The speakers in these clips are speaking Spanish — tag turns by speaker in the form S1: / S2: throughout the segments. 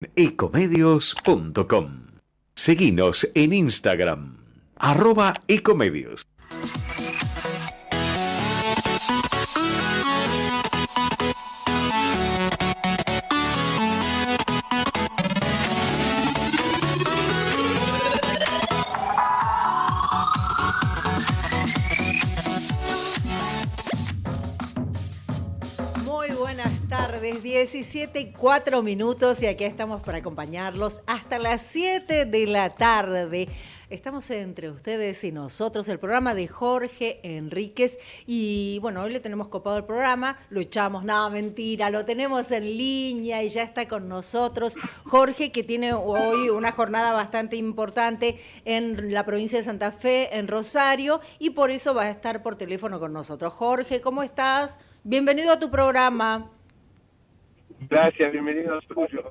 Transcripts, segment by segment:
S1: ecomedios.com. Seguinos en Instagram, @ecomedios.
S2: Muy buenas tardes, 17:04 y aquí estamos para acompañarlos hasta las 7 de la tarde. Estamos entre ustedes y nosotros, el programa de Jorge Enríquez. Y bueno, hoy le tenemos copado el programa, lo echamos, no, mentira, lo tenemos en línea y ya está con nosotros. Jorge, que tiene hoy una jornada bastante importante en la provincia de Santa Fe, en Rosario, y por eso va a estar por teléfono con nosotros. Jorge, ¿cómo estás? Bienvenido a tu programa.
S3: Gracias, bienvenido al tuyo.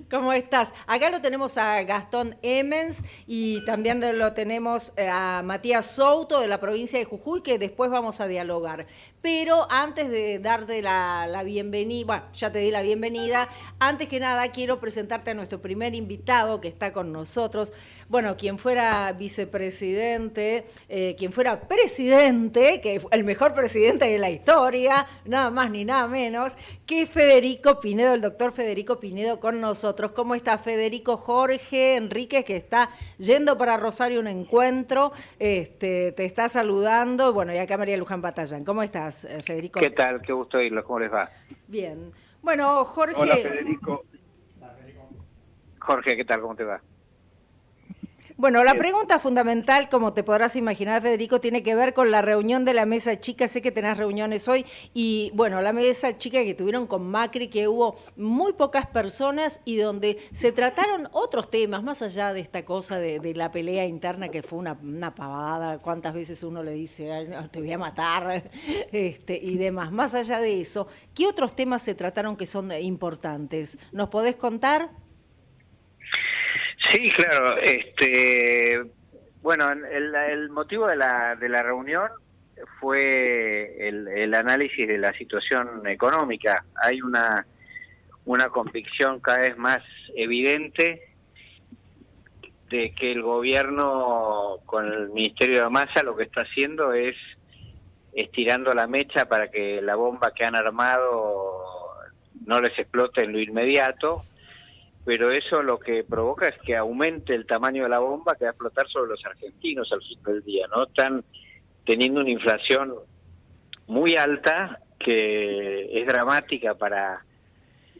S2: ¿Cómo estás? Acá lo tenemos a Gastón Emens y también lo tenemos a Matías Souto de la provincia de Jujuy, que después vamos a dialogar. Pero antes de darte la bienvenida, bueno, ya te di la bienvenida, antes que nada quiero presentarte a nuestro primer invitado que está con nosotros. Bueno, quien fuera vicepresidente, quien fuera presidente, que fue el mejor presidente de la historia, nada más ni nada menos, que Federico Pinedo, el doctor Federico Pinedo con nosotros. ¿Cómo está Federico? Jorge Enríquez, que está yendo para Rosario a un encuentro, te está saludando. Bueno, y acá María Luján Batallán. ¿Cómo estás, Federico?
S4: ¿Qué tal? Qué gusto oírlo. ¿Cómo les va?
S2: Bien. Bueno, Jorge...
S3: Hola, Federico.
S4: Jorge, ¿qué tal? ¿Cómo te va?
S2: Bueno, la pregunta fundamental, como te podrás imaginar, Federico, tiene que ver con la reunión de la mesa chica. Sé que tenés reuniones hoy y, bueno, la mesa chica que tuvieron con Macri, que hubo muy pocas personas y donde se trataron otros temas, más allá de esta cosa de la pelea interna, que fue una pavada, cuántas veces uno le dice, "Ay, no, te voy a matar", y demás. Más allá de eso, ¿qué otros temas se trataron que son importantes? ¿Nos podés contar?
S4: Sí, claro. Bueno, el motivo de la reunión fue el análisis de la situación económica. Hay una convicción cada vez más evidente de que el gobierno con el Ministerio de Massa lo que está haciendo es estirando la mecha para que la bomba que han armado no les explote en lo inmediato, pero eso lo que provoca es que aumente el tamaño de la bomba que va a explotar sobre los argentinos al fin del día, ¿no? Están teniendo una inflación muy alta que es dramática para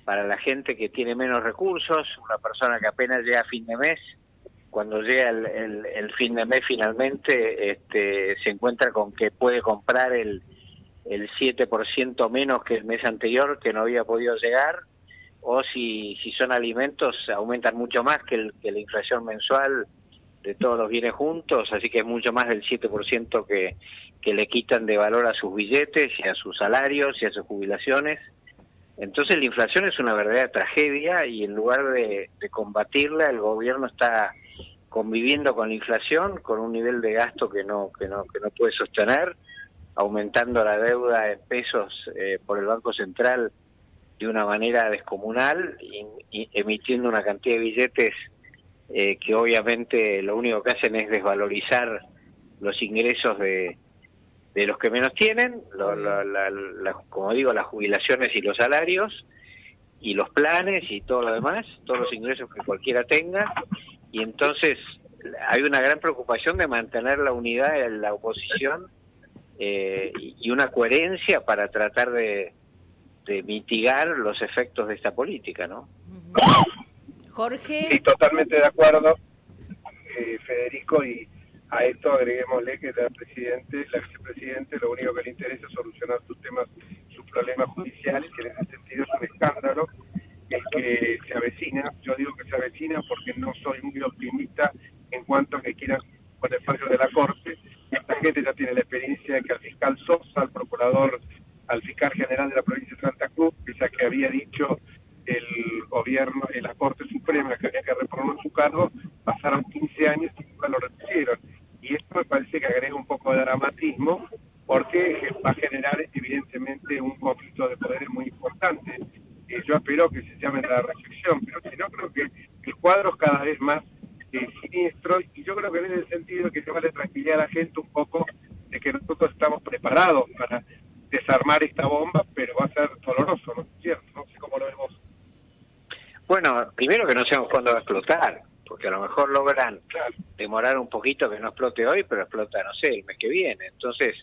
S4: la gente que tiene menos recursos, una persona que apenas llega a fin de mes, cuando llega el fin de mes finalmente se encuentra con que puede comprar el 7% menos que el mes anterior, que no había podido llegar, o si son alimentos aumentan mucho más que la inflación mensual de todos los bienes juntos, así que es mucho más del 7% que le quitan de valor a sus billetes y a sus salarios y a sus jubilaciones. Entonces la inflación es una verdadera tragedia y en lugar de combatirla, el gobierno está conviviendo con la inflación, con un nivel de gasto que no puede sostener, aumentando la deuda en pesos por el Banco Central de una manera descomunal, y emitiendo una cantidad de billetes que obviamente lo único que hacen es desvalorizar los ingresos de los que menos tienen, como digo, las jubilaciones y los salarios, y los planes y todo lo demás, todos los ingresos que cualquiera tenga, y entonces hay una gran preocupación de mantener la unidad en la oposición y una coherencia para tratar de mitigar los efectos de esta política, ¿no?
S2: Jorge.
S3: Sí, totalmente de acuerdo, Federico, y a esto agreguémosle que la vicepresidente, lo único que le interesa es solucionar sus problemas judiciales, que en ese sentido es un escándalo, el que se avecina. Yo digo que se avecina porque no soy muy optimista en cuanto a que quieran con el fallo de la Corte. Esta gente ya tiene la experiencia de que al fiscal Sosa, al fiscal general de la provincia de Santa Cruz, pese a que había dicho el gobierno, en la Corte Suprema, que había que reprobar su cargo, pasaron 15 años y nunca lo repusieron. Y esto me parece que agrega un poco de dramatismo, porque va a generar evidentemente un conflicto de poderes muy importante. Yo espero que se llame la reflexión cuadros cada vez más siniestros, y yo creo que en ese sentido que se vale tranquilidad a la gente un poco de que nosotros estamos preparados para desarmar esta bomba, pero va a ser doloroso, ¿no es cierto? No sé cómo lo vemos.
S4: Bueno, primero que no sabemos cuándo va a explotar, porque a lo mejor logran demorar un poquito que no explote hoy, pero explota, no sé, el mes que viene. Entonces,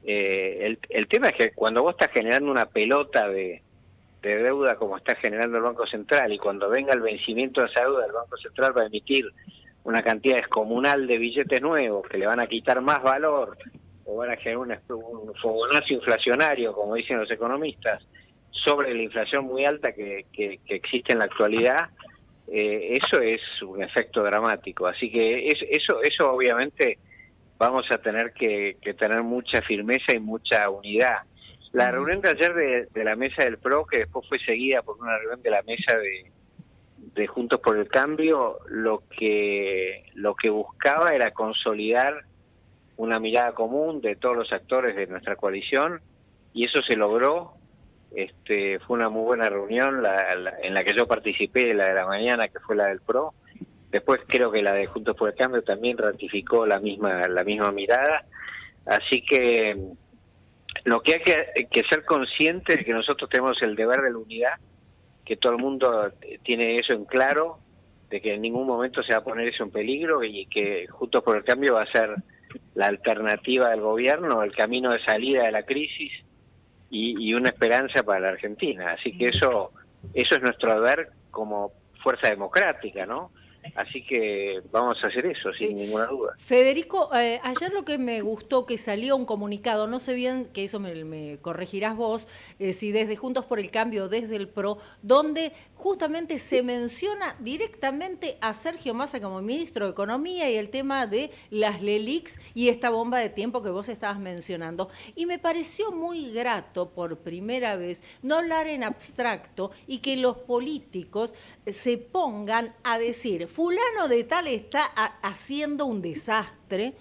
S4: el tema es que cuando vos estás generando una pelota de deuda como está generando el Banco Central, y cuando venga el vencimiento de esa deuda, el Banco Central va a emitir una cantidad descomunal de billetes nuevos que le van a quitar más valor, o van a generar un fogonazo inflacionario, como dicen los economistas, sobre la inflación muy alta que existe en la actualidad. Eso es un efecto dramático. Así que eso obviamente vamos a tener que tener mucha firmeza y mucha unidad. La reunión de ayer de la mesa del PRO, que después fue seguida por una reunión de la mesa de Juntos por el Cambio, lo que buscaba era consolidar una mirada común de todos los actores de nuestra coalición, y eso se logró. Fue una muy buena reunión en la que yo participé, la de la mañana, que fue la del PRO. Después creo que la de Juntos por el Cambio también ratificó la misma mirada. Así que lo que hay que ser consciente es que nosotros tenemos el deber de la unidad, que todo el mundo tiene eso en claro, de que en ningún momento se va a poner eso en peligro, y que Juntos por el Cambio va a ser la alternativa del gobierno, el camino de salida de la crisis y una esperanza para la Argentina. Así que eso es nuestro deber como fuerza democrática, ¿no? Así que vamos a hacer eso, sin ninguna duda.
S2: Federico, ayer lo que me gustó, que salió un comunicado, no sé bien, que eso me corregirás vos, si desde Juntos por el Cambio o desde el PRO, donde justamente se menciona directamente a Sergio Massa como ministro de Economía y el tema de las LELIQs y esta bomba de tiempo que vos estabas mencionando. Y me pareció muy grato, por primera vez, no hablar en abstracto y que los políticos se pongan a decir: fulano de tal está haciendo un desastre,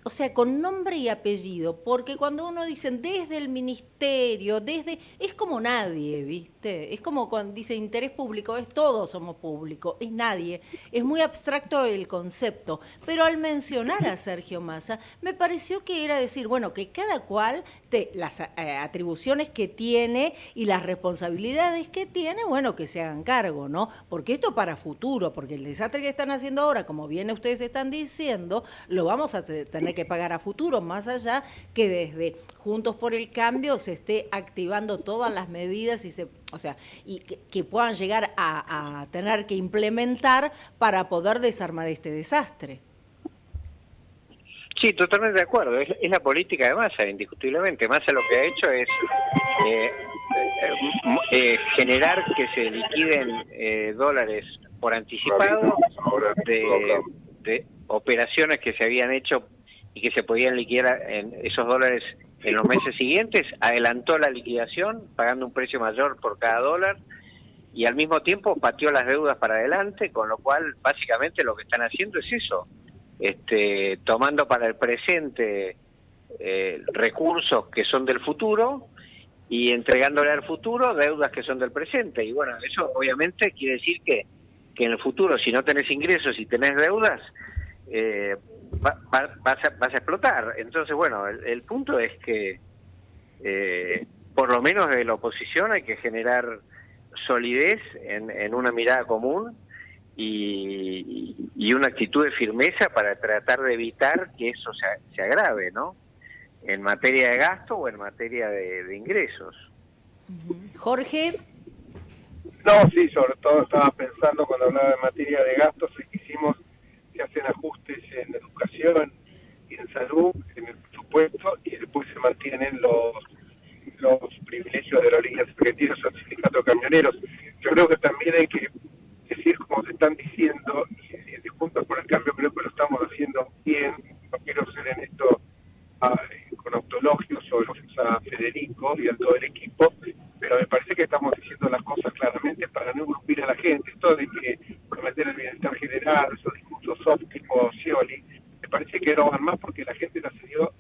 S2: o sea, con nombre y apellido, porque cuando uno dice desde el ministerio, es como nadie, ¿viste? Es como cuando dice interés público, todos somos públicos, es nadie, es muy abstracto el concepto, pero al mencionar a Sergio Massa, me pareció que era decir, bueno, que cada cual, las atribuciones que tiene y las responsabilidades que tiene, bueno, que se hagan cargo, ¿no? Porque esto para futuro, porque el desastre que están haciendo ahora, como bien ustedes están diciendo, lo vamos a tener que pagar a futuro, más allá que desde Juntos por el Cambio se esté activando todas las medidas y que puedan llegar a tener que implementar para poder desarmar este desastre.
S4: Sí, totalmente de acuerdo. Es la política de Massa, indiscutiblemente. Massa lo que ha hecho es generar que se liquiden dólares por anticipado de operaciones que se habían hecho y que se podían liquidar en esos dólares en los meses siguientes. Adelantó la liquidación pagando un precio mayor por cada dólar, y al mismo tiempo pateó las deudas para adelante, con lo cual básicamente lo que están haciendo es eso, tomando para el presente recursos que son del futuro y entregándole al futuro deudas que son del presente. Y bueno, eso obviamente quiere decir que en el futuro, si no tenés ingresos y tenés deudas, vas a explotar. Entonces, bueno, el punto es que por lo menos de la oposición hay que generar solidez en una mirada común y una actitud de firmeza para tratar de evitar que eso se agrave, ¿no? En materia de gasto o en materia de ingresos.
S2: Jorge.
S3: No, sí, sobre todo estaba pensando cuando hablaba de materia de gastos, se hacen ajustes en educación y en salud, en el presupuesto, y después se mantienen los privilegios de aerolíneas argentinas o el sindicato de camioneros. Yo creo que también hay que decir, como se están diciendo, y de Juntos por el Cambio creo que lo estamos haciendo bien. No quiero ser en esto con autologios a Federico y a todo el equipo, pero me parece que estamos diciendo las cosas claramente para no engrupir a la gente. Esto de que prometer el bienestar general, esos discursos soft tipo Scioli, me parece que no van más porque la gente se dio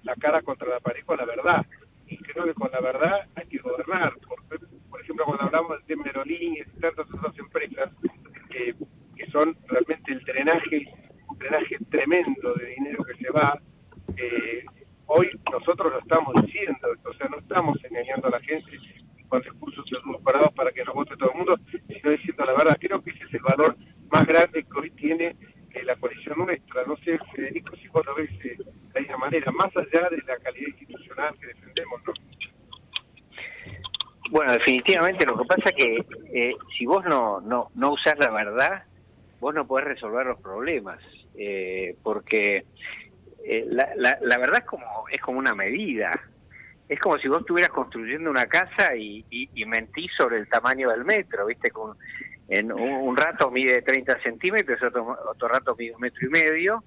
S3: la cara contra la pared con la verdad. Y creo que con la verdad hay que gobernar. Por ejemplo, cuando hablamos del tema de aerolíneas y tantas otras empresas, son realmente el drenaje tremendo de dinero que se va. Hoy nosotros lo estamos diciendo, o sea, no estamos engañando a la gente con discursos edulcorados para que nos vote todo el mundo, sino diciendo la verdad. Creo que ese es el valor más grande que hoy tiene la coalición nuestra. No sé, Federico, si vos lo ves de esa manera, más allá de la calidad institucional que defendemos, ¿no?
S4: Bueno, definitivamente lo que pasa es que si vos no usás la verdad, vos no podés resolver los problemas, porque la verdad es como una medida. Es como si vos estuvieras construyendo una casa y mentís sobre el tamaño del metro, ¿viste? En un rato mide 30 centímetros, otro rato mide 1,5 metros,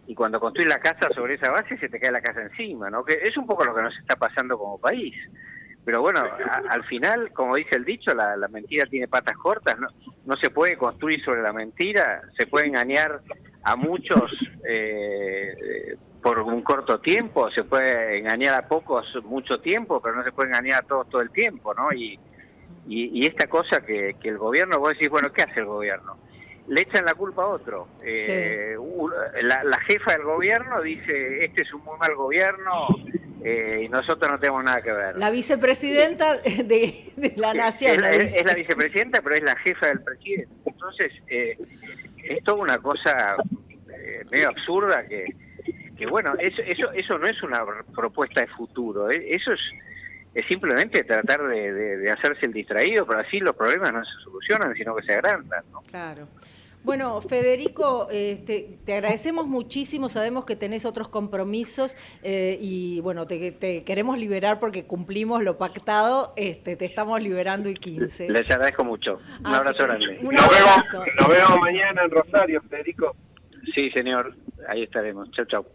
S4: y cuando construís la casa sobre esa base se te cae la casa encima, ¿no? Que es un poco lo que nos está pasando como país. Pero bueno, al final, como dice el dicho, la mentira tiene patas cortas, no se puede construir sobre la mentira, se puede engañar a muchos por un corto tiempo, se puede engañar a pocos mucho tiempo, pero no se puede engañar a todos todo el tiempo, ¿no? Y esta cosa que el gobierno, vos decís, bueno, ¿qué hace el gobierno? Le echan la culpa a otro.
S2: Sí.
S4: La jefa del gobierno dice, este es un muy mal gobierno, y nosotros no tenemos nada que ver.
S2: La vicepresidenta de la nación.
S4: Es la vicepresidenta, pero es la jefa del presidente. Entonces, es toda una cosa medio absurda que bueno, eso no es una propuesta de futuro, eso es simplemente tratar de hacerse el distraído, pero así los problemas no se solucionan, sino que se agrandan, ¿no?
S2: Claro. Bueno, Federico, te agradecemos muchísimo, sabemos que tenés otros compromisos y bueno, te queremos liberar porque cumplimos lo pactado, te estamos liberando el 15.
S4: Les agradezco mucho. Un abrazo grande.
S2: Un abrazo.
S3: Nos vemos mañana en Rosario, Federico.
S4: Sí, señor, ahí estaremos. Chau, chau.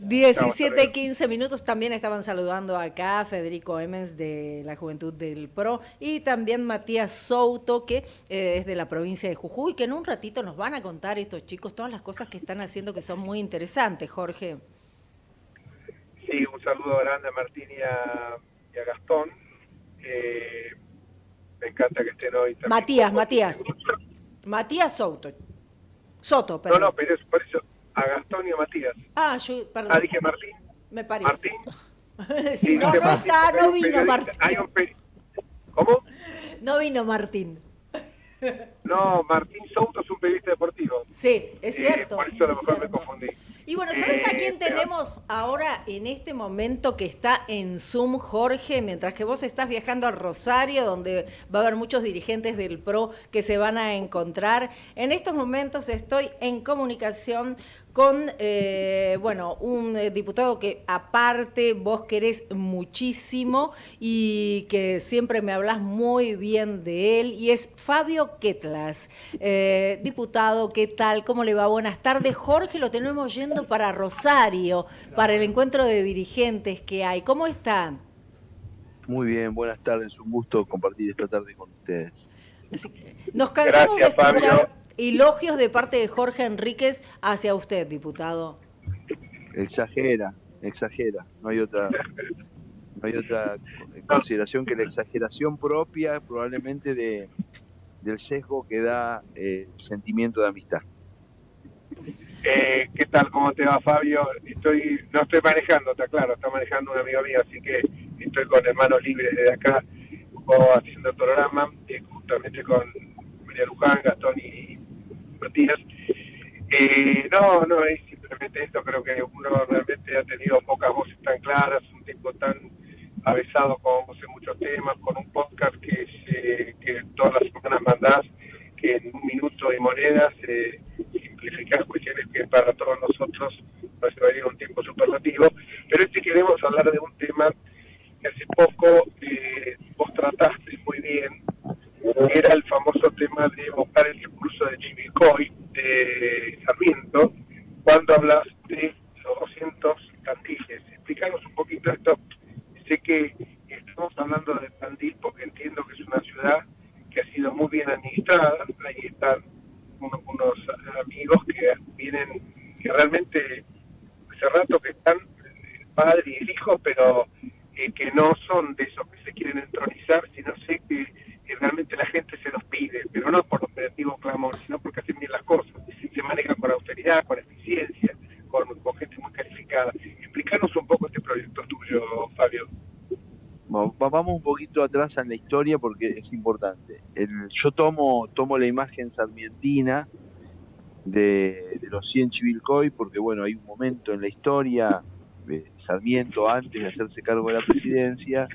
S2: 17:15 minutos. También estaban saludando acá Federico Emens de la Juventud del PRO y también Matías Souto, que es de la provincia de Jujuy, que en un ratito nos van a contar estos chicos todas las cosas que están haciendo que son muy interesantes, Jorge.
S3: Sí, un saludo grande a Martín y a Gastón. Me encanta que estén hoy también.
S2: Matías Soto, perdón.
S3: No, pero es por eso. A Gastón y a Matías.
S2: Perdón.
S3: Dije Martín.
S2: Me parece.
S3: ¿Martín?
S2: Sí, no vino Martín.
S3: ¿Cómo?
S2: No vino Martín.
S3: No, Martín Souto es un periodista deportivo.
S2: Sí, es cierto.
S3: Por eso a lo
S2: es
S3: mejor me
S2: cierto.
S3: confundí.
S2: Y bueno, ¿sabes a quién tenemos ahora en este momento que está en Zoom, Jorge? Mientras que vos estás viajando a Rosario, donde va a haber muchos dirigentes del PRO que se van a encontrar. En estos momentos estoy en comunicación con, un diputado que aparte vos querés muchísimo y que siempre me hablas muy bien de él, y es Fabio Ketlas. Diputado, ¿qué tal? ¿Cómo le va? Buenas tardes. Jorge, lo tenemos yendo para Rosario, para el encuentro de dirigentes que hay. ¿Cómo está?
S5: Muy bien, buenas tardes. Un gusto compartir esta tarde con ustedes.
S2: Así que nos cansamos
S3: Gracias,
S2: de escuchar
S3: Fabio.
S2: elogios de parte de Jorge Enríquez hacia usted, diputado.
S5: Exagera. No hay otra consideración que la exageración propia probablemente del sesgo que da el sentimiento de amistad.
S3: ¿Qué tal? ¿Cómo te va, Fabio? No estoy manejando, está claro, está manejando un amigo mío, así que estoy con manos libres desde acá, haciendo el programa, justamente con María Luján, Gastón y Matías. No, es simplemente esto, creo que uno realmente ha tenido pocas voces tan claras, un tipo tan avesado como vos en muchos temas, con un podcast que todas las semanas mandás, que en un minuto y monedas simplificás cuestiones que para todos nosotros nos va a ir un tiempo superlativo. Pero queremos hablar de un tema que hace poco vos trataste muy bien, que era el famoso tema de evocar el discurso de Chivilcoy, de Sarmiento, cuando hablas de los 200 Tandiles. Explícanos un poquito esto. Sé que estamos hablando de Tandil porque entiendo que es una ciudad que ha sido muy bien administrada. Ahí están unos amigos que vienen, que realmente hace rato que están el padre y el hijo, pero que no son de esos que se quieren entronizar, sino sé que realmente la gente se los pide, pero no por operativo clamor, sino porque hacen bien
S5: vamos un poquito atrás en la historia porque es importante. Yo tomo la imagen sarmientina de los 100 Chivilcoy porque, bueno, hay un momento en la historia, Sarmiento, antes de hacerse cargo de la presidencia,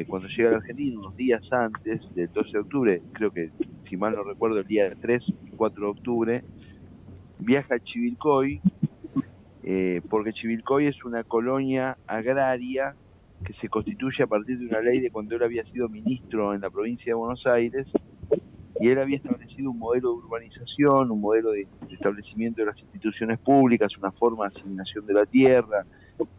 S5: cuando llega a la Argentina, unos días antes del 12 de octubre, creo que, si mal no recuerdo, el día 3 y 4 de octubre, viaja a Chivilcoy, porque Chivilcoy es una colonia agraria que se constituye a partir de una ley de cuando él había sido ministro en la provincia de Buenos Aires, y él había establecido un modelo de urbanización, un modelo de establecimiento de las instituciones públicas, una forma de asignación de la tierra,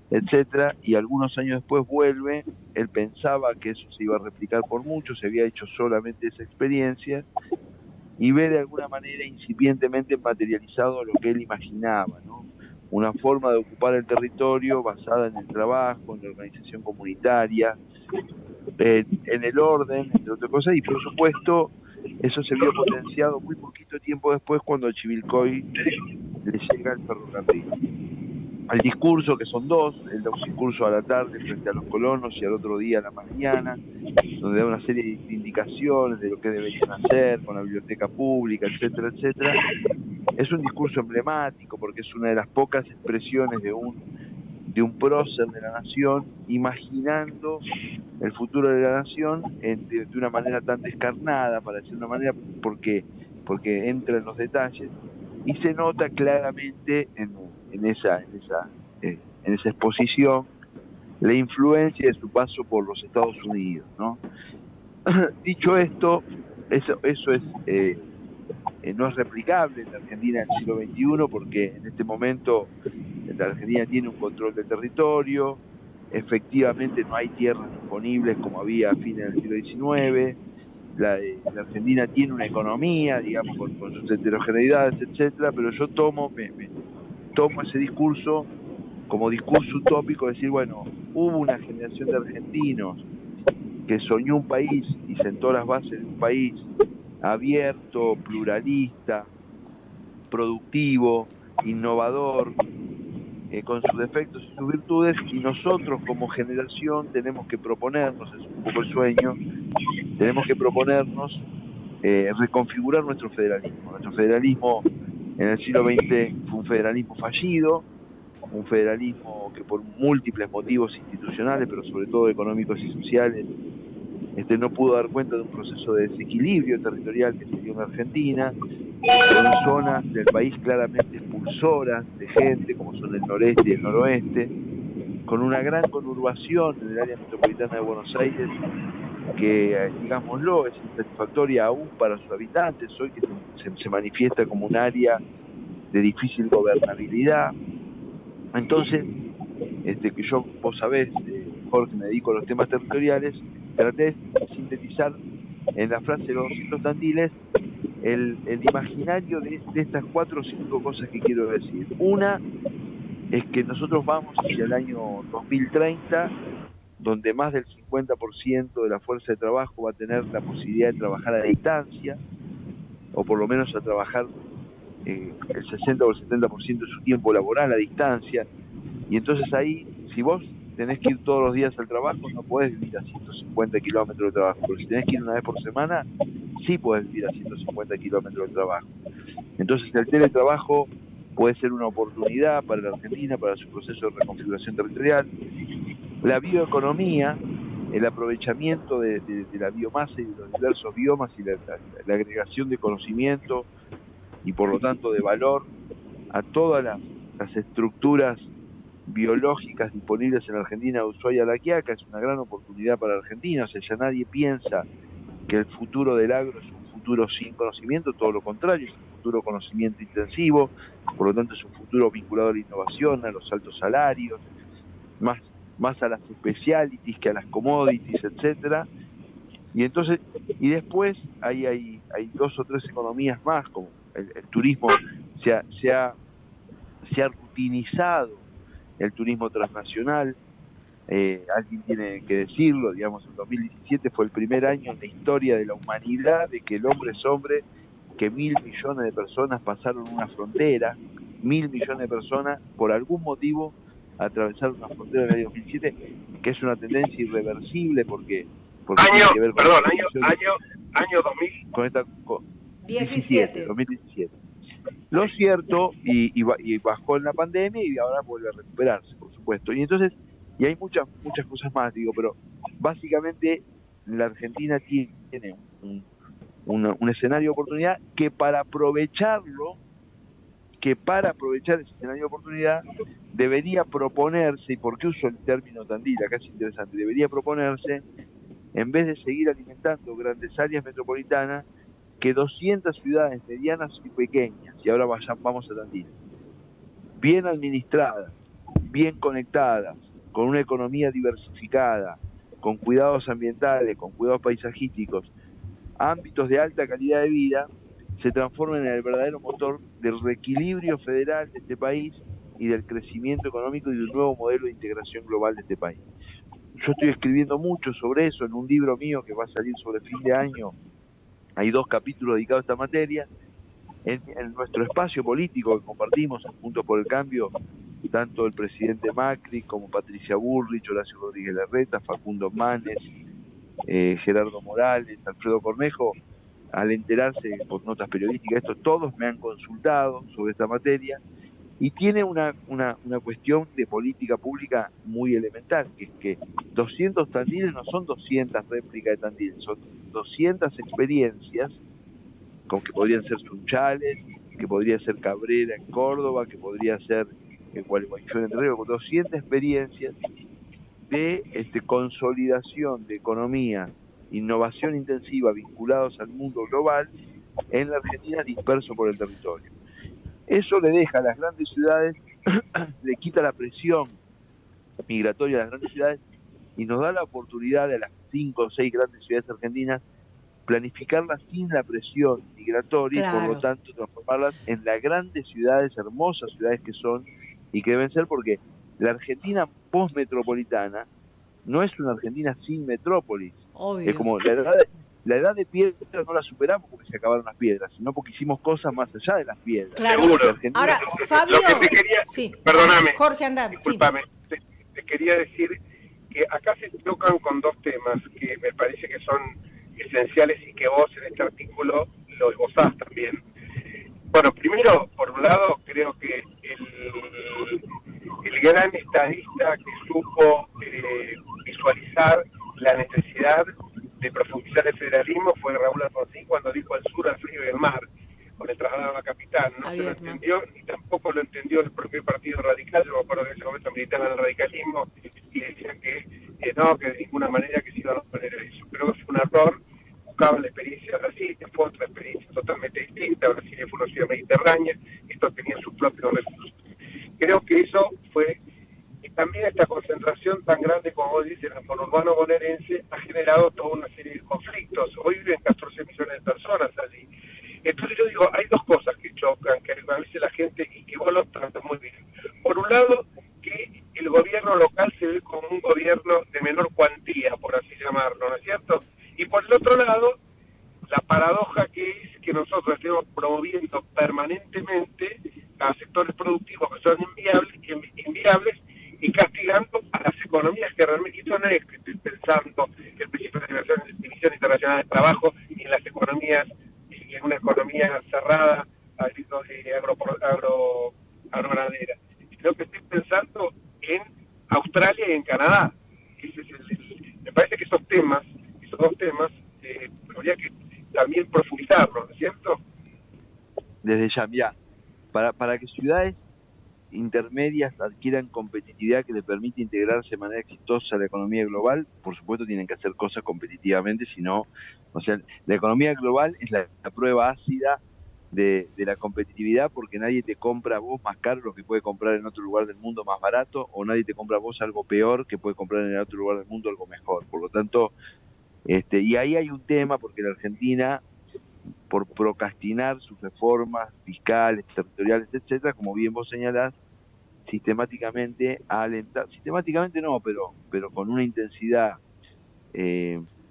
S5: etcétera, y algunos años después vuelve. Él pensaba que eso se iba a replicar por mucho, se había hecho solamente esa experiencia, y ve de alguna manera incipientemente materializado lo que él imaginaba, ¿no? Una forma de ocupar el territorio basada en el trabajo, en la organización comunitaria, en el orden, entre otras cosas, y por supuesto eso se vio potenciado muy poquito tiempo después cuando a Chivilcoy le llega el ferrocarril. Al discurso, que son dos, él da un discurso a la tarde frente a los colonos y al otro día a la mañana, donde da una serie de indicaciones de lo que deberían hacer con la biblioteca pública, etcétera, etcétera. Es un discurso emblemático porque es una de las pocas expresiones de un prócer de la nación imaginando el futuro de la nación de una manera tan descarnada, para decir una manera, porque entra en los detalles y se nota claramente en esa exposición la influencia de su paso por los Estados Unidos, ¿no? Dicho esto, eso es no es replicable en la Argentina del siglo XXI, porque en este momento la Argentina tiene un control del territorio, efectivamente no hay tierras disponibles como había a fines del siglo XIX, la Argentina tiene una economía, digamos, con sus heterogeneidades, etcétera, pero yo tomo ese discurso como discurso utópico, decir, bueno, hubo una generación de argentinos que soñó un país y sentó las bases de un país abierto, pluralista, productivo, innovador, con sus defectos y sus virtudes, y nosotros como generación tenemos que proponernos, es un poco el sueño, tenemos que proponernos reconfigurar nuestro federalismo. Nuestro federalismo en el siglo XX fue un federalismo fallido, un federalismo que por múltiples motivos institucionales, pero sobre todo económicos y sociales, no pudo dar cuenta de un proceso de desequilibrio territorial que se dio en Argentina, con zonas del país claramente expulsoras de gente, como son el noreste y el noroeste, con una gran conurbación en el área metropolitana de Buenos Aires, que, digámoslo, es insatisfactoria aún para sus habitantes, hoy que se manifiesta como un área de difícil gobernabilidad. Entonces, que yo, vos sabés, Jorge, me dedico a los temas territoriales, traté de sintetizar en la frase de los 200 tandiles el imaginario de estas 4 o 5 cosas que quiero decir. Una es que nosotros vamos hacia el año 2030, donde más del 50% de la fuerza de trabajo va a tener la posibilidad de trabajar a distancia, o por lo menos a trabajar el 60 o el 70% de su tiempo laboral a distancia. Y entonces ahí, si vos tenés que ir todos los días al trabajo, no podés vivir a 150 kilómetros de trabajo, pero si tenés que ir una vez por semana, sí podés vivir a 150 kilómetros de trabajo. Entonces el teletrabajo puede ser una oportunidad para la Argentina, para su proceso de reconfiguración territorial. La bioeconomía, el aprovechamiento de la biomasa y de los diversos biomas y la agregación de conocimiento y por lo tanto de valor a todas las estructuras biológicas disponibles en la Argentina de Ushuaia a La Quiaca, es una gran oportunidad para la Argentina. O sea, ya nadie piensa que el futuro del agro es un futuro sin conocimiento, todo lo contrario, es un futuro conocimiento intensivo, por lo tanto es un futuro vinculado a la innovación, a los altos salarios, más a las specialities que a las commodities, etcétera. Y entonces, y después hay 2 o 3 economías más, como el turismo. Se ha rutinizado el turismo transnacional. Alguien tiene que decirlo, digamos, el 2017 fue el primer año en la historia de la humanidad de que el hombre es hombre, que 1.000 millones de personas pasaron una frontera, 1.000 millones de personas por algún motivo atravesar una frontera en el año 2007, que es una tendencia irreversible porque
S3: Año,
S5: tiene que ver con
S3: perdón,
S5: las
S3: año
S5: condiciones,
S3: 2000.
S5: con esta
S2: 17.
S5: 2017. Lo cierto, y bajó en la pandemia y ahora vuelve a recuperarse, por supuesto. Y entonces, y hay muchas cosas más, digo, pero básicamente la Argentina tiene un escenario de oportunidad que para aprovechar ese escenario de oportunidad debería proponerse, y por qué uso el término Tandil, acá es interesante, debería proponerse, en vez de seguir alimentando grandes áreas metropolitanas, que 200 ciudades medianas y pequeñas, y ahora vamos a Tandil, bien administradas, bien conectadas, con una economía diversificada, con cuidados ambientales, con cuidados paisajísticos, ámbitos de alta calidad de vida, se transformen en el verdadero motor del reequilibrio federal de este país y del crecimiento económico y de un nuevo modelo de integración global de este país. Yo estoy escribiendo mucho sobre eso en un libro mío que va a salir sobre fin de año. Hay 2 capítulos dedicados a esta materia. En nuestro espacio político que compartimos en Juntos por el Cambio, tanto el presidente Macri como Patricia Bullrich, Horacio Rodríguez Larreta, Facundo Manes, Gerardo Morales, Alfredo Cornejo, al enterarse por notas periodísticas, todos me han consultado sobre esta materia y tiene una cuestión de política pública muy elemental, que es que 200 Tandiles no son 200 réplicas de Tandil, son 200 experiencias, como que podrían ser Sunchales, que podría ser Cabrera en Córdoba, que podría ser Gualeguaychú en Entre Ríos, con 200 experiencias de consolidación de economías, innovación intensiva vinculados al mundo global en la Argentina disperso por el territorio. Eso le deja a las grandes ciudades, le quita la presión migratoria a las grandes ciudades y nos da la oportunidad de las 5 o 6 grandes ciudades argentinas planificarlas sin la presión migratoria y por lo tanto transformarlas en las grandes ciudades, hermosas ciudades que son y que deben ser, porque la Argentina postmetropolitana no es una Argentina sin metrópolis.
S2: Obvio.
S5: Es como la edad de piedra no la superamos porque se acabaron las piedras, sino porque hicimos cosas más allá de las piedras.
S2: Claro.
S3: Seguro.
S2: Ahora, Fabio,
S3: Lo que te quería,
S2: sí.
S3: perdóname,
S2: Jorge, anda.
S3: discúlpame, te quería decir que acá se tocan con 2 temas que me parece que son esenciales y que vos en este artículo lo esbozás también. Bueno, primero, por un lado, creo que el gran estadista que supo visualizar la necesidad de profundizar el federalismo fue Raúl Alfonsín cuando dijo al sur, al frío y al mar, con el traslado a la capital. No se lo entendió y tampoco lo entendió el propio Partido Radical. Yo me acuerdo que en ese momento militaban en el radicalismo y decían que no, que de ninguna manera que se iban a oponer a eso. Creo que fue un error. Buscaban la experiencia de Brasil, que fue otra experiencia totalmente distinta. Brasil fue una ciudad mediterránea, esto tenía sus propios recursos. Creo que eso fue, y también esta concentración tan grande como vos dices en el conurbano bonaerense ha generado toda una serie de conflictos. Hoy viven 14 millones de personas allí. Entonces yo digo, hay 2 cosas que chocan, que a veces la gente, y que vos lo tratas muy bien. Por un lado, que el gobierno local se ve como un gobierno de menor cuantía, por así llamarlo, ¿no es cierto? Y por el otro lado, la paradoja que es que nosotros estemos promoviendo permanentemente a sectores productivos que son inviables y castigando a las economías que realmente, y no es que estoy pensando el principio de división internacional del trabajo y en las economías, y en una economía cerrada, agroganadera, sino que estoy pensando en Australia y en Canadá. Me parece que esos 2 temas, habría que también profundizarlos, ¿no es cierto?
S5: Desde ya, para que ciudades intermedias adquieran competitividad que les permite integrarse de manera exitosa a la economía global, por supuesto tienen que hacer cosas competitivamente, sino, o sea, la economía global es la prueba ácida de la competitividad, porque nadie te compra a vos más caro lo que puede comprar en otro lugar del mundo más barato, o nadie te compra a vos algo peor que puede comprar en otro lugar del mundo algo mejor. Por lo tanto, y ahí hay un tema, porque la Argentina, por procrastinar sus reformas fiscales, territoriales, etcétera, como bien vos señalás, sistemáticamente no, pero con una intensidad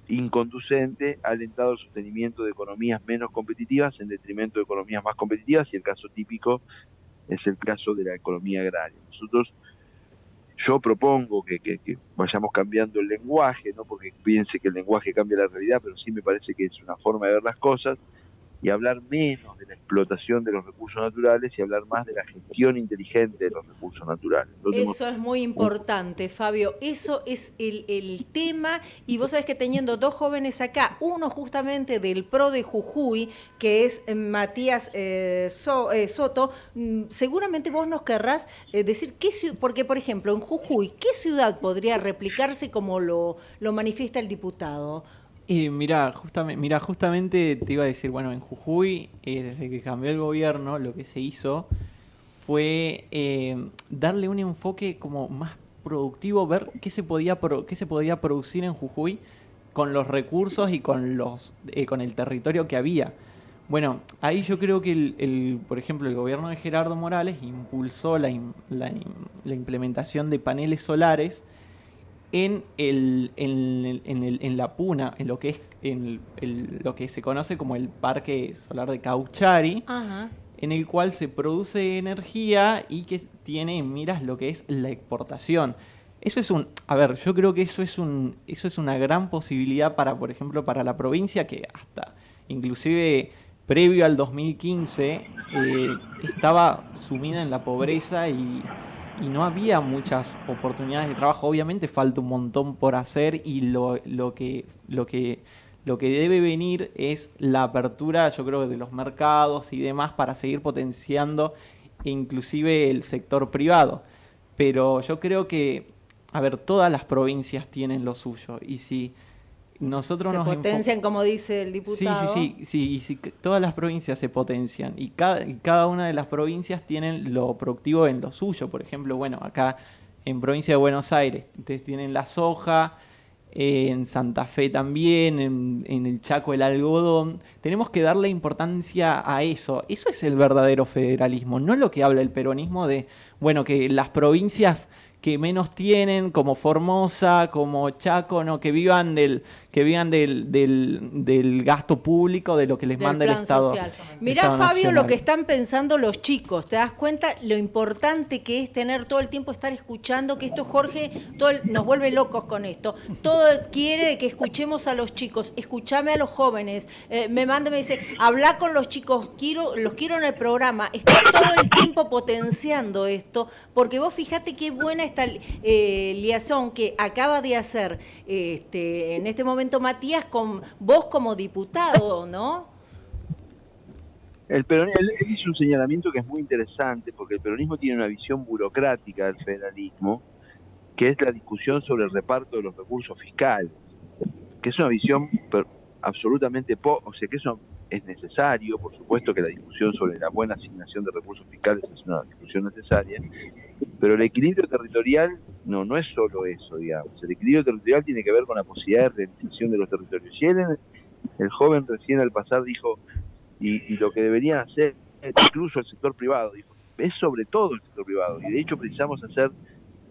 S5: inconducente, ha alentado el sostenimiento de economías menos competitivas en detrimento de economías más competitivas, y el caso típico es el caso de la economía agraria. Nosotros Yo propongo que vayamos cambiando el lenguaje, no porque piense que el lenguaje cambia la realidad, pero sí me parece que es una forma de ver las cosas, y hablar menos de la explotación de los recursos naturales y hablar más de la gestión inteligente de los recursos naturales.
S2: Eso es muy importante, Fabio. Eso es el tema. Y vos sabés que teniendo dos jóvenes acá, uno justamente del PRO de Jujuy, que es Matías Soto, seguramente vos nos querrás decir qué ciudad, porque por ejemplo en Jujuy, ¿qué ciudad podría replicarse como lo manifiesta el diputado?
S6: Justamente te iba a decir, bueno, en Jujuy, desde que cambió el gobierno, lo que se hizo fue darle un enfoque como más productivo, ver qué se podía producir en Jujuy con los recursos y con el territorio que había. Bueno, ahí yo creo que por ejemplo, el gobierno de Gerardo Morales impulsó la implementación de paneles solares en la Puna, en lo que es lo que se conoce como el Parque Solar de Cauchari. Ajá. En el cual se produce energía y que tiene en miras lo que es la exportación. Yo creo que eso es una gran posibilidad para, por ejemplo, para la provincia, que hasta inclusive previo al 2015 estaba sumida en la pobreza y no había muchas oportunidades de trabajo. Obviamente falta un montón por hacer, y lo que debe venir es la apertura, yo creo, de los mercados y demás para seguir potenciando inclusive el sector privado. Pero yo creo que, todas las provincias tienen lo suyo, y si nosotros
S2: se potencian, como dice el diputado.
S6: Sí, y si todas las provincias se potencian y cada una de las provincias tienen lo productivo en lo suyo. Por ejemplo, bueno, acá en provincia de Buenos Aires ustedes tienen la soja, en Santa Fe también, en el Chaco el algodón. Tenemos que darle importancia a eso. Eso es el verdadero federalismo, no lo que habla el peronismo de, bueno, que las provincias que menos tienen, como Formosa, como Chaco, no, que vivan del gasto público, de lo que les manda el Estado.
S2: Social. Mirá, Fabio, nacional. Lo que están pensando los chicos. ¿Te das cuenta lo importante que es tener todo el tiempo estar escuchando? Que esto, Jorge, nos vuelve locos con esto. Todo quiere que escuchemos a los chicos. Escuchame a los jóvenes. Me dice, habla con los chicos, los quiero en el programa. Está todo el tiempo potenciando esto, porque vos fijate qué buena esta liaison que acaba de hacer en este momento Matías con vos como diputado, ¿no?
S5: Él hizo un señalamiento que es muy interesante, porque el peronismo tiene una visión burocrática del federalismo, que es la discusión sobre el reparto de los recursos fiscales, que es una visión absolutamente que eso es necesario, por supuesto que la discusión sobre la buena asignación de recursos fiscales es una discusión necesaria, pero el equilibrio territorial no es solo eso, digamos. El equilibrio territorial tiene que ver con la posibilidad de realización de los territorios. Y el joven recién al pasar dijo, y lo que deberían hacer incluso el sector privado, dijo, es sobre todo el sector privado, y de hecho precisamos hacer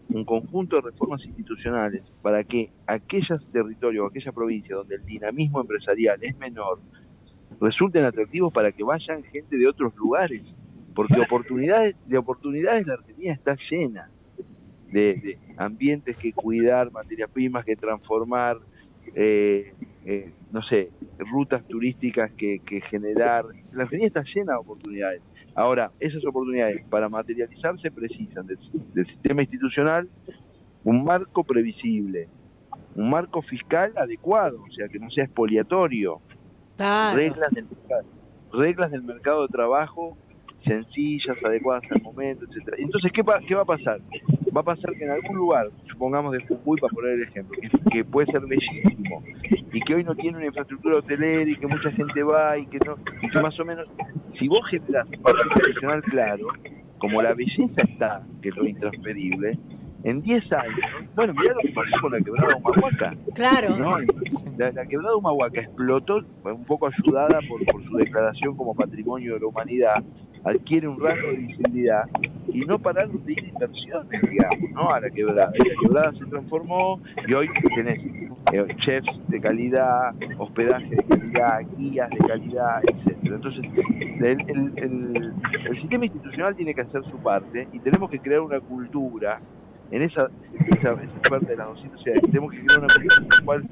S5: un conjunto de reformas institucionales para que aquellos territorios o aquella provincia donde el dinamismo empresarial es menor resulten atractivos para que vayan gente de otros lugares, porque de oportunidades la Argentina está llena de ambientes que cuidar, materias primas que transformar, rutas turísticas que generar. La Argentina está llena de oportunidades. Ahora, esas oportunidades para materializarse precisan del sistema institucional un marco previsible, un marco fiscal adecuado, o sea, que no sea expoliatorio, claro. reglas del mercado de trabajo sencillas, adecuadas al momento, etcétera. Entonces, ¿qué va a pasar? Va a pasar que en algún lugar, supongamos de Jujuy, para poner el ejemplo, que puede ser bellísimo, y que hoy no tiene una infraestructura hotelera, y que mucha gente va, y que más o menos, si vos generás un paquete regional claro, como la belleza está, que es lo intransferible, en 10 años, bueno, mirá lo que pasó con la quebrada de Humahuaca. Claro. ¿No? La quebrada de Humahuaca explotó, un poco ayudada por su declaración como patrimonio de la humanidad, adquiere un rango de visibilidad y no pararon de ir inversiones, digamos, ¿no? A la quebrada. Y la quebrada se transformó y hoy tenés chefs de calidad, hospedaje de calidad, guías de calidad, etcétera. Entonces, el sistema institucional tiene que hacer su parte y tenemos que crear una cultura en esa parte de las 200 ciudades. Tenemos que crear una política en la cual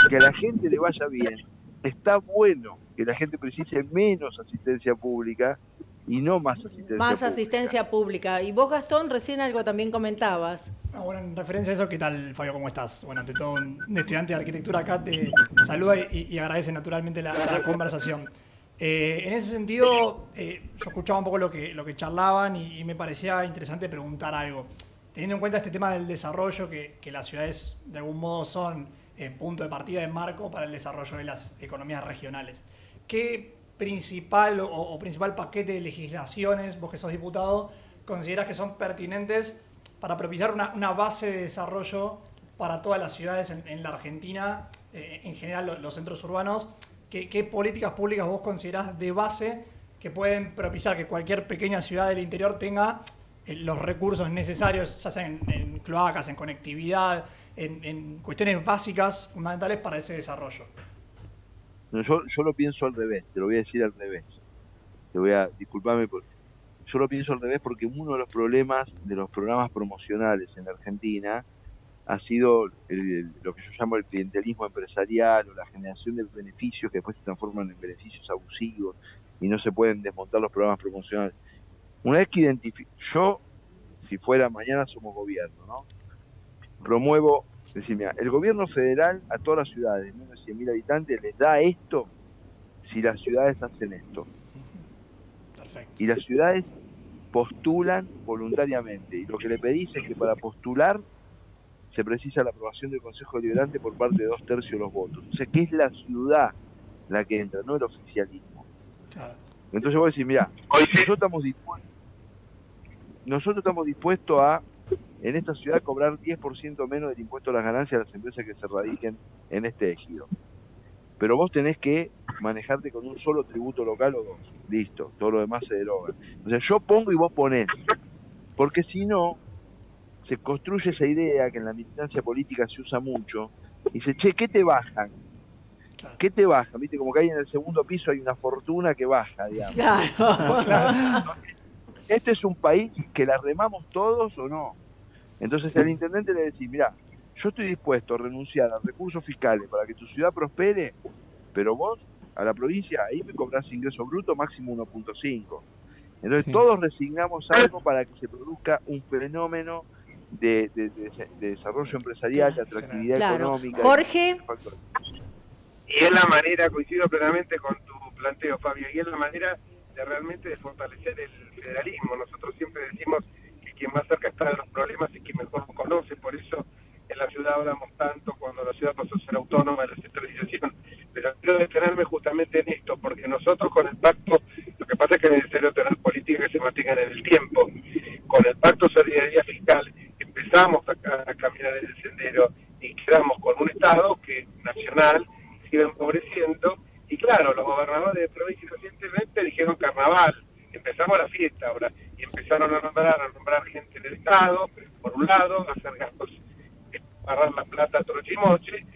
S5: que a la gente le vaya bien. Está bueno que la gente precise menos asistencia pública y no más asistencia pública.
S2: Más asistencia pública. Y vos, Gastón, recién algo también comentabas.
S7: Bueno, en referencia a eso, ¿qué tal, Fabio? ¿Cómo estás? Bueno, ante todo, un estudiante de arquitectura acá te saluda y agradece naturalmente la conversación. En ese sentido, yo escuchaba un poco lo que charlaban y me parecía interesante preguntar algo. Teniendo en cuenta este tema del desarrollo, que las ciudades de algún modo son punto de partida de marco para el desarrollo de las economías regionales. ¿Qué principal o principal paquete de legislaciones, vos que sos diputado, considerás que son pertinentes para propiciar una base de desarrollo para todas las ciudades en la Argentina, en general los centros urbanos? ¿Qué políticas públicas vos considerás de base que pueden propiciar que cualquier pequeña ciudad del interior tenga los recursos necesarios, ya sea en cloacas, en conectividad, en cuestiones básicas, fundamentales para ese desarrollo?
S5: No, yo lo pienso al revés, te lo voy a decir al revés. Disculpame, yo lo pienso al revés porque uno de los problemas de los programas promocionales en la Argentina ha sido lo que yo llamo el clientelismo empresarial o la generación de beneficios que después se transforman en beneficios abusivos y no se pueden desmontar los programas promocionales. Una vez que yo, si fuera mañana somos gobierno, ¿no? Promuevo, es decir, mira, el gobierno federal a todas las ciudades de menos de 100.000 habitantes les da esto si las ciudades hacen esto.
S7: Perfecto.
S5: Y las ciudades postulan voluntariamente. Y lo que le pedís es que para postular se precisa la aprobación del Consejo Deliberante por parte de 2/3 de los votos. Entonces, ¿qué es la ciudad la que entra? No el oficialismo.
S7: Claro.
S5: Entonces voy a decir, mira, nosotros estamos dispuestos a, en esta ciudad, cobrar 10% menos del impuesto a las ganancias a las empresas que se radiquen en este ejido. Pero vos tenés que manejarte con un solo tributo local o dos. Listo, todo lo demás se deroga. O sea, yo pongo y vos ponés. Porque si no, se construye esa idea que en la militancia política se usa mucho. Y dice, che, ¿qué te bajan? ¿Qué te bajan? ¿Viste? Como que ahí en el segundo piso hay una fortuna que baja, digamos.
S2: Claro.
S5: Este es un país que la remamos todos o no. Entonces al intendente le decís, mirá, yo estoy dispuesto a renunciar a recursos fiscales para que tu ciudad prospere, pero vos, a la provincia, ahí me cobrás ingreso bruto máximo 1.5. Entonces todos resignamos algo para que se produzca un fenómeno de desarrollo empresarial, de atractividad económica.
S2: Jorge.
S3: Y es la manera, coincido plenamente con tu planteo, Fabio, y es la manera de realmente de fortalecer el federalismo. Nosotros siempre decimos que quien más cerca está de los problemas es quien mejor los conoce, por eso en la ciudad hablamos tanto cuando la ciudad pasó a ser autónoma de la centralización. Pero quiero detenerme justamente en esto, porque nosotros con el pacto, lo que pasa es que es necesario tener políticas que se mantengan en el tiempo. Con el pacto de solidaridad fiscal empezamos a caminar en el sendero y quedamos con un Estado que nacional sigue empobreciendo. Y claro, los gobernadores de provincia recientemente dijeron carnaval, empezamos la fiesta ahora, y empezaron a nombrar gente del Estado, por un lado, a hacer gastos, pagar la plata trochimoche,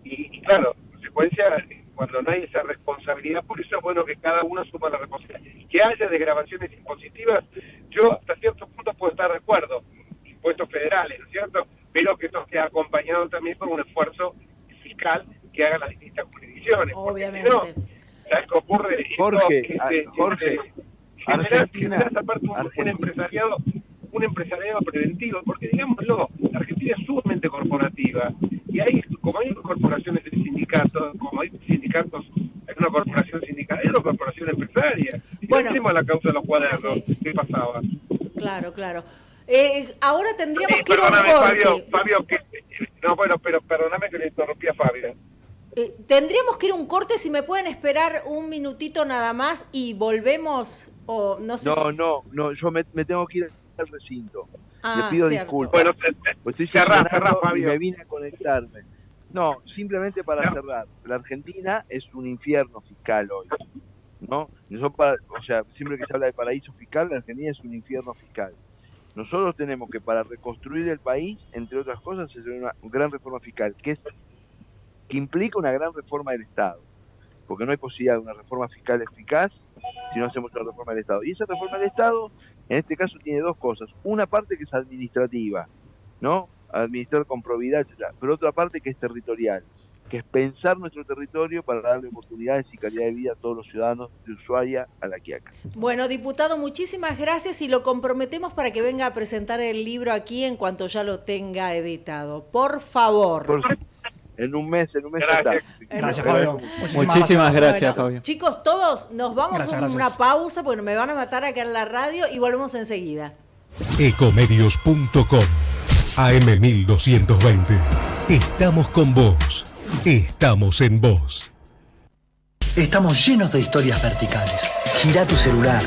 S3: y claro, en consecuencia, cuando no hay esa responsabilidad, por eso es bueno que cada uno asuma la responsabilidad. Que haya desgravaciones impositivas, yo hasta cierto punto puedo estar de acuerdo, impuestos federales, ¿no es cierto? Pero que esto esté acompañado también por un esfuerzo fiscal que hagan las distintas jurisdicciones.
S2: Obviamente.
S3: Porque si no, ¿sabes qué ocurre?
S5: Jorge, Argentina,
S3: un empresariado preventivo, porque digámoslo, la Argentina es sumamente corporativa, y hay, como hay corporaciones de sindicatos, como hay sindicatos, hay una corporación sindical, hay una corporación empresaria. Y
S2: bueno,
S3: tenemos la causa de los cuadernos,
S2: sí.
S3: ¿Qué pasaba?
S2: Claro. Ahora tendríamos que ir a un corte.
S3: Fabio, pero perdóname que le interrumpí a Fabio.
S2: Tendríamos que ir a un corte, si me pueden esperar un minutito nada más y volvemos, o no sé.
S5: No, yo me tengo que ir al recinto. Le pido disculpas.
S3: Bueno,
S5: estoy
S3: cerrá,
S5: y me vine a conectarme. No, simplemente para cerrar. La Argentina es un infierno fiscal hoy, ¿no? O sea, siempre que se habla de paraíso fiscal, la Argentina es un infierno fiscal. Nosotros tenemos que, para reconstruir el país, entre otras cosas, hacer una gran reforma fiscal, que implica una gran reforma del Estado, porque no hay posibilidad de una reforma fiscal eficaz si no hacemos una reforma del Estado. Y esa reforma del Estado, en este caso, tiene dos cosas. Una parte que es administrativa, ¿no? Administrar con probidad, etcétera. Pero otra parte que es territorial, que es pensar nuestro territorio para darle oportunidades y calidad de vida a todos los ciudadanos de Ushuaia a La Quiaca.
S2: Bueno, diputado, muchísimas gracias y lo comprometemos para que venga a presentar el libro aquí en cuanto ya lo tenga editado. Por favor.
S5: En un mes
S3: Gracias.
S5: está.
S7: Gracias, Fabio.
S6: Muchísimas gracias,
S2: Bueno,
S6: Fabio.
S2: chicos, todos nos vamos
S7: Gracias,
S2: a una
S7: gracias.
S2: pausa porque me van a matar acá en la radio y volvemos enseguida.
S8: Ecomedios.com AM 1220. Estamos con vos. Estamos en vos.
S9: Estamos llenos de historias verticales. Girá tu celular.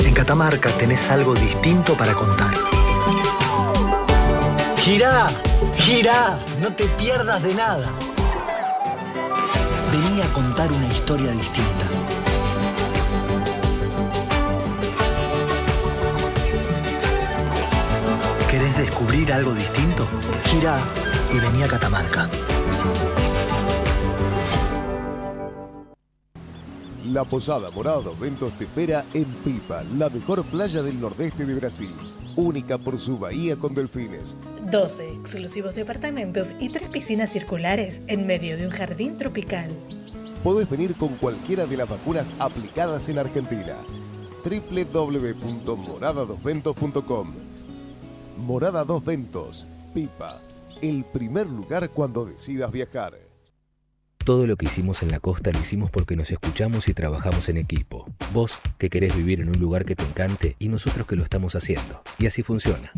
S9: En Catamarca tenés algo distinto para contar. Girá, girá, no te pierdas de nada. Vení a contar una historia distinta. ¿Querés descubrir algo distinto? Girá y vení a Catamarca.
S10: La Posada Morada dos Ventos te espera en Pipa, la mejor playa del nordeste de Brasil. Única por su bahía con delfines.
S11: 12 exclusivos departamentos y 3 piscinas circulares en medio de un jardín tropical.
S10: Podés venir con cualquiera de las vacunas aplicadas en Argentina. www.moradadosventos.com. Morada Dos Ventos, Pipa, el primer lugar cuando decidas viajar.
S12: Todo lo que hicimos en la costa lo hicimos porque nos escuchamos y trabajamos en equipo. Vos, que querés vivir en un lugar que te encante, y nosotros que lo estamos haciendo. Y así funciona.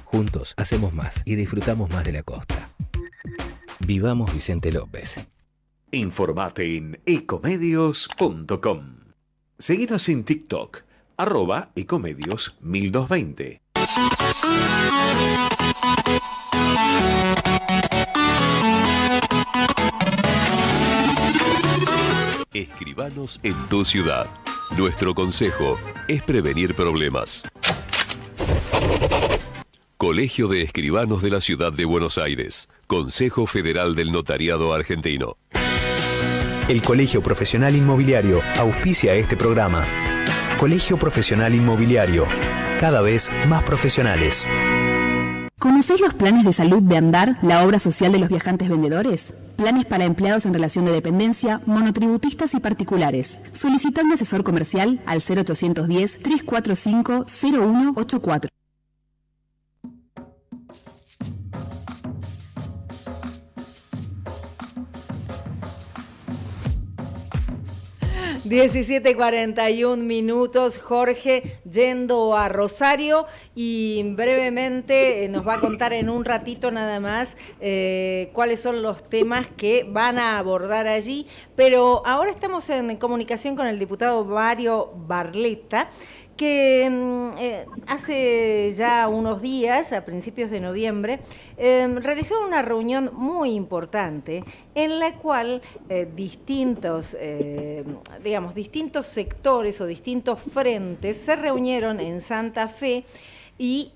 S12: Juntos hacemos más y disfrutamos más de la costa. Vivamos Vicente López.
S1: Informate en ecomedios.com. Seguinos en TikTok, @ecomedios1220.
S13: Escribanos en tu ciudad. Nuestro consejo es prevenir problemas. Colegio de Escribanos de la Ciudad de Buenos Aires. Consejo Federal del Notariado Argentino.
S14: El Colegio Profesional Inmobiliario auspicia este programa. Colegio Profesional Inmobiliario, cada vez más profesionales.
S15: ¿Conocéis los planes de salud de Andar, la obra social de los viajantes vendedores? Planes para empleados en relación de dependencia, monotributistas y particulares. Solicita un asesor comercial al 0810-345-0184.
S2: (17:41) Jorge yendo a Rosario y brevemente nos va a contar en un ratito nada más cuáles son los temas que van a abordar allí, pero ahora estamos en comunicación con el diputado Mario Barletta, que hace ya unos días, a principios de noviembre, realizó una reunión muy importante en la cual distintos sectores o distintos frentes se reunieron en Santa Fe y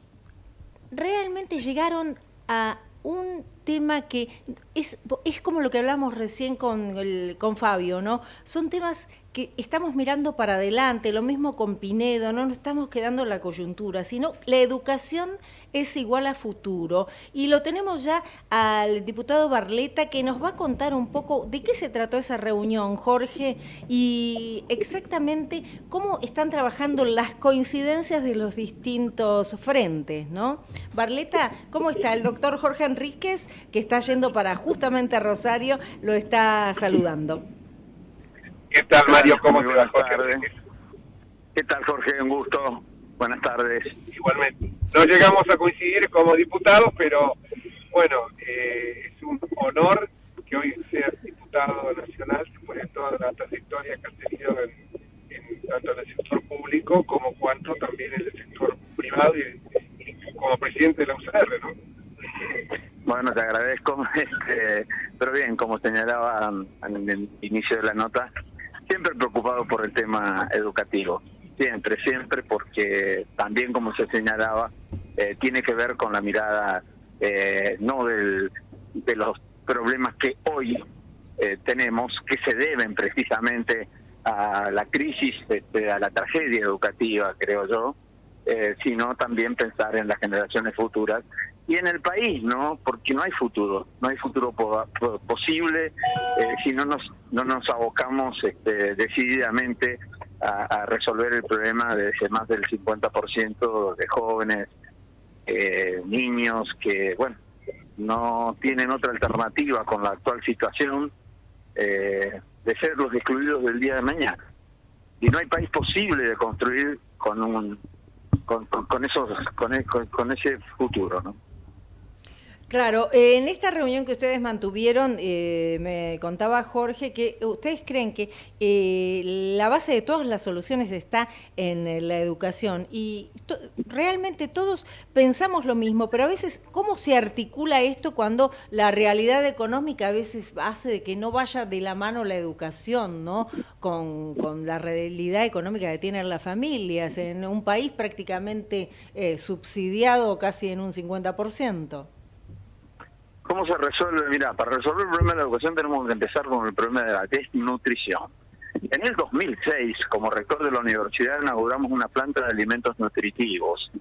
S2: realmente llegaron a un tema que es como lo que hablamos recién con Fabio, ¿no? Son temas que estamos mirando para adelante, lo mismo con Pinedo, no nos estamos quedando en la coyuntura, sino la educación es igual a futuro. Y lo tenemos ya al diputado Barletta, que nos va a contar un poco de qué se trató esa reunión, Jorge, y exactamente cómo están trabajando las coincidencias de los distintos frentes, ¿no? Barletta, ¿cómo está? El doctor Jorge Enríquez, que está yendo para justamente a Rosario, lo está saludando.
S3: ¿Qué tal, Mario? ¿Cómo te va, Jorge?
S4: ¿Qué tal, Jorge? Un gusto. Buenas tardes.
S3: Igualmente. No llegamos a coincidir como diputados, pero bueno, es un honor que hoy seas diputado nacional después de toda la trayectoria que has tenido tanto en el sector público como cuanto también en el sector privado y como presidente de la UCR, ¿no?
S4: Bueno, te agradezco, pero bien, como señalaba en el inicio de la nota, siempre preocupado por el tema educativo, siempre, porque también, como se señalaba, tiene que ver con la mirada no de los problemas que hoy tenemos, que se deben precisamente a la crisis, a la tragedia educativa, creo yo, sino también pensar en las generaciones futuras y en el país, ¿no? Porque no hay futuro posible si no nos abocamos decididamente a resolver el problema de ese más del 50% de jóvenes, niños que, bueno, no tienen otra alternativa con la actual situación de ser los excluidos del día de mañana. Y no hay país posible de construir con ese futuro, ¿no?
S2: Claro, en esta reunión que ustedes mantuvieron, me contaba Jorge que ustedes creen que la base de todas las soluciones está en la educación y realmente todos pensamos lo mismo, pero a veces, ¿cómo se articula esto cuando la realidad económica a veces hace de que no vaya de la mano la educación, ¿no? Con la realidad económica que tienen las familias en un país prácticamente subsidiado casi en un 50%?
S4: ¿Cómo se resuelve? Mira, para resolver el problema de la educación tenemos que empezar con el problema de la desnutrición. En el 2006, como rector de la universidad, inauguramos una planta de alimentos nutritivos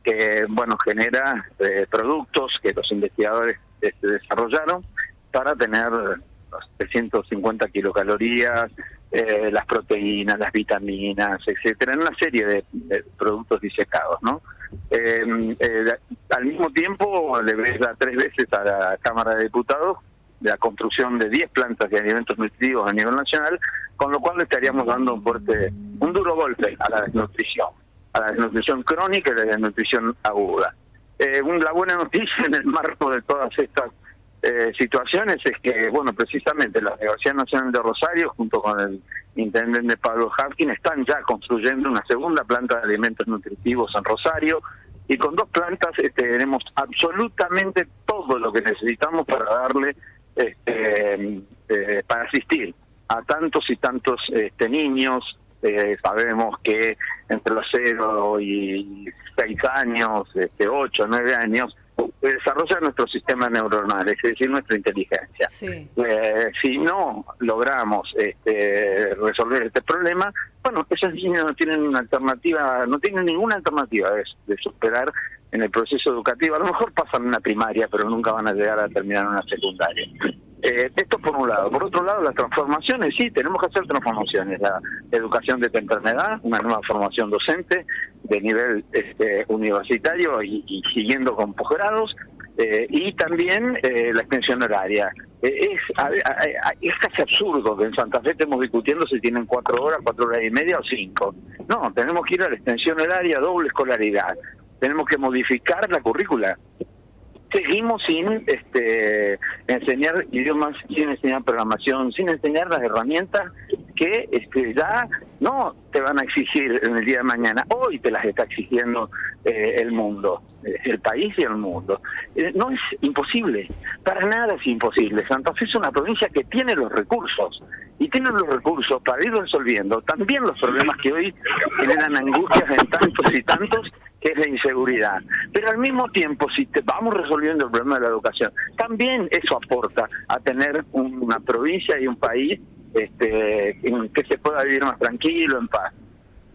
S4: que, bueno, genera productos que los investigadores desarrollaron para tener los 350 kilocalorías, las proteínas, las vitaminas, etcétera, en una serie de productos disecados, ¿no? Al mismo tiempo le da 3 veces a la Cámara de Diputados la construcción de 10 plantas de alimentos nutritivos a nivel nacional, con lo cual le estaríamos dando un duro golpe a la desnutrición crónica y a la desnutrición aguda. La buena noticia en el marco de todas estas situaciones es que, bueno, precisamente la Universidad Nacional de Rosario, junto con el intendente Pablo Hapkin, están ya construyendo una segunda planta de alimentos nutritivos en Rosario, y con 2 plantas tenemos absolutamente todo lo que necesitamos para darle, para asistir a tantos y tantos niños. Sabemos que entre los 0 y 6 años, 8, 9 años, desarrolla nuestro sistema neuronal, es decir, nuestra inteligencia.
S2: Sí.
S4: Si no logramos resolver este problema, bueno, esos niños no tienen una alternativa, no tienen ninguna alternativa de superar en el proceso educativo. A lo mejor pasan una primaria, pero nunca van a llegar a terminar una secundaria. Esto por un lado. Por otro lado, las transformaciones, sí, tenemos que hacer transformaciones. La educación de temprana edad, una nueva formación docente de nivel universitario y siguiendo con posgrados, y también la extensión horaria. Es casi absurdo que en Santa Fe estemos discutiendo si tienen 4 horas, 4 horas y media o 5. No, tenemos que ir a la extensión horaria, doble escolaridad. Tenemos que modificar la currícula. Seguimos sin enseñar idiomas, sin enseñar programación, sin enseñar las herramientas que ya no te van a exigir en el día de mañana. Hoy te las está exigiendo el mundo, el país y el mundo. No es imposible, para nada es imposible. Santa Fe es una provincia que tiene los recursos, y tiene los recursos para ir resolviendo también los problemas que hoy generan angustias en tantos y tantos, que es la inseguridad. Pero al mismo tiempo, si vamos resolviendo el problema de la educación, también eso aporta a tener una provincia y un país en que se pueda vivir más tranquilo, en paz.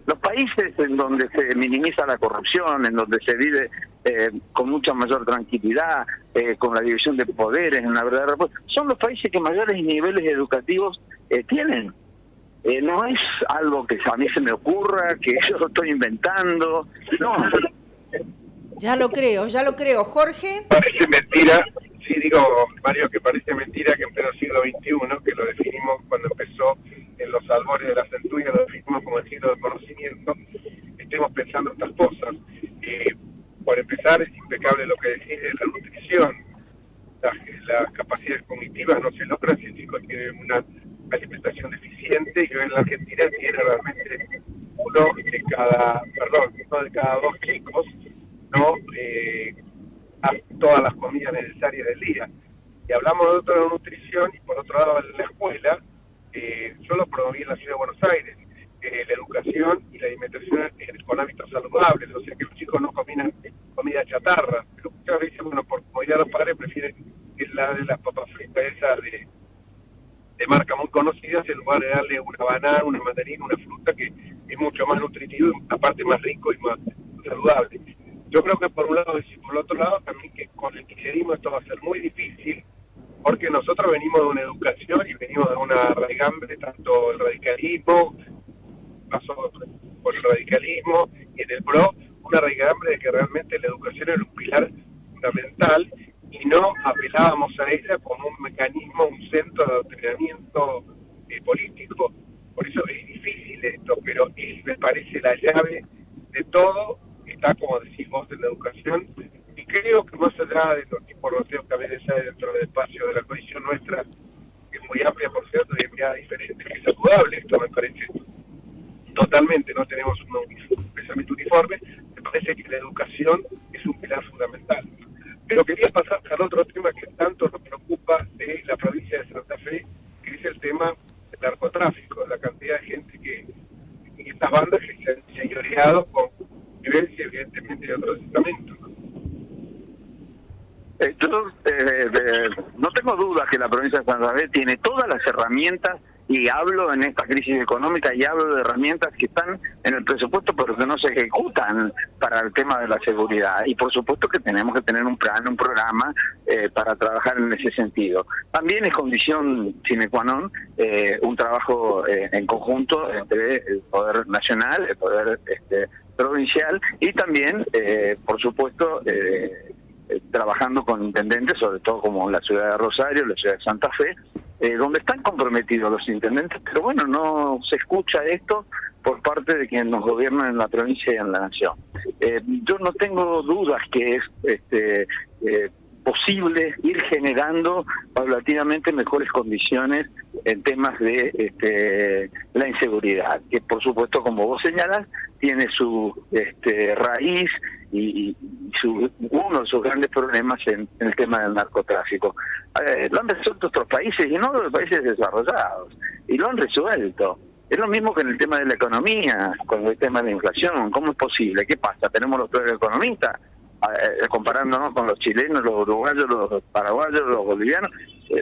S4: Los países en donde se minimiza la corrupción, en donde se vive con mucha mayor tranquilidad, con la división de poderes, en la verdad, son los países que mayores niveles educativos tienen. No es algo que a mí se me ocurra, que yo lo estoy inventando, no.
S2: Ya lo creo. Jorge.
S3: Parece mentira, sí digo, Mario, que parece mentira que en pleno siglo XXI, que lo definimos cuando empezó en los albores de la centuria, lo definimos como el siglo del conocimiento, estemos pensando estas cosas. Por empezar, es impecable lo que decís de la nutrición. Las capacidades cognitivas no se logran si el chico tiene una alimentación deficiente, y hoy en la Argentina tiene realmente uno de cada 2 chicos no hace todas las comidas necesarias del día. Y hablamos de otra nutrición, y por otro lado en la escuela, yo lo promoví en la ciudad de Buenos Aires, la educación y la alimentación con hábitos saludables, o sea que los chicos no cominan comida chatarra, pero muchas veces, bueno, por comodidad los padres prefieren la de las papas fritas esas de marca muy conocidas, en lugar de darle una banana, una mandarina, una fruta que es mucho más nutritivo, aparte más rico y más saludable. Yo creo que por un lado, y por el otro lado también, que con va a ser muy difícil, porque nosotros venimos de una educación y venimos de una raigambre, tanto el radicalismo, pasó por el radicalismo y en el PRO, una raigambre de que realmente la educación era un pilar fundamental y no apelábamos a ella como un mecanismo, un centro de adoctrinamiento político. Por eso es difícil esto, pero me parece la llave de todo, está, como decís vos, en la educación, y creo que más allá de los tipos de que a veces hay dentro del espacio de la coalición nuestra, que es muy amplia, por cierto, y de mirada diferente, que es saludable, esto me parece totalmente, no tenemos un pensamiento uniforme, me parece que la educación es un pilar fundamental. Pero quería pasar al otro tema que tanto nos preocupa de la provincia de Santa Fe, que es el tema del narcotráfico, la cantidad de gente que estas bandas que se han señoreado con violencia, evidentemente, de otros estamentos.
S16: Yo no tengo dudas que la provincia de Santa Fe tiene todas las herramientas, y hablo en esta crisis económica y hablo de herramientas que están en el presupuesto pero que no se ejecutan para el tema de la seguridad, y por supuesto que tenemos que tener un plan, un programa para trabajar en ese sentido. También es condición sine qua non un trabajo en conjunto entre el Poder Nacional, el Poder provincial y también, por supuesto, trabajando con intendentes, sobre todo como la ciudad de Rosario, la ciudad de Santa Fe, donde están comprometidos los intendentes, pero bueno, no se escucha esto por parte de quienes nos gobiernan en la provincia y en la nación. Yo no tengo dudas que es posible ir generando paulatinamente mejores condiciones en temas de la inseguridad, que por supuesto, como vos señalas, tiene su raíz y uno de sus grandes problemas en el tema del narcotráfico. Lo han resuelto otros países, y no los países desarrollados, y lo han resuelto. Es lo mismo que en el tema de la economía, con el tema de la inflación. ¿Cómo es posible? ¿Qué pasa? Tenemos los peores economistas, comparándonos con los chilenos, los uruguayos, los paraguayos, los bolivianos,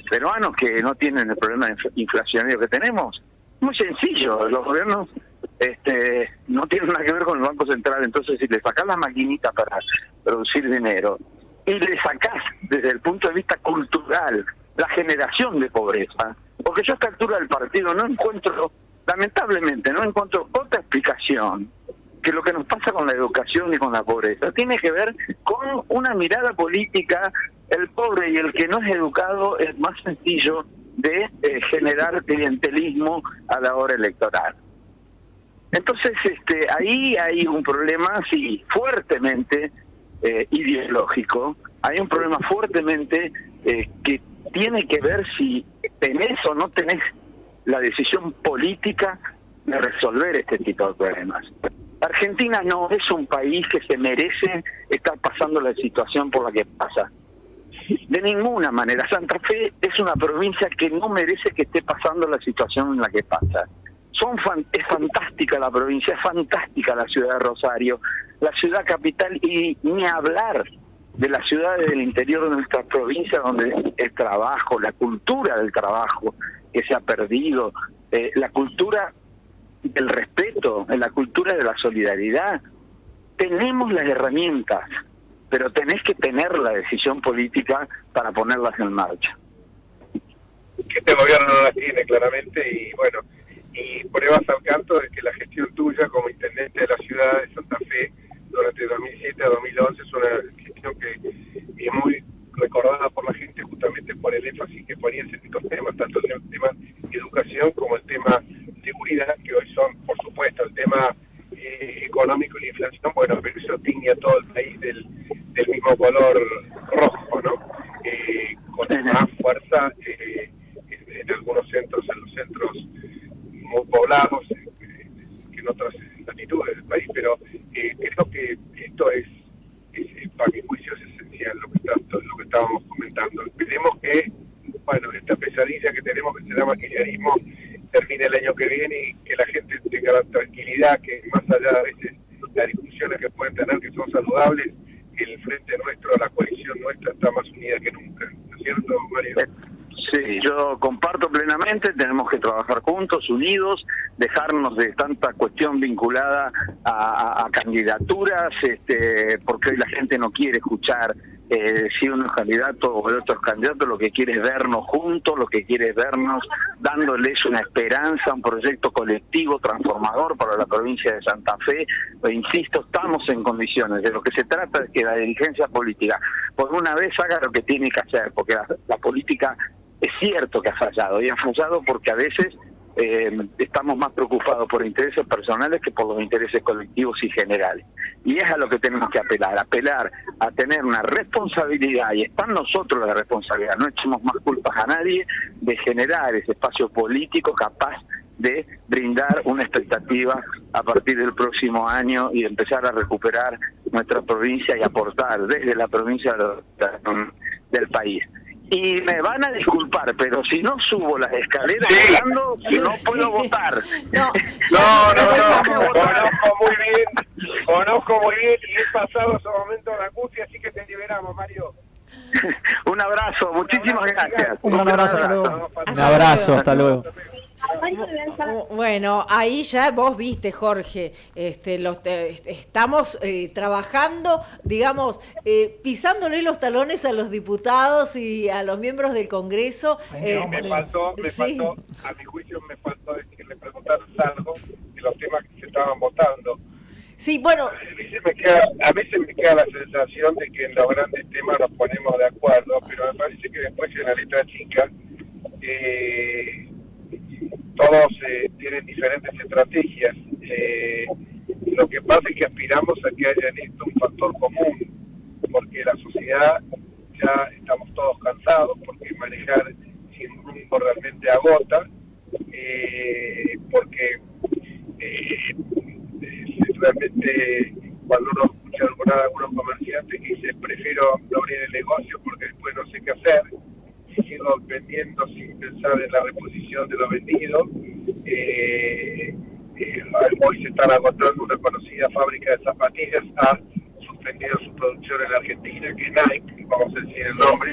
S16: peruanos, que no tienen el problema inflacionario que tenemos. Muy sencillo, los gobiernos no tienen nada que ver con el Banco Central. Entonces, si le sacás la maquinita para producir dinero y le sacás desde el punto de vista cultural la generación de pobreza, porque yo a esta altura del partido no encuentro, lamentablemente, no encuentro otra explicación que lo que nos pasa con la educación y con la pobreza tiene que ver con una mirada política. El pobre y el que no es educado es más sencillo de generar clientelismo a la hora electoral. Entonces, ahí hay un problema, sí, fuertemente ideológico. Hay un problema fuertemente que tiene que ver si tenés o no tenés la decisión política de resolver este tipo de problemas. Argentina no es un país que se merece estar pasando la situación por la que pasa. De ninguna manera. Santa Fe es una provincia que no merece que esté pasando la situación en la que pasa. Es fantástica la provincia, es fantástica la ciudad de Rosario, la ciudad capital, y ni hablar de las ciudades del interior de nuestra provincia, donde el trabajo, la cultura del trabajo que se ha perdido, la cultura del respeto, la cultura de la solidaridad. Tenemos las herramientas, pero tenés que tener la decisión política para ponerlas en marcha.
S3: Que este gobierno no las tiene claramente, y bueno, y pruebas al canto de que la gestión tuya como intendente de la ciudad de Santa Fe durante 2007 a 2011 es una gestión que es muy recordada por la gente justamente por el énfasis que ponías en estos temas, tanto el tema educación como el tema seguridad, que hoy son, por supuesto, el tema económico y la inflación, bueno, pero eso tiñe a todo el país del mismo color rojo, ¿no? Con más fuerza en algunos centros, en los centros muy poblados, que en otras latitudes del país, pero creo que esto es para mi juicio es esencial lo que estábamos comentando. Esperemos que, bueno, esta pesadilla que tenemos, que se llama kirchnerismo, termine el año que viene y que la gente tenga la tranquilidad, que más allá de veces las discusiones que pueden tener, que son saludables, el frente nuestro, la coalición nuestra está más unida que nunca, ¿no es cierto, Mario?
S16: Sí, yo comparto plenamente, tenemos que trabajar juntos, unidos, dejarnos de tanta cuestión vinculada a candidaturas, porque hoy la gente no quiere escuchar si uno es candidato o el otro es candidato, lo que quiere es vernos juntos, lo que quiere es vernos dándoles una esperanza, un proyecto colectivo transformador para la provincia de Santa Fe. Insisto, estamos en condiciones. De lo que se trata es que la dirigencia política por una vez haga lo que tiene que hacer, porque la política es cierto que ha fallado, y ha fallado porque a veces estamos más preocupados por intereses personales que por los intereses colectivos y generales. Y es a lo que tenemos que apelar a tener una responsabilidad, y está en nosotros la responsabilidad, no echemos más culpas a nadie, de generar ese espacio político capaz de brindar una expectativa a partir del próximo año y de empezar a recuperar nuestra provincia y aportar desde la provincia del país. Y me van a disculpar, pero si no subo las escaleras hablando, no puedo votar.
S3: Conozco muy bien y he pasado esos momentos de angustia, así que te liberamos, Mario.
S16: Un abrazo, muchísimas gracias.
S7: Un abrazo, hasta luego.
S6: Un abrazo, hasta luego.
S2: Bueno, ahí ya vos viste, Jorge, estamos trabajando, digamos, pisándole los talones a los diputados y a los miembros del Congreso.
S3: Me faltó, a mi juicio me faltó decirle, preguntar algo de los temas que se estaban votando.
S2: Sí, bueno.
S3: A veces me queda la sensación de que en los grandes temas nos ponemos de acuerdo, pero me parece que después en la letra chica todos tienen diferentes estrategias. Lo que pasa es que aspiramos a que haya en esto un factor común, porque la sociedad ya estamos todos cansados, porque manejar sin rumbo realmente agota, porque realmente cuando uno escucha algunos comerciantes que dicen prefiero no abrir el negocio porque después no sé qué hacer, sigo vendiendo sin pensar en la reposición de lo vendido. Hoy se están agotando. Una conocida fábrica de zapatillas ha suspendido su producción en la Argentina, que Nike, vamos a decir el nombre,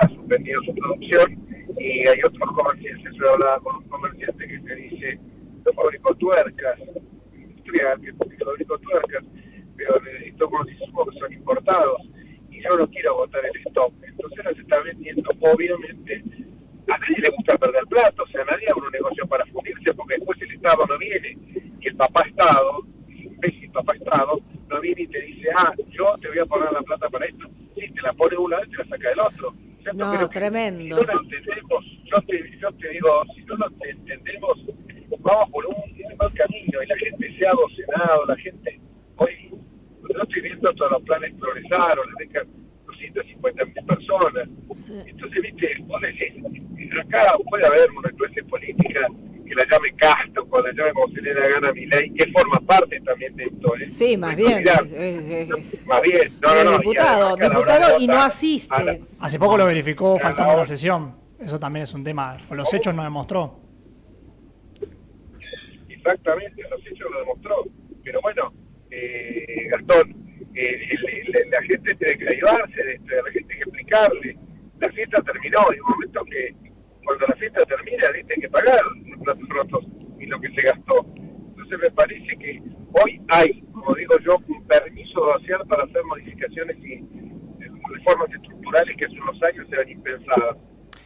S3: ha suspendido su producción, y hay otros comerciantes. Yo hablaba con un comerciante que te dice: yo fabrico tuercas, industrial, que fabrico tuercas, pero necesito unos insumos que son importados y yo no quiero agotar el stock. Entonces no se está vendiendo. Obviamente a nadie le gusta perder plata, o sea, nadie abre un negocio para fundirse, porque después el Estado no viene, y el papá Estado, el imbécil papá Estado, no viene y te dice: yo te voy a poner la plata para esto. Sí, te la pone uno y te la saca del otro. ¿Cierto?
S2: No, tremendo.
S3: Si no lo entendemos, yo te digo, si no lo entendemos, vamos por un mal camino, y la gente se ha docenado, la gente hoy, no estoy viendo todos los planes progresaron, les dejan 250.000 personas. Sí. Entonces, viste, vos decís, acá puede haber una clase política que la llame Castro, o la llame como se le da gana a Milei, que forma parte también de esto.
S2: Sí, más bien.
S3: Más bien, no.
S2: Diputado y no asiste.
S7: Hace poco lo verificó faltando la sesión. Eso también es un tema. Con los hechos no demostró.
S3: Exactamente, los hechos lo demostró. Pero bueno, Gastón, la gente tiene que ayudarse, la gente tiene que explicarle. La fiesta terminó, hay un momento que cuando la fiesta termina tiene que pagar los platos rotos y lo que se gastó. Entonces me parece que hoy hay, como digo yo, un permiso social para hacer modificaciones y reformas estructurales que hace unos años eran impensadas.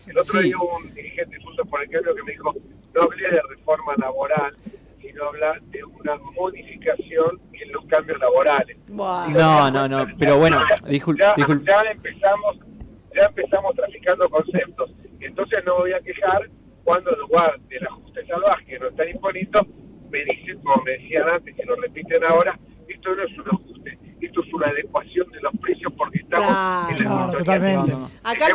S3: El otro día hubo un dirigente justo por el cambio que me dijo: no hablé de reforma laboral, sino habla de una modificación en los cambios laborales.
S6: Wow. No, pero bueno,
S3: ya empezamos traficando conceptos. Entonces no voy a quejar cuando en lugar del ajuste salvaje que nos están imponiendo, me dicen, como me decían antes y lo repiten ahora: esto no es un ajuste, esto es una adecuación de los precios porque estamos en la
S7: totalmente.
S2: Acá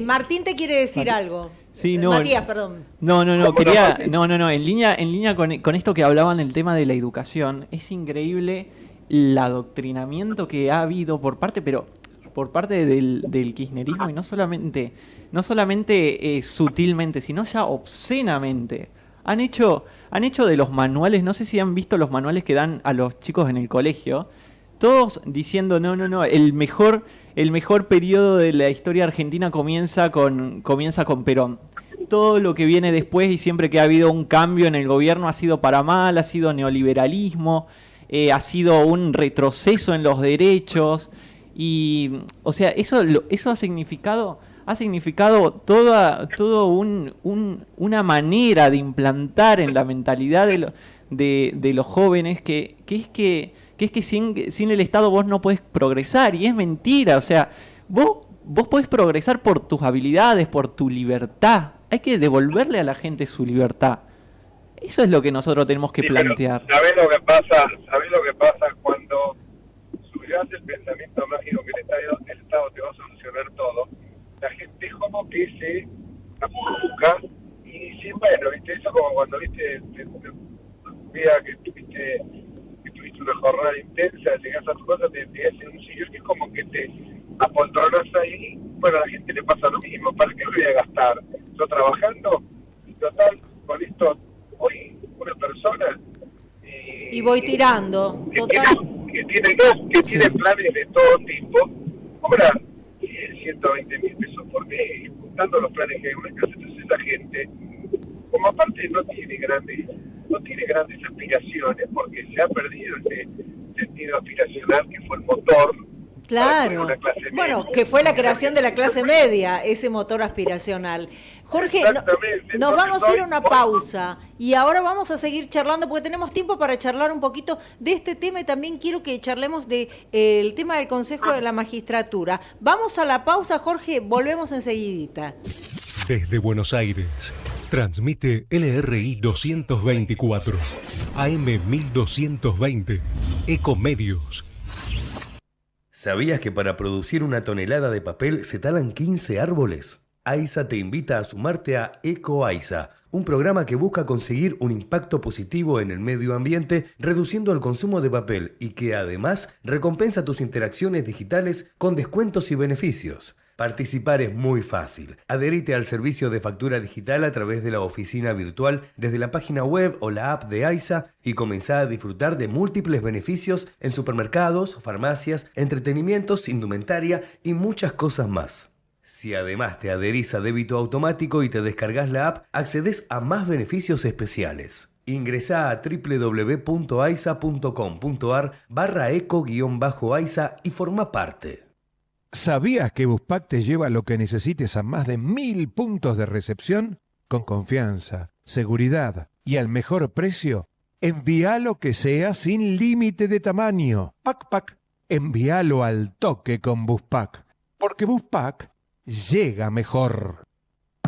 S2: Martín te quiere decir algo.
S6: Sí, no,
S2: Matías, perdón.
S6: No, quería, en línea con esto que hablaban del tema de la educación, es increíble el adoctrinamiento que ha habido por parte del kirchnerismo, y no solamente sutilmente, sino ya obscenamente. Han hecho de los manuales, no sé si han visto los manuales que dan a los chicos en el colegio, todos diciendo no, el mejor periodo de la historia argentina comienza con Perón. Todo lo que viene después, y siempre que ha habido un cambio en el gobierno, ha sido para mal, ha sido neoliberalismo, ha sido un retroceso en los derechos. Y, o sea, eso ha significado toda una manera de implantar en la mentalidad de los jóvenes que es que sin el Estado vos no podés progresar, y es mentira. O sea, vos podés progresar por tus habilidades, por tu libertad. Hay que devolverle a la gente su libertad. Eso es lo que nosotros tenemos que plantear.
S3: ¿Sabés lo que pasa cuando subirás el pensamiento mágico que el Estado te va a solucionar todo? La gente es como que se busca y dice, bueno, ¿viste? Eso como cuando viste que tuviste una jornada intensa, llegás a tu casa, te hacen un sillón y es como que te apoltronas ahí. Bueno, a la gente le pasa lo mismo. ¿Para qué voy a gastar? Yo trabajando, total, con esto, hoy una persona
S2: y voy tirando,
S3: que tiene planes de todo tipo, cobra 120 mil pesos por mes, juntando los planes que hay en una casa. Entonces esa gente, como aparte no tiene grandes aspiraciones, porque se ha perdido ese sentido aspiracional que fue el motor.
S2: Claro, bueno, que fue la creación de la clase media, ese motor aspiracional. Jorge, nos vamos a ir a una pausa y ahora vamos a seguir charlando porque tenemos tiempo para charlar un poquito de este tema, y también quiero que charlemos del tema del Consejo de la Magistratura. Vamos a la pausa, Jorge, volvemos enseguidita.
S8: Desde Buenos Aires, transmite LRI 224, AM 1220, Ecomedios.
S17: ¿Sabías que para producir una tonelada de papel se talan 15 árboles? AISA te invita a sumarte a EcoAISA, un programa que busca conseguir un impacto positivo en el medio ambiente reduciendo el consumo de papel y que además recompensa tus interacciones digitales con descuentos y beneficios. Participar es muy fácil. Adherite al servicio de factura digital a través de la oficina virtual desde la página web o la app de AISA y comenzá a disfrutar de múltiples beneficios en supermercados, farmacias, entretenimientos, indumentaria y muchas cosas más. Si además te adherís a débito automático y te descargas la app, accedes a más beneficios especiales. Ingresá a www.aisa.com.ar/eco-aisa y forma parte.
S18: ¿Sabías que Buspack te lleva lo que necesites a más de 1000 puntos de recepción? Con confianza, seguridad y al mejor precio. Envía lo que sea sin límite de tamaño. Pack. Envíalo al toque con Buspack. Porque Buspack llega mejor.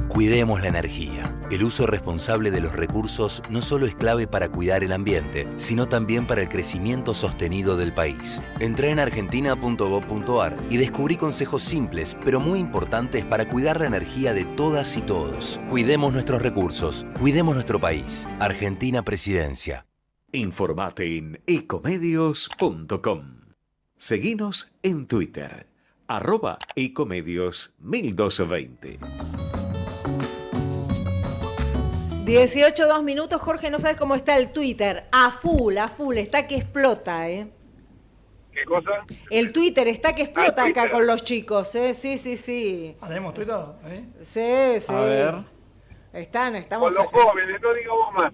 S19: Cuidemos la energía. El uso responsable de los recursos no solo es clave para cuidar el ambiente, sino también para el crecimiento sostenido del país. Entrá en argentina.gov.ar y descubrí consejos simples, pero muy importantes para cuidar la energía de todas y todos. Cuidemos nuestros recursos, cuidemos nuestro país. Argentina Presidencia.
S1: Informate en ecomedios.com. Seguinos en Twitter, @ecomedios1220.
S2: 18:02 minutos, Jorge, no sabes cómo está el Twitter. A full, está que explota, ¿eh?
S3: ¿Qué cosa?
S2: El Twitter está que explota acá con los chicos, ¿eh? Sí.
S7: ¿Tenemos Twitter?
S2: Sí.
S6: A ver.
S2: Estamos...
S3: Con los jóvenes, no digamos más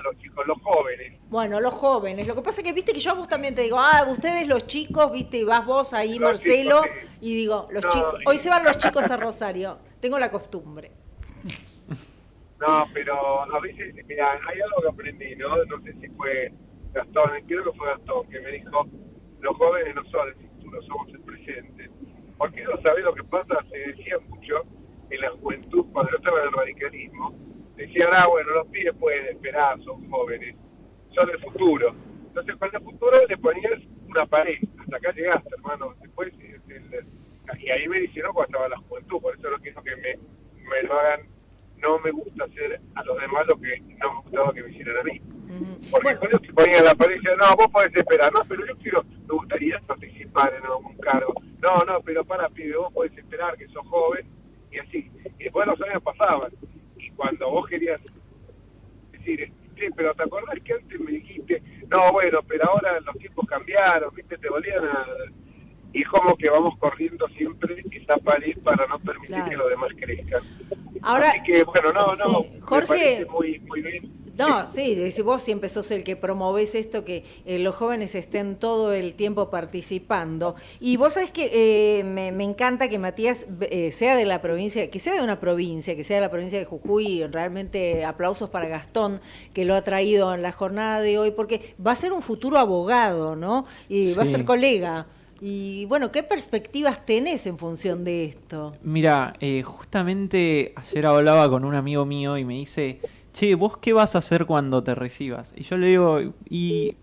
S3: los chicos, los jóvenes.
S2: Bueno, los jóvenes. Lo que pasa es que, viste, que yo a vos también te digo, ustedes los chicos, viste, y vas vos ahí, los Marcelo, chicos, sí. Y digo, los chicos, hoy se van los chicos a Rosario. Tengo la costumbre.
S3: No, pero a veces, mira, hay algo que aprendí, ¿no? No sé si fue Gastón, creo que fue Gastón, que me dijo, los jóvenes no son el futuro, somos el presente. Porque no sabés lo que pasa, se decía mucho en la juventud, cuando yo estaba en el radicalismo, decían, bueno, los pibes pueden esperar, son jóvenes, son el futuro. Entonces, para el futuro le ponías una pared, hasta acá llegaste, hermano, después, y ahí me hicieron cuando estaba en la juventud, por eso no quiero que me lo hagan. No me gusta hacer a los demás lo que no me gustaba que me hicieran a mí. Porque cuando te ponían la pared y decían, no, vos podés esperar, no, pero yo me gustaría participar en algún cargo. No, pero pibe, vos podés esperar que sos joven, y así. Y después los años pasaban. Y cuando vos querías decir, pero ¿te acordás que antes me dijiste? No, bueno, pero ahora los tiempos cambiaron, viste, te volvían a... Y es como que vamos corriendo siempre esa pared para no permitir que los demás crezcan.
S2: Ahora,
S3: así que, bueno,
S2: sí. Jorge,
S3: muy bien.
S2: No, sí, si vos siempre sos el que promovés esto, que los jóvenes estén todo el tiempo participando. Y vos sabés que me encanta que Matías sea de la provincia, que sea de una provincia, que sea de la provincia de Jujuy. Realmente aplausos para Gastón, que lo ha traído en la jornada de hoy, porque va a ser un futuro abogado, ¿no? Y va a ser colega. Y bueno, ¿qué perspectivas tenés en función de esto?
S6: Mira, justamente ayer hablaba con un amigo mío y me dice... Che, ¿vos qué vas a hacer cuando te recibas? Y yo le digo, y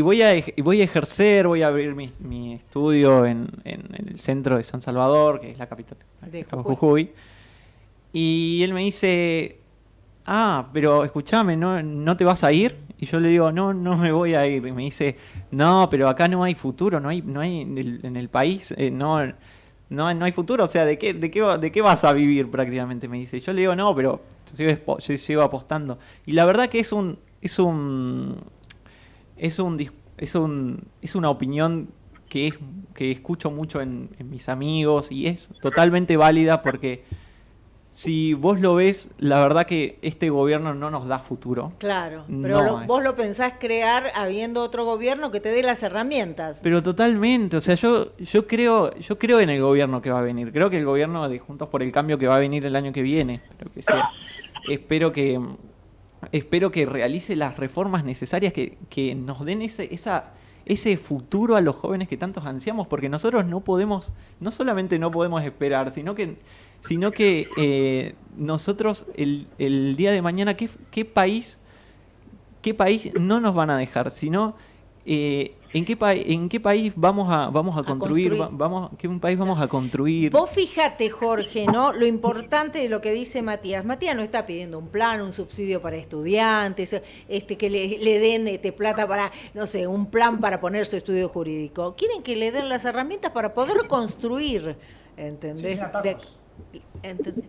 S6: voy a ejercer, voy a abrir mi estudio en el centro de San Salvador, que es la capital de Jujuy. Y él me dice, pero escúchame, ¿no te vas a ir? Y yo le digo, no me voy a ir. Y me dice, no, pero acá no hay futuro, no hay en el país, no hay futuro, o sea, ¿de qué vas a vivir prácticamente? Me dice. Yo le digo, no, pero yo sigo apostando. Y la verdad que es una opinión que escucho mucho en mis amigos y es totalmente válida porque si vos lo ves, la verdad que este gobierno no nos da futuro.
S2: Claro, pero vos lo pensás crear habiendo otro gobierno que te dé las herramientas.
S6: Pero totalmente, o sea, yo creo en el gobierno que va a venir. Creo que el gobierno de Juntos por el Cambio que va a venir el año que viene, lo que sea. Espero que realice las reformas necesarias que nos den ese futuro a los jóvenes que tantos ansiamos, porque nosotros no solamente no podemos esperar, sino que nosotros el día de mañana, ¿qué país no nos van a dejar? Sino ¿en qué país vamos a construir? ¿Qué país vamos a construir?
S2: Vos fíjate, Jorge, ¿no? Lo importante de lo que dice Matías. Matías no está pidiendo un plan, un subsidio para estudiantes, que le den plata para, no sé, un plan para poner su estudio jurídico. Quieren que le den las herramientas para poder construir, ¿entendés?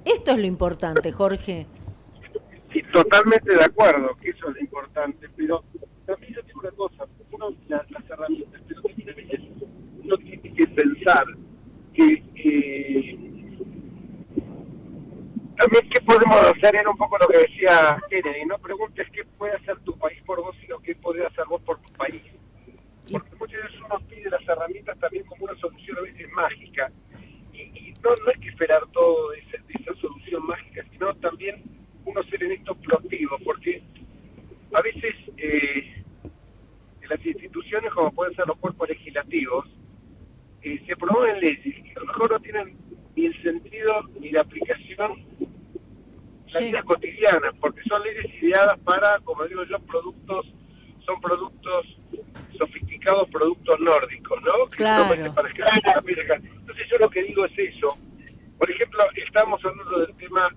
S2: Esto es lo importante, Jorge.
S3: Sí, totalmente de acuerdo que eso es lo importante, pero también yo digo una cosa, las herramientas, pero también a veces uno tiene que pensar que también qué podemos hacer, era un poco lo que decía Kennedy, no preguntes qué puede hacer tu país por vos, sino qué podés hacer vos por tu país. Porque muchas veces uno pide las herramientas también como una solución a veces mágica, y no hay que esperar todo de esa solución mágica, sino también uno ser en esto proactivo, porque a veces en las instituciones, como pueden ser los cuerpos legislativos, se promueven leyes que a lo mejor no tienen ni el sentido ni la aplicación en la vida cotidiana, porque son leyes ideadas para, como digo yo, son productos sofisticados, productos nórdicos, ¿no?
S2: Claro.
S3: Entonces yo lo que digo es eso. Por ejemplo, estamos hablando del tema,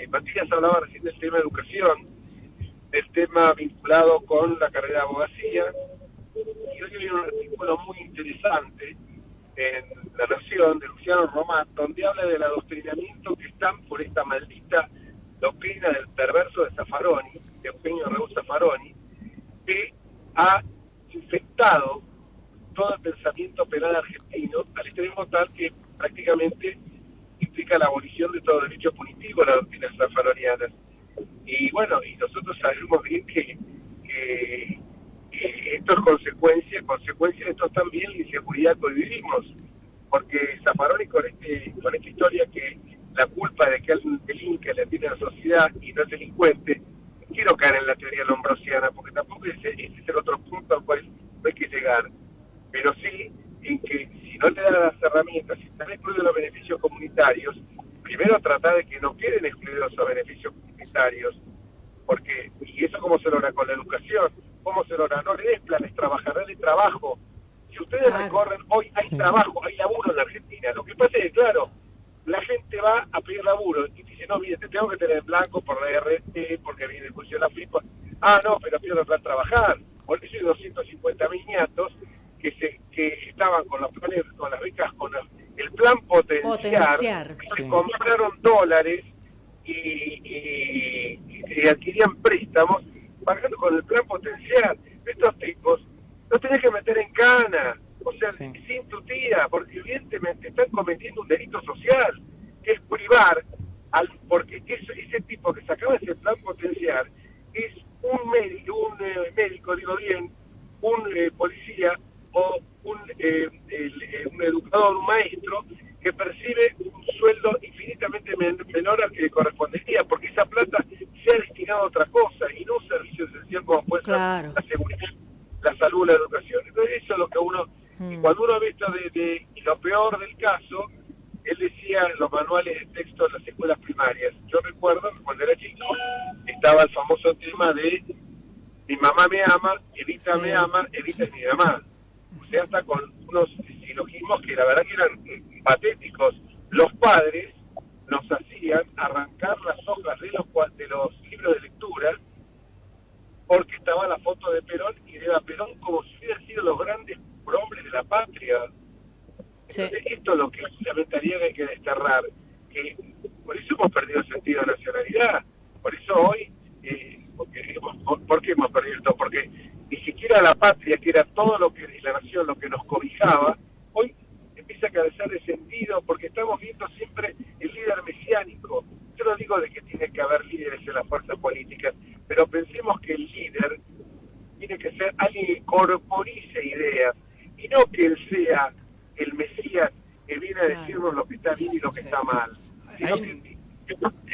S3: Matías hablaba recién del tema de educación, del tema vinculado con la carrera de abogacía, y hoy hay un artículo muy interesante en La Nación de Luciano Román, donde habla del adoctrinamiento que están por esta maldita doctrina del perverso de Zaffaroni, de Eugenio Raúl Zaffaroni, que ha infectado todo el pensamiento penal argentino al extremo tal que prácticamente implica la abolición de todo derecho punitivo, la doctrina zaffaroniana. Y bueno, y nosotros sabemos bien que esto es consecuencia de esto también la inseguridad que hoy vivimos, porque Zaffaroni con esta historia que la culpa de que alguien delinque la tiene la sociedad y no es delincuente, quiero caer en la teoría lombrosiana, porque tampoco ese es el otro punto al cual no hay que llegar, pero sí en que si no te dan las herramientas, si están excluidos los beneficios comunitarios, primero tratar de que no queden excluidos los beneficios comunitarios, porque, y eso cómo se logra con la educación, cómo se logra, no le des planes, dale trabajo. Si ustedes recorren, hoy hay trabajo, hay laburo en la Argentina, lo que pasa es que, claro, la gente va a pedir laburo y dice, no, mire, te tengo que tener blanco por la RT, porque viene el juicio de la FIPA. No, pero pido plan trabajar. Por eso hay 250.000 niatos que estaban con los planes, con las becas, con el plan potenciar. Que compraron dólares y adquirían préstamos pagando con el plan potenciar. Estos tipos no tenés que meter en cana, o sea, sin tu tía, porque evidentemente están cometiendo un delito social, que es privar porque ese tipo que sacaba ese plan potencial es un médico, digo bien, un policía o un educador, un maestro que percibe un sueldo infinitamente menor al que le correspondería, porque esa plata se ha destinado a otra cosa y no a un servicio esencial como puede ser la seguridad, la salud, la educación. Entonces eso es lo que uno, y cuando uno ve esto y lo peor del caso, él decía en los manuales de texto de las escuelas primarias. Yo recuerdo que cuando era chico estaba el famoso tema de mi mamá me ama, Evita me ama, Evita es mi mamá. O sea, hasta con unos silogismos que la verdad que eran patéticos. Los padres nos hacían arrancar las hojas de los libros de lectura porque estaba la foto de Perón y de Eva Perón como si hubieran sido los grandes hombres de la patria. Entonces, esto es lo que la mentalidad que hay que desterrar, que por eso hemos perdido el sentido de nacionalidad, por eso hoy, ¿por qué hemos perdido esto? Porque ni siquiera la patria, que era todo lo que la nación, lo que nos cobijaba, hoy empieza a carecer de sentido, porque estamos viendo siempre el líder mesiánico. Yo no digo de que tiene que haber líderes en las fuerzas políticas, pero pensemos que el líder tiene que ser alguien que corporice ideas, y no que él sea el Mesías que viene a decirnos lo que está bien y lo que está mal. Sino que,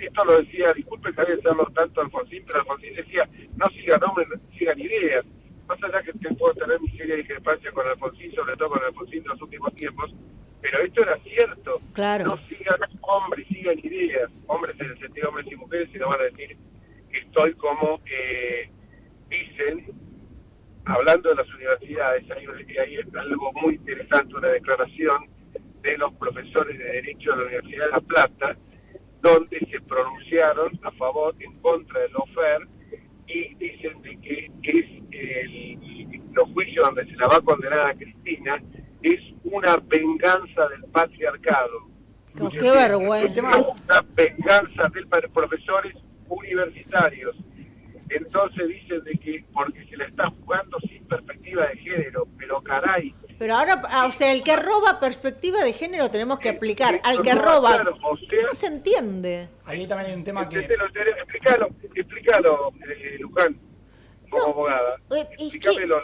S3: esto lo decía, disculpe que había hacerlo tanto Alfonsín, pero Alfonsín decía, no sigan nombres, sigan ideas. Más allá que puedo tener mi seria discrepancia con Alfonsín, sobre todo con Alfonsín de los últimos tiempos, pero esto era cierto. No sigan hombres, sigan ideas. Hombres en el sentido de hombres y mujeres, y no van a decir que estoy como dicen, hablando de las universidades. Hay algo muy interesante, una declaración de los profesores de Derecho de la Universidad de La Plata, donde se pronunciaron a favor, en contra del lawfare, y dicen de que los juicios donde se la va a condenar a Cristina es una venganza del patriarcado.
S2: ¡Qué vergüenza!
S3: Una venganza de profesores universitarios. Entonces dicen de que porque se la está jugando sin perspectiva de género, pero caray.
S2: Pero ahora, o sea, el que roba perspectiva de género tenemos que aplicar. Al que roba, claro, no se entiende.
S7: Ahí también hay un tema que...
S3: Explícalo, Luján, como abogada. Explícamelo.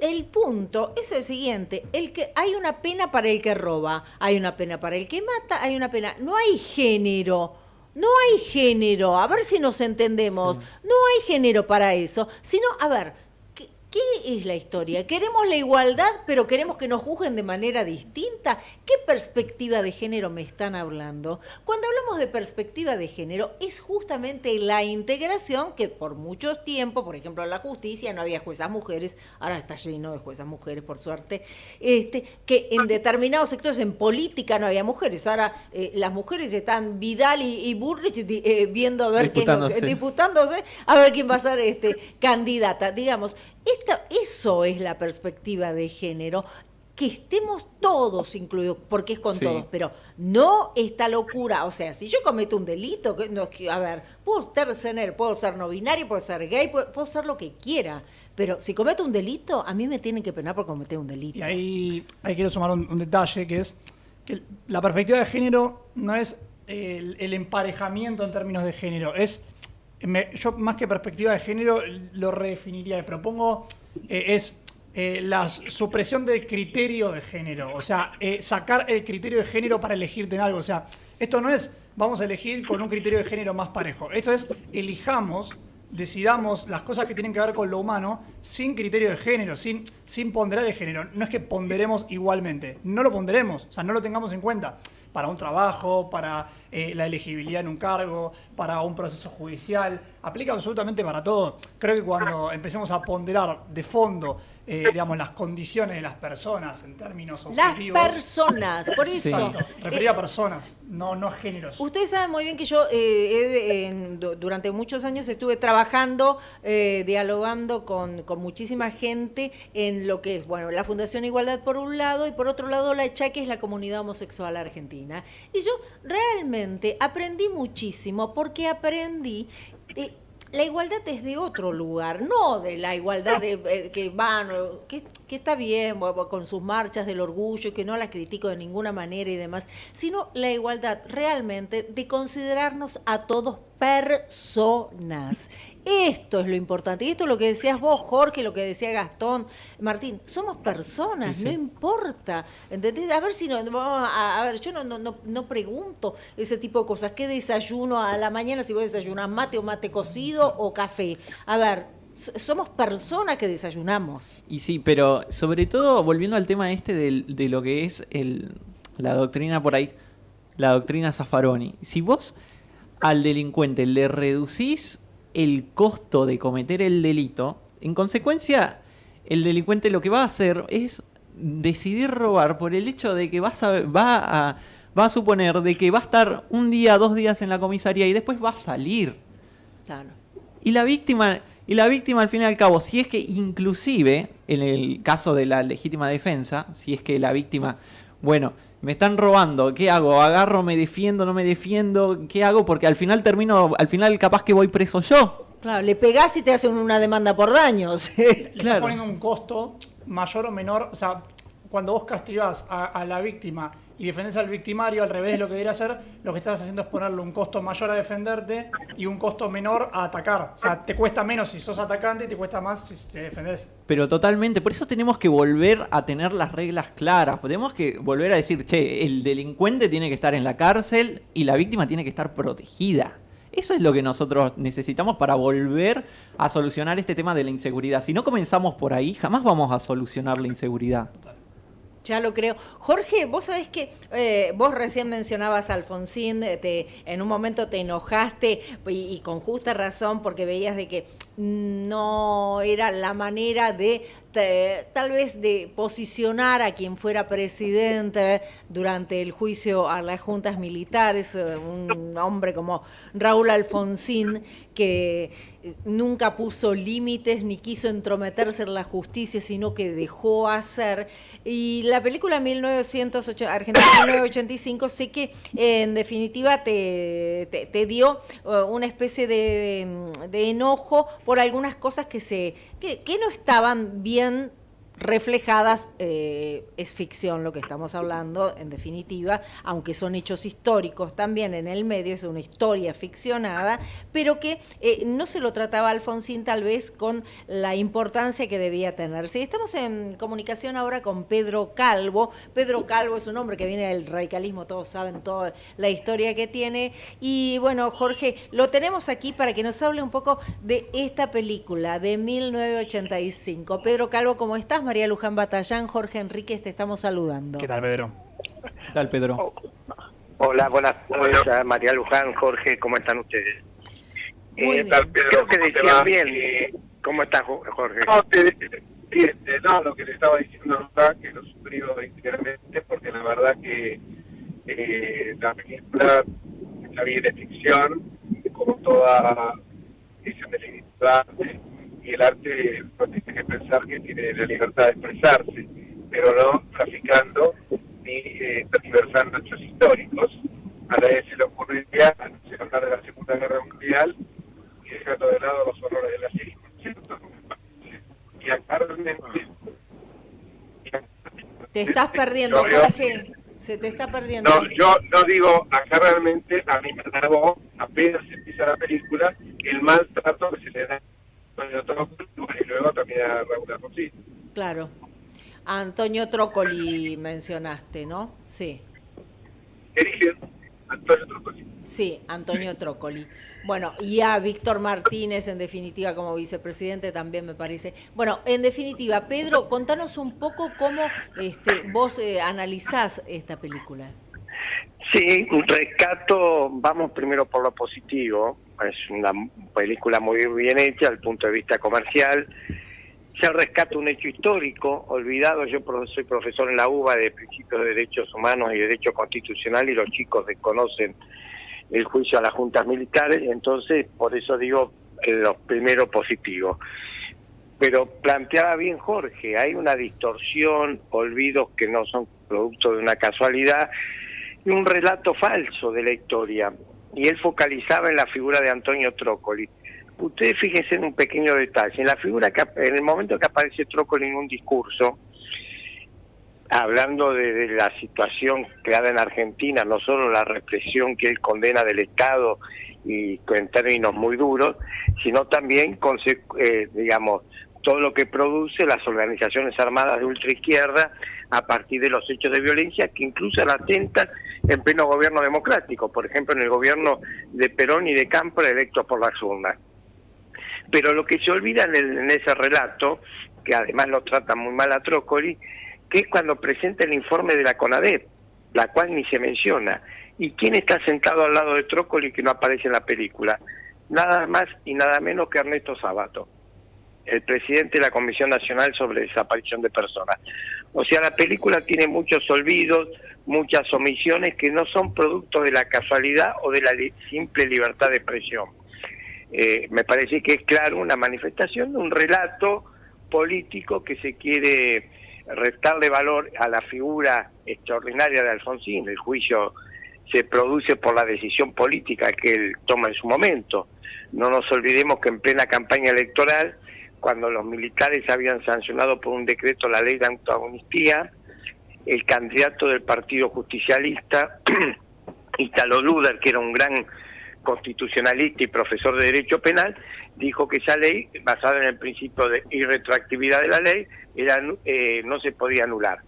S2: El punto es el siguiente, hay una pena para el que roba, hay una pena para el que mata, hay una pena... No hay género. No hay género, a ver si nos entendemos, no hay género para eso, sino, a ver, ¿qué es la historia? ¿Queremos la igualdad, pero queremos que nos juzguen de manera distinta? ¿Qué perspectiva de género me están hablando? Cuando hablamos de perspectiva de género, es justamente la integración que por mucho tiempo, por ejemplo, en la justicia no había juezas mujeres, ahora está lleno de juezas mujeres, por suerte, que en determinados sectores, en política no había mujeres, ahora las mujeres están Vidal y Bullrich viendo a ver disputándose, a ver quién va a ser candidata, digamos. Eso es la perspectiva de género, que estemos todos incluidos, porque es con todos, pero no esta locura. O sea, si yo cometo un delito, a ver, puedo ser no binario, puedo ser gay, puedo ser lo que quiera, pero si cometo un delito, a mí me tienen que penar por cometer un delito.
S7: Y ahí quiero sumar un detalle, que es que la perspectiva de género no es el emparejamiento en términos de género, es... Yo más que perspectiva de género lo redefiniría y propongo la supresión del criterio de género, o sea, sacar el criterio de género para elegirte en algo. O sea, esto no es vamos a elegir con un criterio de género más parejo, esto es decidamos las cosas que tienen que ver con lo humano sin criterio de género, sin ponderar el género. No es que ponderemos igualmente, no lo ponderemos, o sea, no lo tengamos en cuenta para un trabajo, para la elegibilidad en un cargo, para un proceso judicial, aplica absolutamente para todo. Creo que cuando empecemos a ponderar de fondo, digamos, las condiciones de las personas en términos objetivos...
S2: Las personas, por eso...
S7: Exacto, referir a personas, no a géneros.
S2: Ustedes saben muy bien que yo durante muchos años estuve trabajando, dialogando con muchísima gente en lo que es, bueno, la Fundación Igualdad por un lado y por otro lado la ECHA, que es la comunidad homosexual argentina. Y yo realmente aprendí muchísimo porque aprendí la igualdad es de otro lugar, no de la igualdad de, que van, que está bien con sus marchas del orgullo y que no la critico de ninguna manera y demás, sino la igualdad realmente de considerarnos a todos personas. Esto es lo importante. Y esto es lo que decías vos, Jorge, lo que decía Gastón, Martín. Somos personas, sí. No importa. ¿Entendés? A ver si no, a ver, yo no pregunto ese tipo de cosas. ¿Qué desayuno a la mañana si vos desayunás mate o mate cocido o café? A ver, somos personas que desayunamos.
S6: Y sí, pero sobre todo volviendo al tema de lo que es la doctrina por ahí, la doctrina Zaffaroni. Si vos al delincuente le reducís el costo de cometer el delito, en consecuencia, el delincuente lo que va a hacer es decidir robar por el hecho de que va a suponer de que va a estar un día, 2 días en la comisaría y después va a salir.
S2: Claro.
S6: Y la víctima al fin y al cabo, si es que inclusive, en el caso de la legítima defensa, si es que la víctima, bueno, me están robando, ¿qué hago? ¿Agarro, me defiendo, no me defiendo? ¿Qué hago? Porque al final capaz que voy preso yo.
S2: Claro, le pegás y te hacen una demanda por daños.
S7: Le estás poniendo un costo mayor o menor, o sea, cuando vos castigás a la víctima y defendés al victimario, al revés de lo que debería hacer, lo que estás haciendo es ponerle un costo mayor a defenderte y un costo menor a atacar. O sea, te cuesta menos si sos atacante y te cuesta más si te defendés.
S6: Pero totalmente, por eso tenemos que volver a tener las reglas claras. Tenemos que volver a decir, che, el delincuente tiene que estar en la cárcel y la víctima tiene que estar protegida. Eso es lo que nosotros necesitamos para volver a solucionar este tema de la inseguridad. Si no comenzamos por ahí, jamás vamos a solucionar la inseguridad.
S2: Ya lo creo. Jorge, vos sabés que vos recién mencionabas a Alfonsín, en un momento te enojaste y con justa razón porque veías de que no era la manera de tal vez de posicionar a quien fuera presidente durante el juicio a las juntas militares, un hombre como Raúl Alfonsín, que nunca puso límites ni quiso entrometerse en la justicia, sino que dejó hacer. Y la película Argentina 1985, sé que en definitiva te dio una especie de enojo por algunas cosas que no estaban bien reflejadas. Es ficción lo que estamos hablando, en definitiva, aunque son hechos históricos también en el medio, es una historia ficcionada, pero que no se lo trataba Alfonsín tal vez con la importancia que debía tener. Sí, estamos en comunicación ahora con Pedro Calvo. Pedro Calvo es un hombre que viene del radicalismo, todos saben toda la historia que tiene. Y bueno, Jorge, lo tenemos aquí para que nos hable un poco de esta película de 1985. Pedro Calvo, ¿cómo estás? María Luján Batallán, Jorge Enríquez, te estamos saludando.
S7: ¿Qué tal, Pedro?
S6: ¿Qué tal, Pedro?
S20: Hola, buenas noches, María Luján, Jorge, ¿cómo están ustedes? Creo que decían bien. ¿Cómo estás, Jorge?
S3: No, lo que le estaba diciendo acá, que lo suscribo íntegramente, porque la verdad que la película está bien de ficción, como toda esa definitiva, y el arte no tiene que pensar que tiene la libertad de expresarse, pero no traficando ni tergiversando hechos históricos. A nadie se le ocurriría hablar de la Segunda Guerra Mundial y dejando de lado los horrores de la serie, ¿cierto? Y acá realmente...
S2: Te estás perdiendo, Jorge. Se te está perdiendo.
S3: No, yo no digo, acá realmente a mí me largó, apenas empieza la película, el maltrato que se le da y luego también a Raúl Alfonsín.
S2: Claro. A Antonio Trócoli mencionaste, ¿no? Sí.
S3: ¿Qué dije? Antonio Trócoli.
S2: Sí, Antonio Trócoli. Bueno, y a Víctor Martínez, en definitiva, como vicepresidente también me parece. Bueno, en definitiva, Pedro, contanos un poco cómo vos analizás esta película.
S20: Sí, rescato, vamos primero por lo positivo. Es una película muy bien hecha desde el punto de vista comercial. Se rescata un hecho histórico, olvidado. Yo soy profesor en la UBA de Principios de Derechos Humanos y Derecho Constitucional, y los chicos desconocen el juicio a las juntas militares, entonces por eso digo lo primero positivo. Pero planteaba bien Jorge, hay una distorsión, olvidos que no son producto de una casualidad, y un relato falso de la historia. Y él focalizaba en la figura de Antonio Trócoli. Ustedes fíjense en un pequeño detalle. En la figura en el momento que aparece Trócoli en un discurso, hablando de la situación creada en Argentina, no solo la represión que él condena del Estado y en términos muy duros, sino también, digamos, todo lo que produce las organizaciones armadas de ultraizquierda a partir de los hechos de violencia que incluso atentan en pleno gobierno democrático, por ejemplo en el gobierno de Perón y de Cámpora electos por las urnas. Pero lo que se olvida en ese relato, que además lo trata muy mal a Trócoli, que es cuando presenta el informe de la CONADEP, la cual ni se menciona. ¿Y quién está sentado al lado de Trócoli que no aparece en la película? Nada más y nada menos que Ernesto Sabato, el presidente de la Comisión Nacional sobre Desaparición de Personas. O sea, la película tiene muchos olvidos, muchas omisiones que no son producto de la casualidad o de la simple libertad de expresión. Me parece que es claro una manifestación de un relato político que se quiere restarle valor a la figura extraordinaria de Alfonsín. El juicio se produce por la decisión política que él toma en su momento. No nos olvidemos que en plena campaña electoral, cuando los militares habían sancionado por un decreto la ley de autoamnistía, el candidato del Partido Justicialista, Italo Luder, que era un gran constitucionalista y profesor de Derecho Penal, dijo que esa ley, basada en el principio de irretroactividad de la ley, no se podía anular.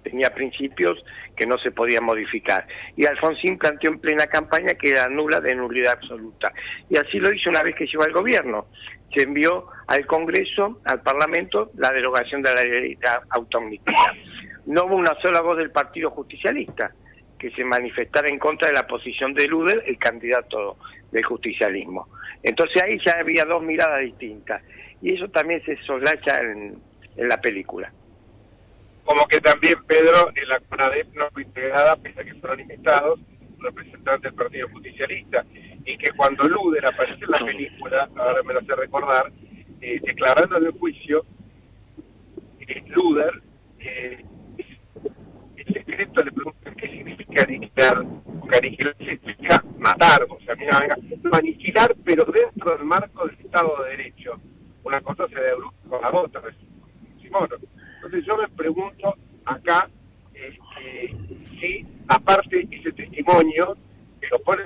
S20: Tenía principios que no se podían modificar. Y Alfonsín planteó en plena campaña que era nula de nulidad absoluta. Y así lo hizo una vez que llegó al gobierno. Se envió al Congreso, al Parlamento, la derogación de la ley de autoamnistía. No hubo una sola voz del Partido Justicialista que se manifestara en contra de la posición de Luder, el candidato del justicialismo. Entonces ahí ya había dos miradas distintas. Y eso también se soslacha en la película.
S3: Como que también, Pedro, en la CONADEP no fue integrada, pese a que fueron invitados representantes del Partido Justicialista, y que cuando Luder aparece en la película, ahora me lo hace recordar, declarando en el juicio, Luder, el secreto le pregunta qué significa aniquilar, porque aniquilar significa matar, o sea, mira, venga, no, aniquilar, pero dentro del marco del Estado de Derecho. Una cosa se debruja con la otra, Simón. Entonces yo me pregunto acá si, aparte ese testimonio, que lo pone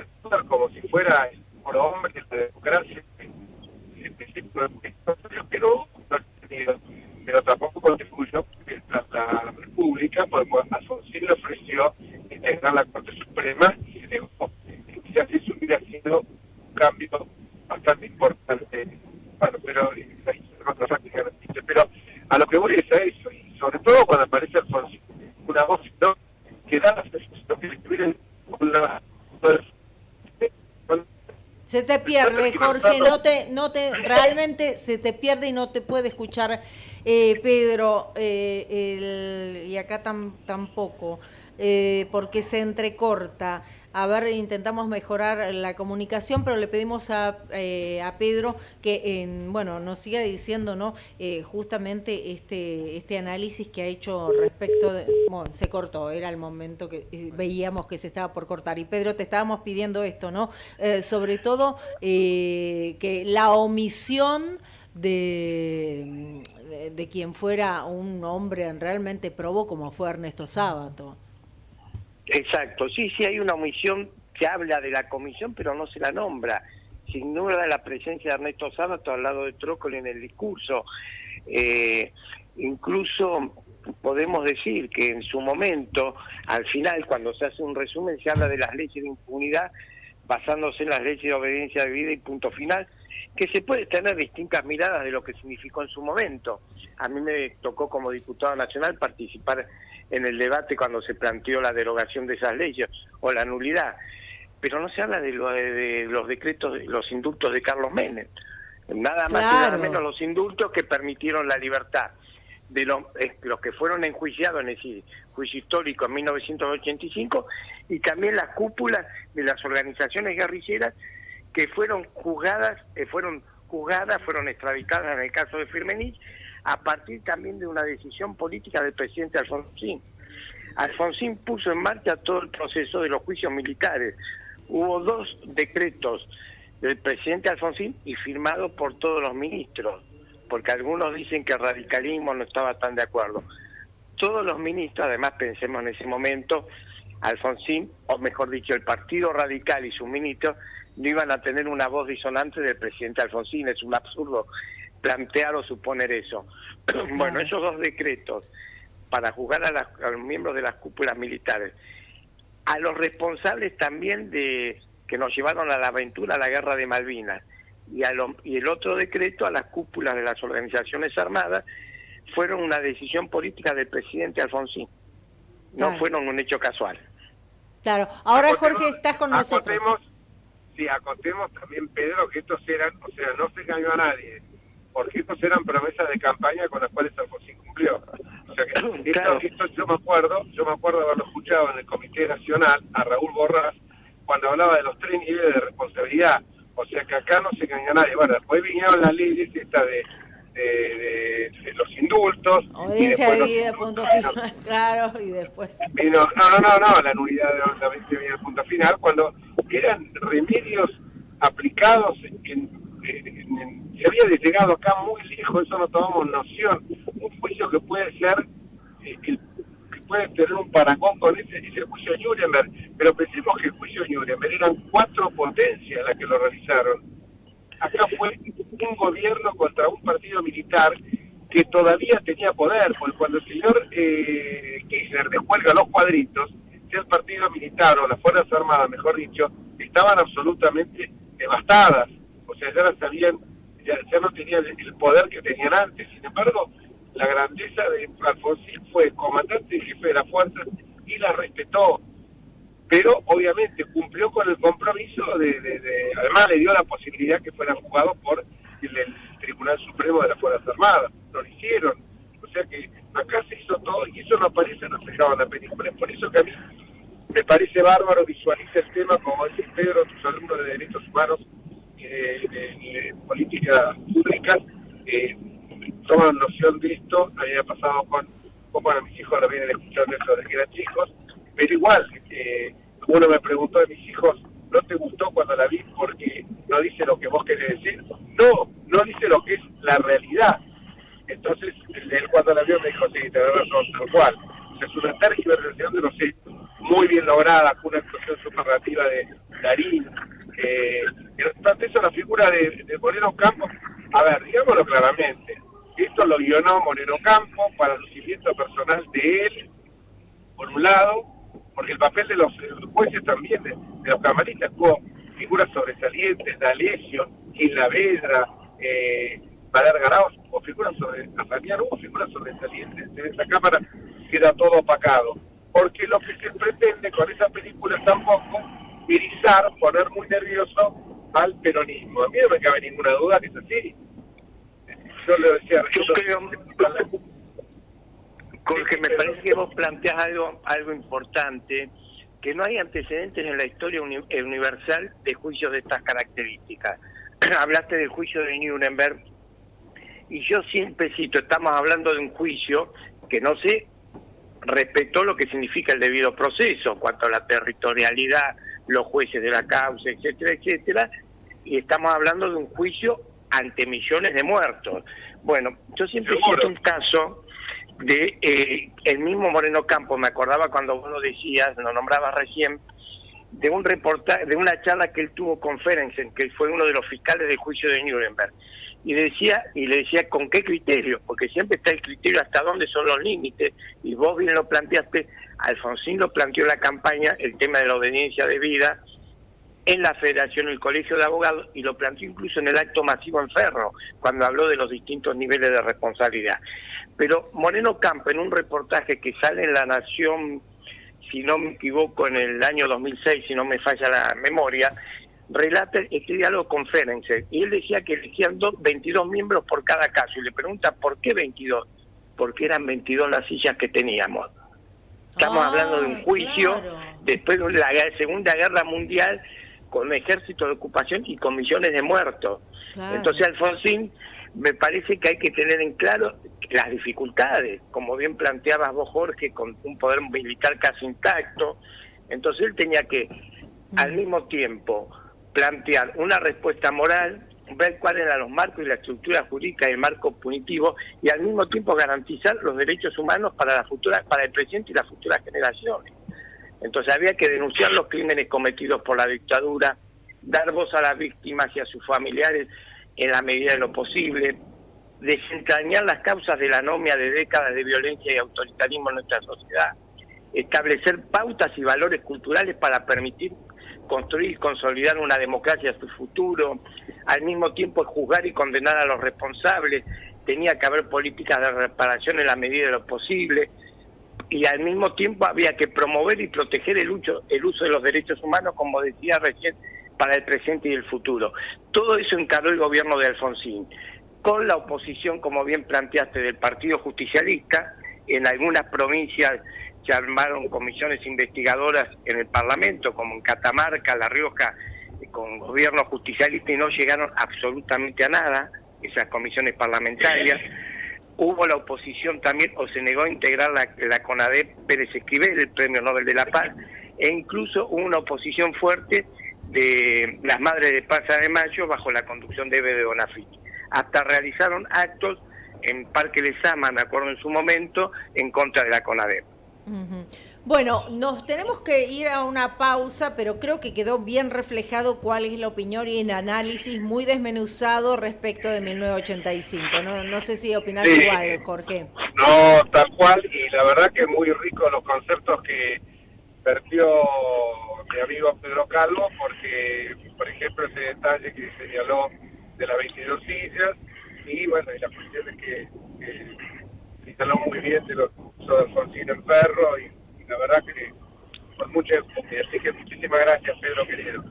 S3: como si fuera el puro hombre de la democracia, pero tampoco contribuyó porque la República, pues Alfonsín le ofreció integrar la Corte Suprema y se negó. Quizás eso hubiera sido un cambio bastante importante. Bueno, pero a lo que voy es a eso, y sobre todo cuando aparece Alfonsín, una voz ¿no? que da la sensación que estuvieran con la...
S2: Se te pierde, Jorge, realmente se te pierde y no te puede escuchar Pedro, y acá tampoco, porque se entrecorta. A ver, intentamos mejorar la comunicación, pero le pedimos a Pedro que nos siga diciendo, ¿no? Justamente este análisis que ha hecho respecto de... Bueno, se cortó, era el momento que veíamos que se estaba por cortar. Y Pedro, te estábamos pidiendo esto, ¿no? Sobre todo que la omisión de quien fuera un hombre realmente probó, como fue Ernesto Sabato.
S20: Exacto, sí, hay una omisión que habla de la comisión, pero no se la nombra. Se ignora la presencia de Ernesto Sabato al lado de Trócoli en el discurso. Incluso podemos decir que en su momento, al final, cuando se hace un resumen, se habla de las leyes de impunidad, basándose en las leyes de obediencia debida y punto final, que se puede tener distintas miradas de lo que significó en su momento. A mí me tocó como diputado nacional participar en el debate cuando se planteó la derogación de esas leyes o la nulidad, pero no se habla de los decretos, los indultos de Carlos Menem, nada más y nada menos los indultos que permitieron la libertad de los que fueron enjuiciados en ese juicio histórico en 1985, y también las cúpulas de las organizaciones guerrilleras que fueron juzgadas, fueron extraditadas en el caso de Firmenich, a partir también de una decisión política del presidente Alfonsín. Alfonsín puso en marcha todo el proceso de los juicios militares. Hubo 2 decretos del presidente Alfonsín y firmado por todos los ministros, porque algunos dicen que el radicalismo no estaba tan de acuerdo. Todos los ministros, además pensemos en ese momento, Alfonsín, o mejor dicho, el Partido Radical y sus ministros, no iban a tener una voz disonante del presidente Alfonsín. Es un absurdo plantear o suponer eso. Bueno, esos dos decretos para juzgar a los miembros de las cúpulas militares, a los responsables también de que nos llevaron a la aventura, a la guerra de Malvinas, y el otro decreto a las cúpulas de las organizaciones armadas, fueron una decisión política del presidente Alfonsín, no fueron un hecho casual.
S2: Claro, ahora Jorge, estás con nosotros.
S3: Acotemos también, Pedro, que estos eran, o sea, no se engañó a nadie, porque estos eran promesas de campaña con las cuales Alfonsín cumplió. O sea que esto yo me acuerdo haberlo escuchado en el Comité Nacional a Raúl Borrás cuando hablaba de los 3 niveles de responsabilidad. O sea que acá no se engañó a nadie. Bueno, después vinieron las leyes esta de los indultos.
S2: Audiencia de vida, punto final, claro, y después.
S3: No, la nulidad de la audiencia de vida, punto final, cuando eran remedios aplicados se había llegado acá muy lejos, eso no tomamos noción. Un juicio que puede ser, que puede tener un parangón con ese juicio de Nuremberg, pero pensemos que el juicio de Nuremberg eran 4 potencias las que lo realizaron. Acá fue un gobierno contra un partido militar que todavía tenía poder, porque cuando el señor Kirchner descuelga los cuadritos, si el partido militar o las Fuerzas Armadas, mejor dicho, estaban absolutamente devastadas, o sea, ya no tenían el poder que tenían antes. Sin embargo, la grandeza de Alfonsín fue comandante y jefe de las fuerzas y la respetó, pero obviamente cumplió con el compromiso además le dio la posibilidad que fueran juzgados por el Tribunal Supremo de las Fuerzas Armadas. Lo hicieron, o sea que acá se hizo todo y eso no aparece reflejado en la película. Es por eso que a mí me parece bárbaro visualizar el tema, como dice Pedro, tus alumnos de Derechos Humanos y de Políticas Públicas toman noción de esto. A mí me ha pasado con mis hijos lo vienen escuchando eso desde que eran chicos, pero igual, uno me preguntó de mis hijos, ¿no te gustó cuando la vi porque no dice lo que vos querés decir? No dice lo que es la realidad. Entonces, él cuando la vio me dijo, sí, tenés razón, tal cual. O sea, es una tergiversación de los hechos, muy bien lograda, con una actuación superlativa de Darín. No obstante eso, la figura de Moreno Campo, a ver, digámoslo claramente, esto lo guionó Moreno Campo para lucimiento personal de él, por un lado, porque el papel de los jueces también, de los camaristas, hubo figuras sobresalientes, D'Alessio, Gil Lavedra, Valer Garaos, hubo figuras sobresalientes en esta Cámara, queda todo opacado. Porque lo que se pretende con esa película es tampoco virizar, poner muy nervioso al peronismo. A mí no me cabe ninguna duda que es así. Yo le decía...
S20: Jorge, me parece que vos planteás algo importante, que no hay antecedentes en la historia universal de juicios de estas características. Hablaste del juicio de Nuremberg, y yo siempre cito, estamos hablando de un juicio que no se respetó lo que significa el debido proceso, en cuanto a la territorialidad, los jueces de la causa, etcétera, etcétera, y estamos hablando de un juicio ante millones de muertos. Bueno, yo siempre cito un caso de el mismo Moreno Campo, me acordaba cuando vos lo decías, lo nombrabas recién, de un reportaje, de una charla que él tuvo con Ferenczen, que fue uno de los fiscales del juicio de Nuremberg, y le decía con qué criterio, porque siempre está el criterio hasta dónde son los límites, y vos bien lo planteaste, Alfonsín lo planteó en la campaña, el tema de la obediencia debida, en la Federación, el Colegio de Abogados, y lo planteó incluso en el acto masivo en Ferro, cuando habló de los distintos niveles de responsabilidad. Pero Moreno Campo, en un reportaje que sale en La Nación, si no me equivoco, en el año 2006, si no me falla la memoria, relata este diálogo con Ferenczen, y él decía que elegían 22 miembros por cada caso, y le pregunta, ¿por qué 22? Porque eran 22 las sillas que teníamos. Estamos hablando de un juicio, después de la Segunda Guerra Mundial, con ejército de ocupación y con millones de muertos. Claro. Entonces, Alfonsín, me parece que hay que tener en claro las dificultades, como bien planteabas vos, Jorge, con un poder militar casi intacto. Entonces él tenía que, al mismo tiempo, plantear una respuesta moral, ver cuáles eran los marcos y la estructura jurídica del marco punitivo y al mismo tiempo garantizar los derechos humanos para el presente y las futuras generaciones. Entonces había que denunciar los crímenes cometidos por la dictadura, dar voz a las víctimas y a sus familiares en la medida de lo posible, desentrañar las causas de la anomia de décadas de violencia y autoritarismo en nuestra sociedad, establecer pautas y valores culturales para permitir construir y consolidar una democracia a su futuro, al mismo tiempo juzgar y condenar a los responsables, tenía que haber políticas de reparación en la medida de lo posible, y al mismo tiempo había que promover y proteger el uso de los derechos humanos, como decía recién, para el presente y el futuro. Todo eso encaró el gobierno de Alfonsín, con la oposición, como bien planteaste, del Partido Justicialista. En algunas provincias se armaron comisiones investigadoras en el Parlamento, como en Catamarca, La Rioja, con gobierno justicialista, y no llegaron absolutamente a nada esas comisiones parlamentarias. Hubo la oposición también, o se negó a integrar la CONADEP Pérez Esquivel, el Premio Nobel de la Paz, e incluso hubo una oposición fuerte de las Madres de Plaza de Mayo bajo la conducción de Eve de Bonafini. Hasta realizaron actos en Parque Lezama, me acuerdo en su momento, en contra de la CONADEP.
S2: Uh-huh. Bueno, nos tenemos que ir a una pausa, pero creo que quedó bien reflejado cuál es la opinión y el análisis muy desmenuzado respecto de 1985. No sé si opinás igual, Jorge.
S3: No, tal cual, y la verdad que muy rico los conceptos que vertió mi amigo Pedro Calvo, porque, por ejemplo, ese detalle que señaló de las 22 sillas, y bueno, y las cuestiones que señaló muy bien de los usos de Alfonsín en Ferro, y la verdad que con mucho enfoque. Así que muchísimas gracias, Pedro, querido.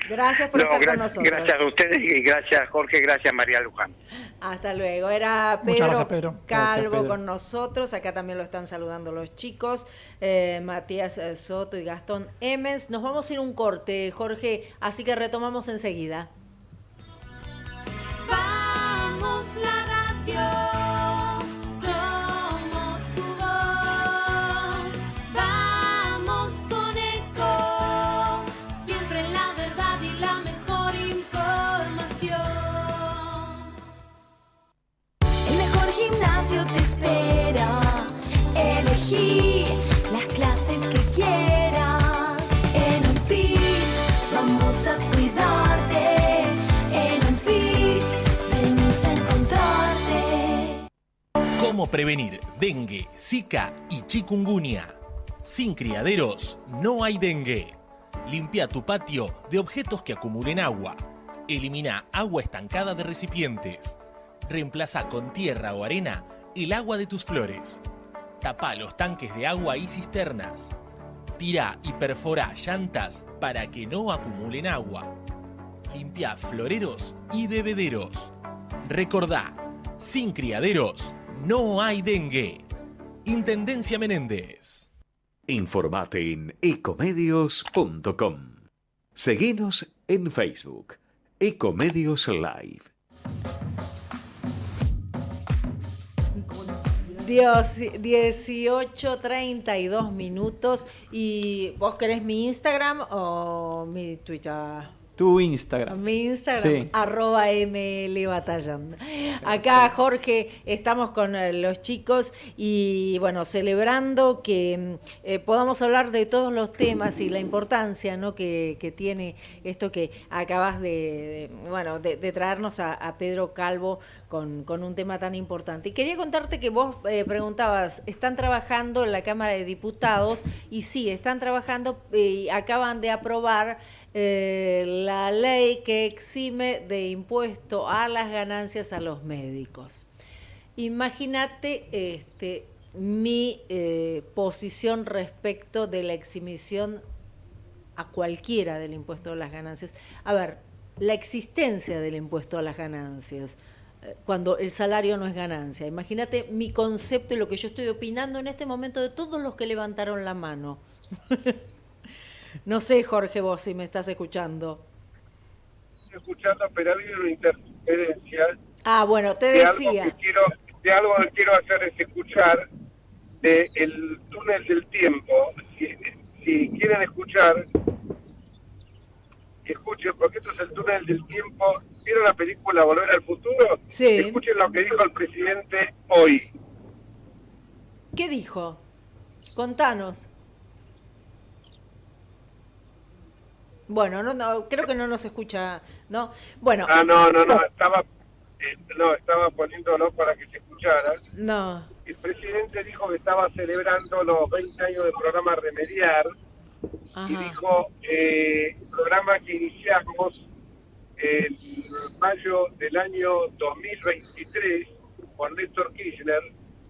S2: Gracias por estar con nosotros.
S20: Gracias a ustedes y gracias, Jorge, gracias, María Luján.
S2: Hasta luego. Era Pedro Calvo con nosotros. Acá también lo están saludando los chicos. Matías Soto y Gastón Emmens. Nos vamos a ir un corte, Jorge, así que retomamos enseguida.
S21: Vamos la radio.
S22: Te espera, elegí las clases que quieras. En UNFIS vamos a cuidarte. En UNFIS venimos a encontrarte.
S23: ¿Cómo prevenir dengue, zika y chikungunya? Sin criaderos no hay dengue. Limpia tu patio de objetos que acumulen agua. Elimina agua estancada de recipientes. Reemplaza con tierra o arena el agua de tus flores. Tapa los tanques de agua y cisternas. Tira y perfora llantas para que no acumulen agua. Limpia floreros y bebederos. Recordá, sin criaderos no hay dengue. Intendencia Menéndez.
S1: Informate en ecomedios.com. Seguinos en Facebook. Ecomedios Live.
S2: Dios, 18:32. ¿Y vos querés mi Instagram o mi Twitter?
S6: Tu Instagram.
S2: Mi Instagram,
S6: sí.
S2: @mlbatallando. Acá, Jorge, estamos con los chicos y, bueno, celebrando que podamos hablar de todos los temas y la importancia, ¿no?, que tiene esto que acabas de traernos a Pedro Calvo con un tema tan importante. Y quería contarte que vos preguntabas, ¿están trabajando en la Cámara de Diputados? Y sí, están trabajando y acaban de aprobar la ley que exime de impuesto a las ganancias a los médicos. Imagínate mi posición respecto de la exhibición a cualquiera del impuesto a las ganancias. A ver, la existencia del impuesto a las ganancias, cuando el salario no es ganancia. Imagínate mi concepto y lo que yo estoy opinando en este momento de todos los que levantaron la mano. No sé, Jorge, vos si me estás escuchando.
S3: Estoy escuchando, pero ha habido una interferencia.
S2: Ah, bueno, te decía.
S3: De algo que quiero hacer es escuchar el túnel del tiempo. Si quieren escuchar, escuchen, porque esto es el túnel del tiempo. ¿Vieron la película Volver al Futuro?
S2: Sí.
S3: Escuchen lo que dijo el presidente hoy.
S2: ¿Qué dijo? Contanos. Bueno, no, creo que no nos escucha, ¿no? Bueno.
S3: No, estaba poniéndolo para que se escuchara.
S2: No.
S3: El presidente dijo que estaba celebrando los 20 años del programa Remediar.
S2: Ajá.
S3: Y dijo, programa que iniciamos en mayo del año 2023 con Néstor Kirchner.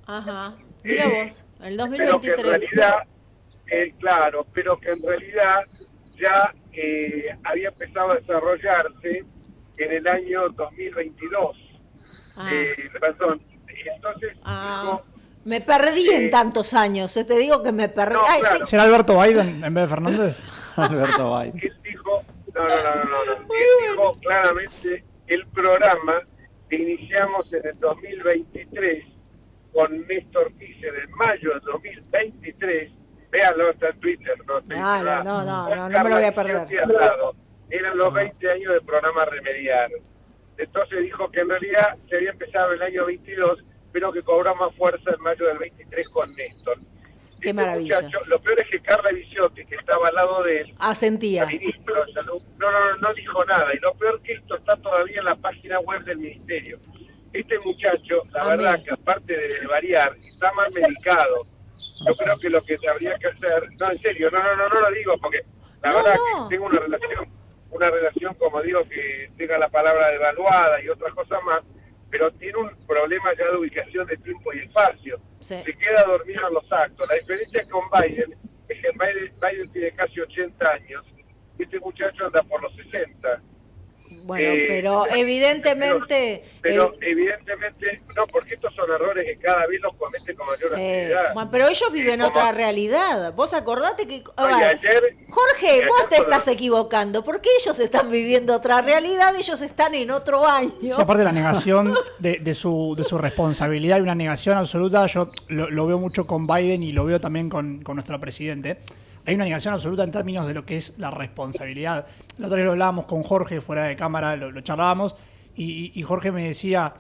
S2: Ajá. Mira vos, el 2023.
S3: Pero que en realidad, claro, pero que en realidad ya había empezado a desarrollarse en el año 2022. Perdón. Entonces, dijo,
S2: me perdí en tantos años, te digo que me perdí.
S3: No, claro.
S7: ¿Será Alberto Biden en vez de Fernández?
S6: Alberto Biden.
S3: Él dijo, no. Él dijo claramente el programa que iniciamos en el 2023 con Néstor Kirchner en mayo del 2023. Véanlo, está en Twitter. No
S2: me lo voy a perder.
S3: Eran los 20 años del programa Remediar. Entonces dijo que en realidad se había empezado en el año 22, pero que cobró más fuerza en mayo del 23 con Néstor.
S2: Qué maravilla.
S3: Muchacho, lo peor es que Carla Bisotti, que estaba al lado de él,
S2: asentía.
S3: la ministra de Salud, no dijo nada. Y lo peor que esto está todavía en la página web del ministerio. Este muchacho, la verdad que aparte de variar, está mal medicado. Yo creo que lo que habría que hacer, no, en serio, no lo digo, porque la verdad que tengo una relación, como digo, que tenga la palabra devaluada y otras cosas más, pero tiene un problema ya de ubicación de tiempo y espacio.
S2: Sí.
S3: Se queda dormido en los actos. La diferencia con Biden es que Biden tiene casi 80 años y este muchacho anda por los 60.
S2: Bueno, pero evidentemente...
S3: Pero evidentemente, no, porque estos son errores que cada vez los comete con mayor actividad.
S2: Bueno, pero ellos viven otra realidad. Vos acordate que...
S3: ayer,
S2: Jorge, vos te estás equivocando, porque ellos están viviendo otra realidad, ellos están en otro año.
S7: Sí, aparte de la negación de su responsabilidad y una negación absoluta, yo lo veo mucho con Biden y lo veo también con nuestro presidente. Hay una negación absoluta en términos de lo que es la responsabilidad. La otra vez lo hablábamos con Jorge fuera de cámara, lo charlábamos, y Jorge me decía,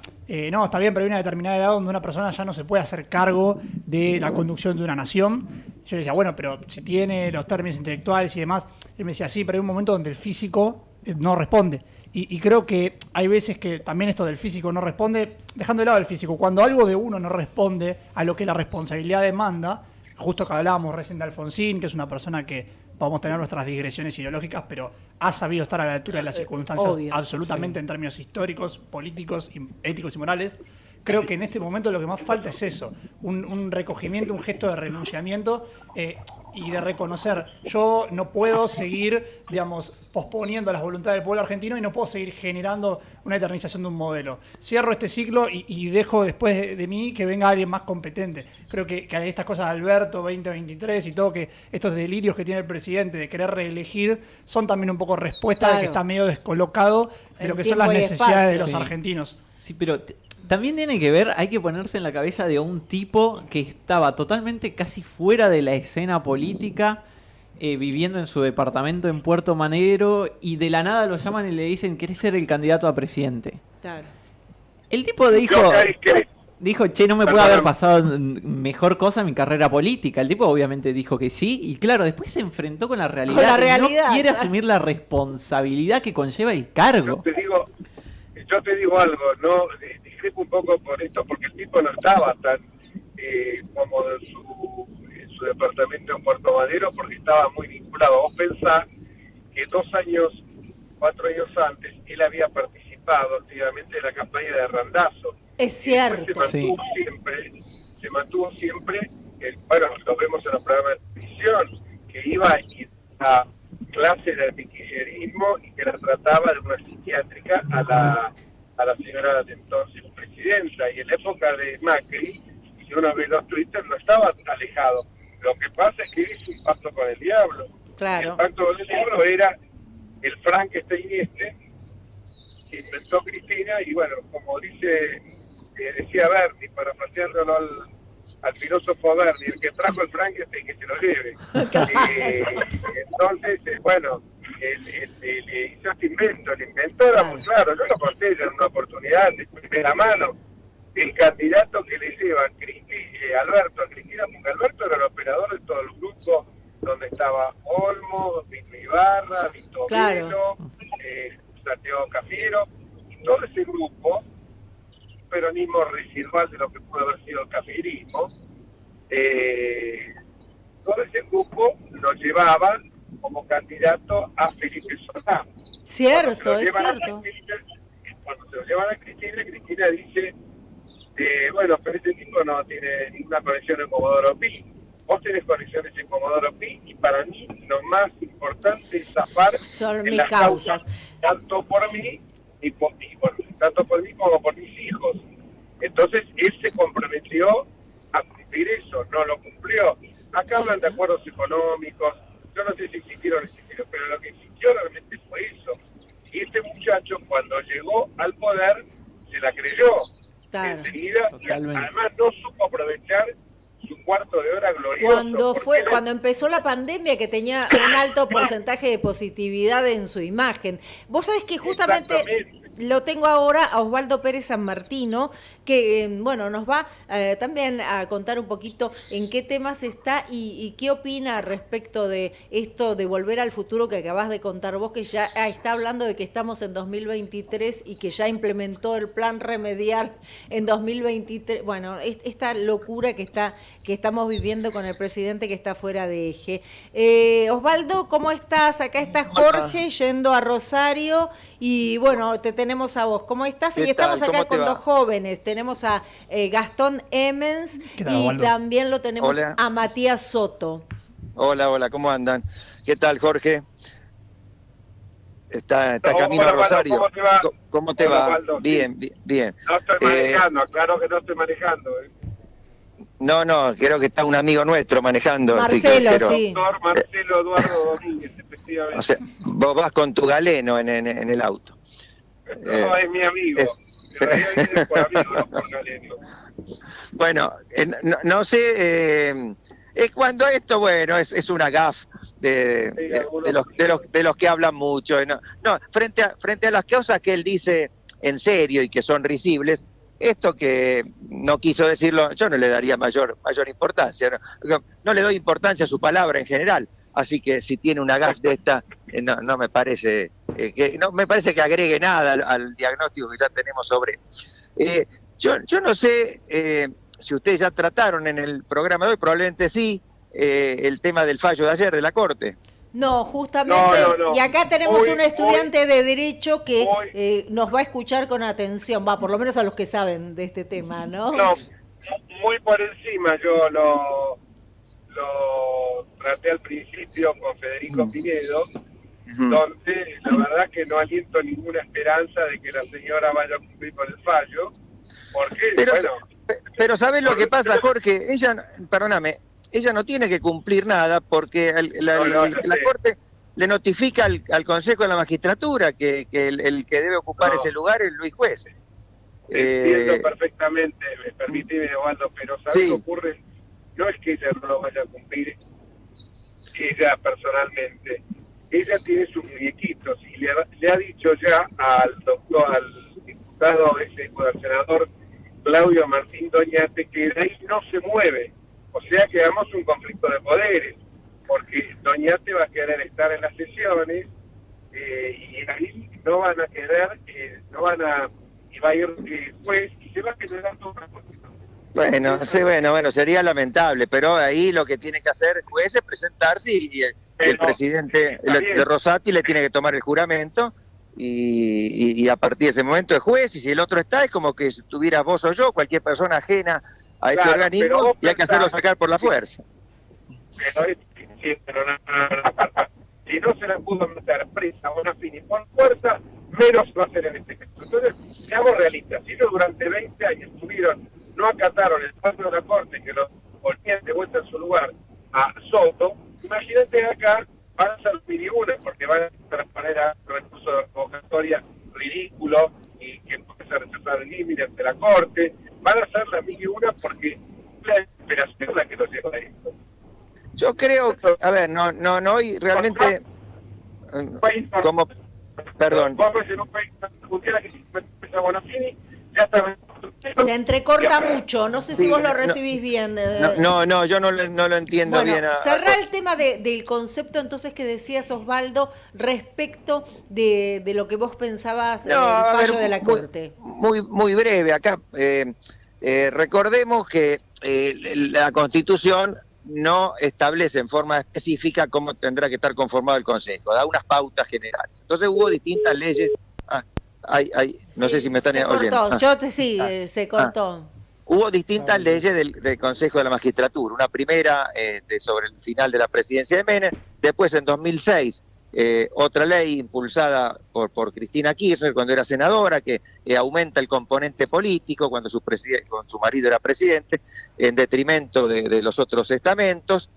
S7: no, está bien, pero hay una determinada edad donde una persona ya no se puede hacer cargo de la conducción de una nación. Yo le decía, bueno, pero si tiene los términos intelectuales y demás. Él me decía, sí, pero hay un momento donde el físico no responde. Y creo que hay veces que también esto del físico no responde, dejando de lado el físico, cuando algo de uno no responde a lo que la responsabilidad demanda, justo que hablábamos recién de Alfonsín, que es una persona que podemos tener nuestras digresiones ideológicas, pero ha sabido estar a la altura de las circunstancias absolutamente en términos históricos, políticos, éticos y morales. Creo que en este momento lo que más falta es eso, un recogimiento, un gesto de renunciamiento y de reconocer, yo no puedo seguir, digamos, posponiendo las voluntades del pueblo argentino y no puedo seguir generando una eternización de un modelo. Cierro este ciclo y dejo después de mí que venga alguien más competente. Creo que estas cosas de Alberto 2023 y todo, que estos delirios que tiene el presidente de querer reelegir, son también un poco respuesta de que está medio descolocado de lo que son las necesidades de los argentinos.
S6: Sí, pero... También tiene que ver, hay que ponerse en la cabeza de un tipo que estaba totalmente casi fuera de la escena política, viviendo en su departamento en Puerto Madero, y de la nada lo llaman y le dicen, ¿querés ser el candidato a presidente?
S2: Claro.
S6: El tipo dijo, che, no me puede haber pasado mejor cosa en mi carrera política. El tipo obviamente dijo que sí, y claro, después se enfrentó con la realidad.
S2: Con la realidad,
S6: no quiere asumir la responsabilidad que conlleva el cargo.
S3: Yo te digo algo, no discrepo un poco por esto, porque el tipo no estaba tan cómodo en su departamento en Puerto Madero, porque estaba muy vinculado. Vos pensás que 4 años antes, él había participado activamente en la campaña de Randazzo.
S2: Es cierto.
S3: Se mantuvo siempre, bueno, lo vemos en los programas de televisión, que iba a clases de kirchnerismo y que la trataba de una psiquiátrica a la señora de entonces presidenta. Y en la época de Macri, si uno ve los Twitter, no estaba alejado. Lo que pasa es que hizo un pacto con el diablo.
S2: Claro.
S3: El pacto con el diablo era el Frankenstein que inventó Cristina, y bueno, como decía Berni, parafraseándolo al filósofo Berni, el que trajo el Frankenstein que se lo lleve. Entonces, bueno, hizo este invento. El inventor era muy claro, yo lo conté ya en una oportunidad de primera mano. El candidato que le lleva Alberto a Cristina, porque Alberto era el operador de todo el grupo, donde estaba Olmo, Vito Ibarra, Vito Velo, Santiago Cafiero, y todo ese grupo, un peronismo residual de lo que pudo haber sido el cafierismo, todo ese grupo lo llevaba como candidato a Felipe Solá.
S2: Cierto, es cierto.
S3: Cuando se lo llevan a Cristina, Cristina dice, bueno, pero este tipo no tiene ninguna conexión en Comodoro Pi. Vos tenés conexiones en Comodoro Pi, y para mí lo más importante es zafar
S2: son
S3: en
S2: mis
S3: las
S2: causas,
S3: tanto por mí tanto por mí como por mis hijos. Entonces él se comprometió a cumplir eso, no lo cumplió. Acá hablan de acuerdos económicos, yo no sé si existieron, pero lo que existió realmente fue eso. Y este muchacho, cuando llegó al poder, se la creyó.
S2: Claro.
S3: Enseguida, y además no supo aprovechar su cuarto de hora glorioso.
S2: Cuando empezó la pandemia, que tenía un alto porcentaje de positividad en su imagen. Vos sabés que justamente lo tengo ahora a Osvaldo Pérez San Martino, que bueno, nos va también a contar un poquito en qué temas está y qué opina respecto de esto de Volver al Futuro que acabas de contar vos, que ya está hablando de que estamos en 2023 y que ya implementó el plan Remediar en 2023. Bueno, esta locura que estamos viviendo con el presidente que está fuera de eje. Osvaldo, ¿cómo estás? Acá está Jorge yendo a Rosario y bueno, te tenemos a vos. ¿Cómo estás? Y estamos acá con dos jóvenes. Tenemos a Gastón Emmens y también lo tenemos a Matías Soto.
S5: Hola, ¿cómo andan? ¿Qué tal, Jorge? Está camino a Rosario. ¿Cómo te va? Bien.
S3: No estoy manejando, claro que no estoy manejando.
S5: No, creo que está un amigo nuestro manejando.
S2: Marcelo, sí.
S3: Doctor Marcelo Eduardo Domínguez, efectivamente.
S5: O sea, vos vas con tu galeno en el auto.
S3: No, es mi amigo.
S5: Bueno, no sé, es cuando esto, bueno, es una gaf de los que hablan mucho. No, frente a las cosas que él dice en serio y que son risibles, esto que no quiso decirlo, yo no le daría mayor importancia. No le doy importancia a su palabra en general. Así que si tiene una gaf de esta, no me parece que agregue nada al diagnóstico que ya tenemos sobre él. Yo no sé si ustedes ya trataron en el programa de hoy, probablemente sí, el tema del fallo de ayer de la Corte.
S2: No, justamente, no. Y acá tenemos un estudiante de Derecho que nos va a escuchar con atención, por lo menos a los que saben de este tema, ¿no?
S3: No, muy por encima, yo lo traté al principio con Federico Pinedo, donde la verdad que no aliento ninguna esperanza de que la señora vaya a cumplir con el fallo, porque,
S5: pero ¿sabes lo que pasa, Jorge? Ella no tiene que cumplir nada porque la Corte le notifica al Consejo de la Magistratura que el que debe ocupar ese lugar es Luis Juez.
S3: Entiendo perfectamente, permíteme, Osvaldo, pero ¿sabes qué ocurre? No es que ella no lo vaya a cumplir, ella personalmente. Ella tiene sus muñequitos y le ha dicho ya al diputado, al senador Claudio Martín Doñate, que de ahí no se mueve. O sea que damos un conflicto de poderes, porque Doñate va a querer estar en las sesiones y ahí no van a querer, y va a ir Juez y se va a generar todo una cosa.
S5: Bueno, sería lamentable, pero ahí lo que tiene que hacer el juez es presentarse y el presidente de Rosati le tiene que tomar el juramento y a partir de ese momento es juez, y si el otro está es como que si tuvieras vos o yo, cualquier persona ajena a ese organismo, y hay que hacerlo sacar por la fuerza.
S3: Si no se la pudo meter presa o una fin y por fuerza, menos va a ser en este caso. Entonces, seamos realistas, si ellos durante 20 años no acataron el fallo de la Corte que los volvían de vuelta en su lugar a Soto, imagínate acá, van a ser mil y una, porque van a poner a recurso de revocatoria ridículo y que empieza a rechazar el límite ante la Corte, van a ser las mil y una porque la desesperación la que los lleva a esto.
S5: Yo creo, a ver, no, y realmente como, perdón.
S2: Se entrecorta mucho, no sé si vos lo recibís bien.
S5: No, yo no lo entiendo bien.
S2: Cerrá el tema del concepto entonces que decías, Osvaldo, respecto de lo que vos pensabas del fallo de la Corte.
S5: Muy breve, acá recordemos que la Constitución no establece en forma específica cómo tendrá que estar conformado el Consejo, da unas pautas generales. Entonces hubo distintas leyes. No sé si me están oyendo.
S2: Se cortó.
S5: Hubo distintas leyes del Consejo de la Magistratura. Una primera sobre el final de la presidencia de Menem, después en 2006 otra ley impulsada por Cristina Kirchner cuando era senadora, que aumenta el componente político cuando su marido era presidente, en detrimento de los otros estamentos.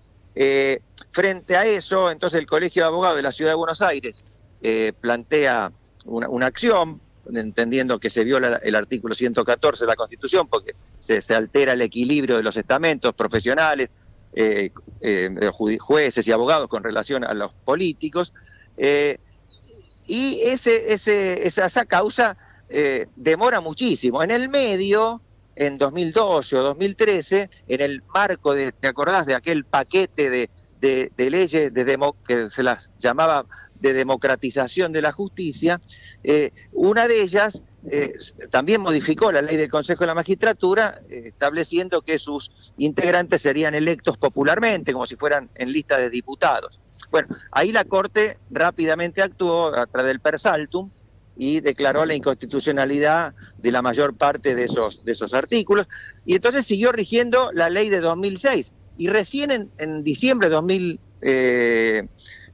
S5: Frente a eso, entonces el Colegio de Abogados de la Ciudad de Buenos Aires plantea una acción, entendiendo que se viola el artículo 114 de la Constitución, porque se altera el equilibrio de los estamentos profesionales, jueces y abogados con relación a los políticos, y esa causa demora muchísimo. En el medio, en 2012 o 2013, en el marco ¿te acordás de aquel paquete de leyes que se las llamaba de democratización de la justicia? Una de ellas también modificó la ley del Consejo de la Magistratura, estableciendo que sus integrantes serían electos popularmente, como si fueran en lista de diputados. Bueno, ahí la Corte rápidamente actuó a través del per saltum y declaró la inconstitucionalidad de la mayor parte de esos artículos, y entonces siguió rigiendo la ley de 2006, y recién en diciembre de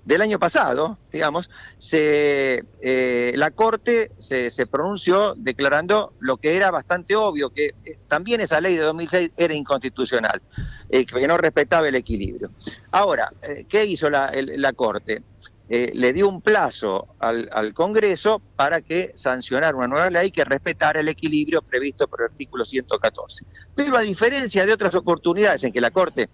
S5: del año pasado, digamos, la Corte se pronunció declarando lo que era bastante obvio, que también esa ley de 2006 era inconstitucional, que no respetaba el equilibrio. Ahora, ¿qué hizo la Corte? Le dio un plazo al Congreso para que sancionara una nueva ley que respetara el equilibrio previsto por el artículo 114. Pero a diferencia de otras oportunidades en que la Corte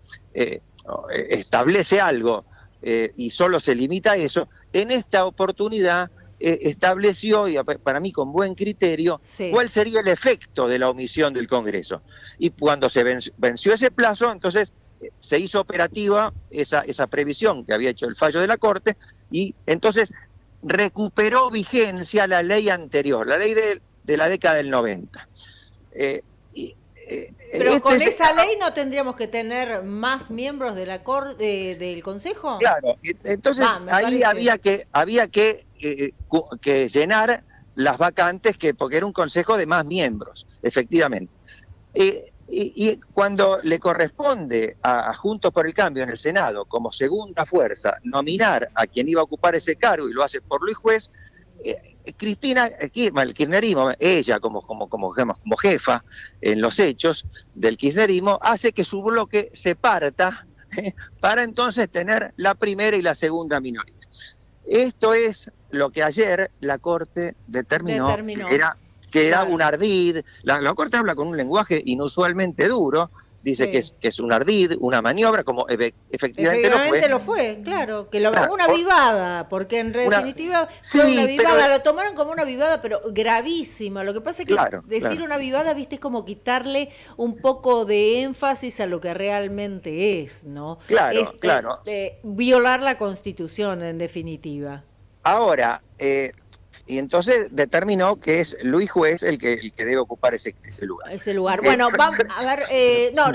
S5: establece algo, y solo se limita a eso, en esta oportunidad estableció, y para mí con buen criterio, cuál sería el efecto de la omisión del Congreso. Y cuando se venció ese plazo, entonces se hizo operativa esa previsión que había hecho el fallo de la Corte, y entonces recuperó vigencia la ley anterior, la ley de la década del 90.
S2: Pero con esa ley no tendríamos que tener más miembros de la del Consejo.
S5: Claro, entonces ahí había que llenar las vacantes, porque era un Consejo de más miembros, efectivamente. Y cuando le corresponde a Juntos por el Cambio en el Senado, como segunda fuerza, nominar a quien iba a ocupar ese cargo, y lo hace por Luis Juez, Cristina Kirchner, el kirchnerismo, ella como jefa en los hechos del kirchnerismo, hace que su bloque se parta para entonces tener la primera y la segunda minoría. Esto es lo que ayer la Corte determinó. Que era un ardid. La Corte habla con un lenguaje inusualmente duro, dice que es un ardid, una maniobra, como efectivamente
S2: lo fue, claro, una avivada, porque en definitiva fue una avivada, lo tomaron como una avivada, pero gravísima. Lo que pasa es que decir una avivada, viste, es como quitarle un poco de énfasis a lo que realmente es, ¿no? Claro. Violar la Constitución, en definitiva.
S5: Ahora, y entonces determinó que es Luis Juez el que debe ocupar ese lugar.
S2: Ese lugar. Bueno, vamos a ver,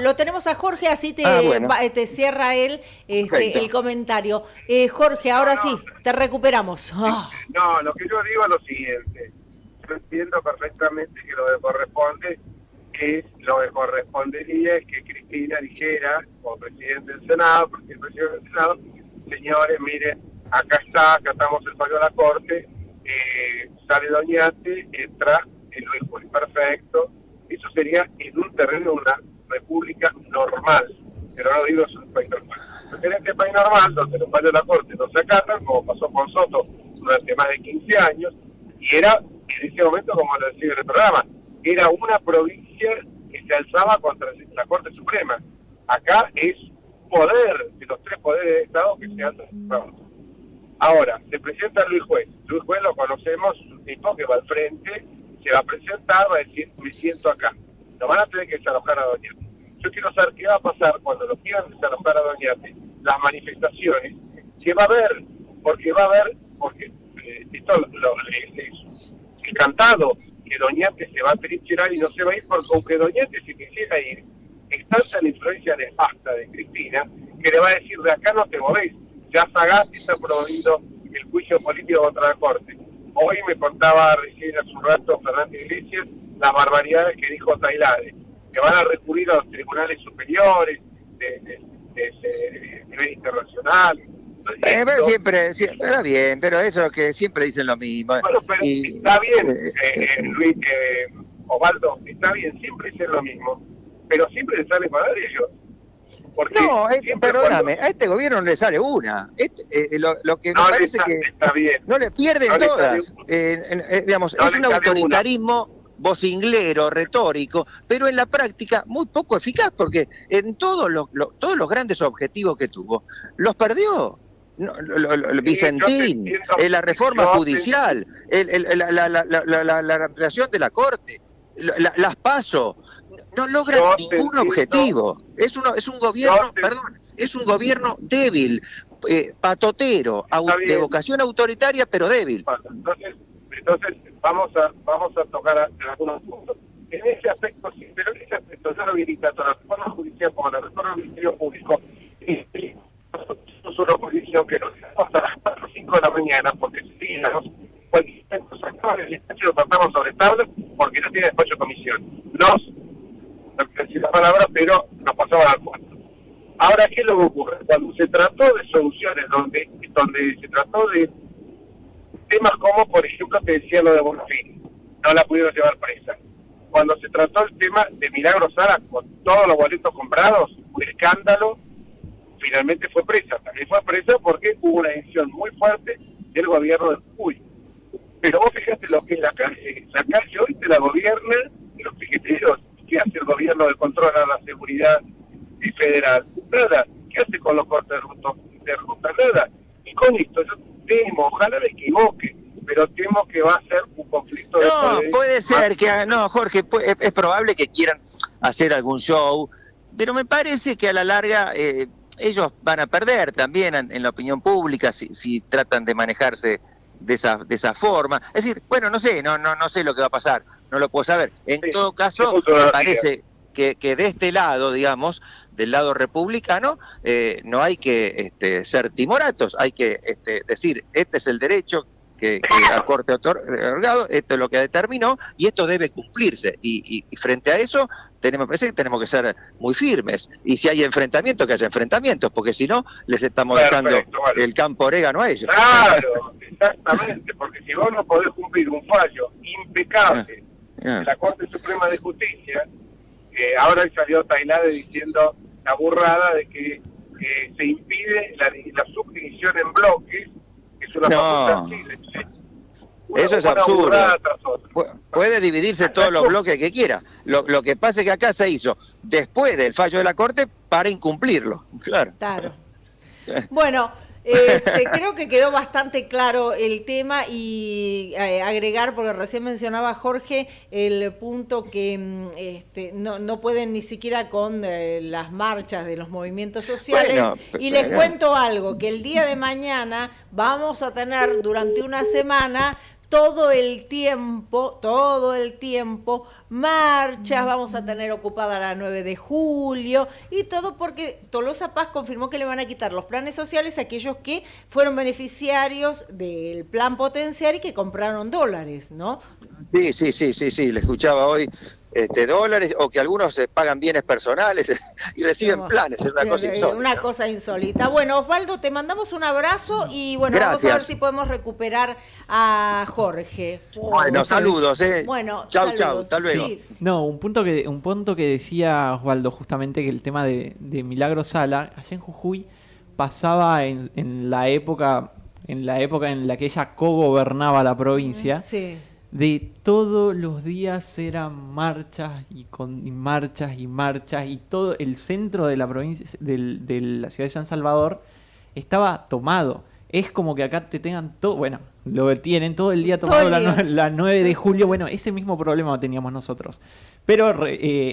S2: lo tenemos a Jorge, así te cierra él el comentario. Jorge, ahora sí, te recuperamos.
S3: No, lo que yo digo es lo siguiente. Yo entiendo perfectamente que lo que correspondería es que Cristina dijera, como presidente del Senado, señores, miren, acá estamos el fallo de la Corte, sale Doñate, entra el Luis Juez, perfecto. Eso sería en un terreno de una república normal, pero no digo es un país normal. Pero en este país normal, donde los fallos de la Corte no se acatan, como pasó con Soto durante más de 15 años, y era, en ese momento, como lo decía en el programa, era una provincia que se alzaba contra la Corte Suprema. Acá es poder de los tres poderes de Estado que se alzan. Ahora, se presenta Luis Juez. Luis Juez lo conocemos, es un tipo que va al frente, se va a presentar, va a decir, me siento acá. Lo van a tener que desalojar a Doñate. Yo quiero saber qué va a pasar cuando lo quieran desalojar a Doñate, las manifestaciones, que va a haber, porque esto es cantado, que Doñate se va a trincherar y no se va a ir, porque aunque Doñate se quisiera ir, está en la influencia nefasta de Cristina, que le va a decir, de acá no te movés, ya Sagasti está promoviendo el juicio político contra la Corte. Hoy me contaba recién hace un rato Fernández Iglesias las barbaridades que dijo Tailade, que van a recurrir a los tribunales superiores de nivel internacional.
S5: Pero siempre, está bien, pero eso que siempre dicen lo mismo.
S3: Bueno, pero está bien, Luis, Osvaldo, está bien, siempre dicen lo mismo, pero siempre le sale para ellos. Porque
S5: no, perdóname, a este gobierno no le sale una. Lo que no me parece que no le pierden no todas. Digamos, no es un autoritarismo vocinglero, retórico, pero en la práctica muy poco eficaz, porque en todos los grandes objetivos que tuvo, los perdió. Vicentín, la reforma judicial, la ampliación de la Corte, las PASO, no logran ningún objetivo. Es un gobierno, es un gobierno débil, patotero, de vocación autoritaria, pero débil.
S3: Entonces vamos a tocar algunos puntos. En ese aspecto sí, pero en ese aspecto yo lo habilita tanto la reforma judicial como la reforma del Ministerio Público. Nosotros una oposición que nos dejamos a las 4 o 5 de la mañana, porque si cualquier cosa el despacho lo tratamos sobre tablas porque no tiene despacho de comisión. No quiero decir la palabra, pero nos pasaban al cuarto. Ahora, ¿qué es lo que ocurre? Cuando se trató de soluciones, donde se trató de temas como, por ejemplo, te decía lo de Bonfim, no la pudieron llevar presa. Cuando se trató el tema de Milagro Sala, con todos los boletos comprados, un escándalo, finalmente fue presa. También fue presa porque hubo una decisión muy fuerte del gobierno de Jujuy. Pero vos fíjate lo que es la calle. La calle hoy te la gobierna los piqueteros. ¿Qué hace el gobierno de control a la seguridad federal? Nada. ¿Qué hace con los cortes de ruta? Nada. Y con esto yo temo, ojalá me equivoque, pero temo que va a ser un conflicto de poder.
S5: No, puede ser que, Jorge, es probable que quieran hacer algún show, pero me parece que a la larga ellos van a perder también en la opinión pública si tratan de manejarse de esa forma. Es decir, bueno, no sé lo que va a pasar, no lo puedo saber. En todo caso, me parece que de este lado, digamos, del lado republicano, no hay que ser timoratos, hay que decir, este es el derecho que la Corte ha otorgado, esto es lo que determinó y esto debe cumplirse. Y frente a eso, tenemos que ser muy firmes. Y si hay enfrentamientos, que haya enfrentamientos, porque si no, les estamos dejando el campo orégano a ellos.
S3: Claro, exactamente, porque si vos no podés cumplir un fallo impecable de la Corte Suprema de Justicia, ahora salió Tailade diciendo la burrada de que se impide la subdivisión en bloques, que es una facultad chile.
S5: Eso es absurdo. Puede dividirse todos los bloques que quiera. Lo que pasa es que acá se hizo después del fallo de la Corte para incumplirlo. Claro.
S2: Bueno, creo que quedó bastante claro el tema y agregar, porque recién mencionaba Jorge, el punto que no pueden ni siquiera con las marchas de los movimientos sociales. Bueno, y les cuento algo, que el día de mañana vamos a tener durante una semana todo el tiempo, marchas, vamos a tener ocupada la 9 de julio y todo porque Tolosa Paz confirmó que le van a quitar los planes sociales a aquellos que fueron beneficiarios del plan potenciar y que compraron dólares, ¿no?
S5: Sí, le escuchaba hoy dólares o que algunos pagan bienes personales y reciben planes, es una cosa insólita.
S2: Una cosa insólita. Bueno, Osvaldo, te mandamos un abrazo y bueno,
S5: gracias.
S2: Vamos a ver si podemos recuperar a Jorge.
S5: Bueno, saludos.
S2: Bueno,
S5: chau, hasta luego.
S6: Sí. No, un punto que decía Osvaldo, justamente que el tema de Milagro Sala, allá en Jujuy pasaba en la época en la que ella cogobernaba la provincia.
S2: Sí.
S6: De todos los días eran marchas y marchas y todo el centro de la provincia de la ciudad de San Salvador estaba tomado. es como que acá te tengan todo, bueno, lo tienen todo el día tomado
S2: Todo el día.
S6: la 9 de julio, bueno, ese mismo problema teníamos nosotros. Pero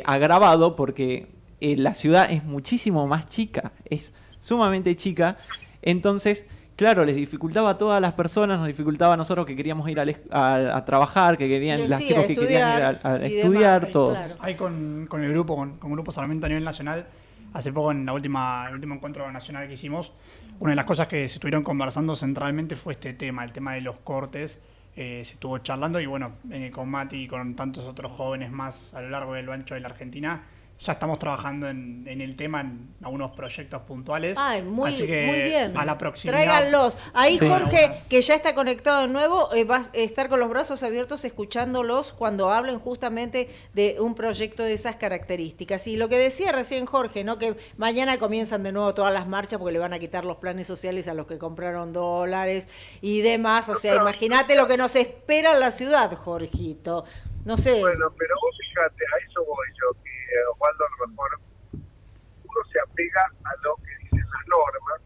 S6: agravado porque la ciudad es muchísimo más chica, es sumamente chica, entonces, claro, les dificultaba a todas las personas, nos dificultaba a nosotros que queríamos ir a trabajar, que querían, las chicos que querían ir a estudiar,
S7: demás,
S6: todo.
S7: Claro. Ahí con el grupo, con Grupo Sarmiento a nivel nacional, hace poco en el último encuentro nacional que hicimos, una de las cosas que se estuvieron conversando centralmente fue este tema, el tema de los cortes. Se estuvo charlando y bueno, con Mati y con tantos otros jóvenes más a lo largo y lo ancho de la Argentina, ya estamos trabajando en el tema, en algunos proyectos puntuales.
S2: Ay, muy,
S7: así que
S2: muy bien.
S7: a la proximidad.
S2: Tráiganlos. Ahí
S7: Sí.
S2: Jorge, que ya está conectado de nuevo, va a estar con los brazos abiertos escuchándolos cuando hablen justamente de un proyecto de esas características. Y lo que decía recién Jorge, ¿no? Que mañana comienzan de nuevo todas las marchas porque le van a quitar los planes sociales a los que compraron dólares y demás. O sea, imagínate lo que nos espera en la ciudad, Jorgito. No sé.
S3: Bueno, pero vos fíjate, a eso voy yo, que Osvaldo a lo mejor uno se apega a lo que dicen las normas,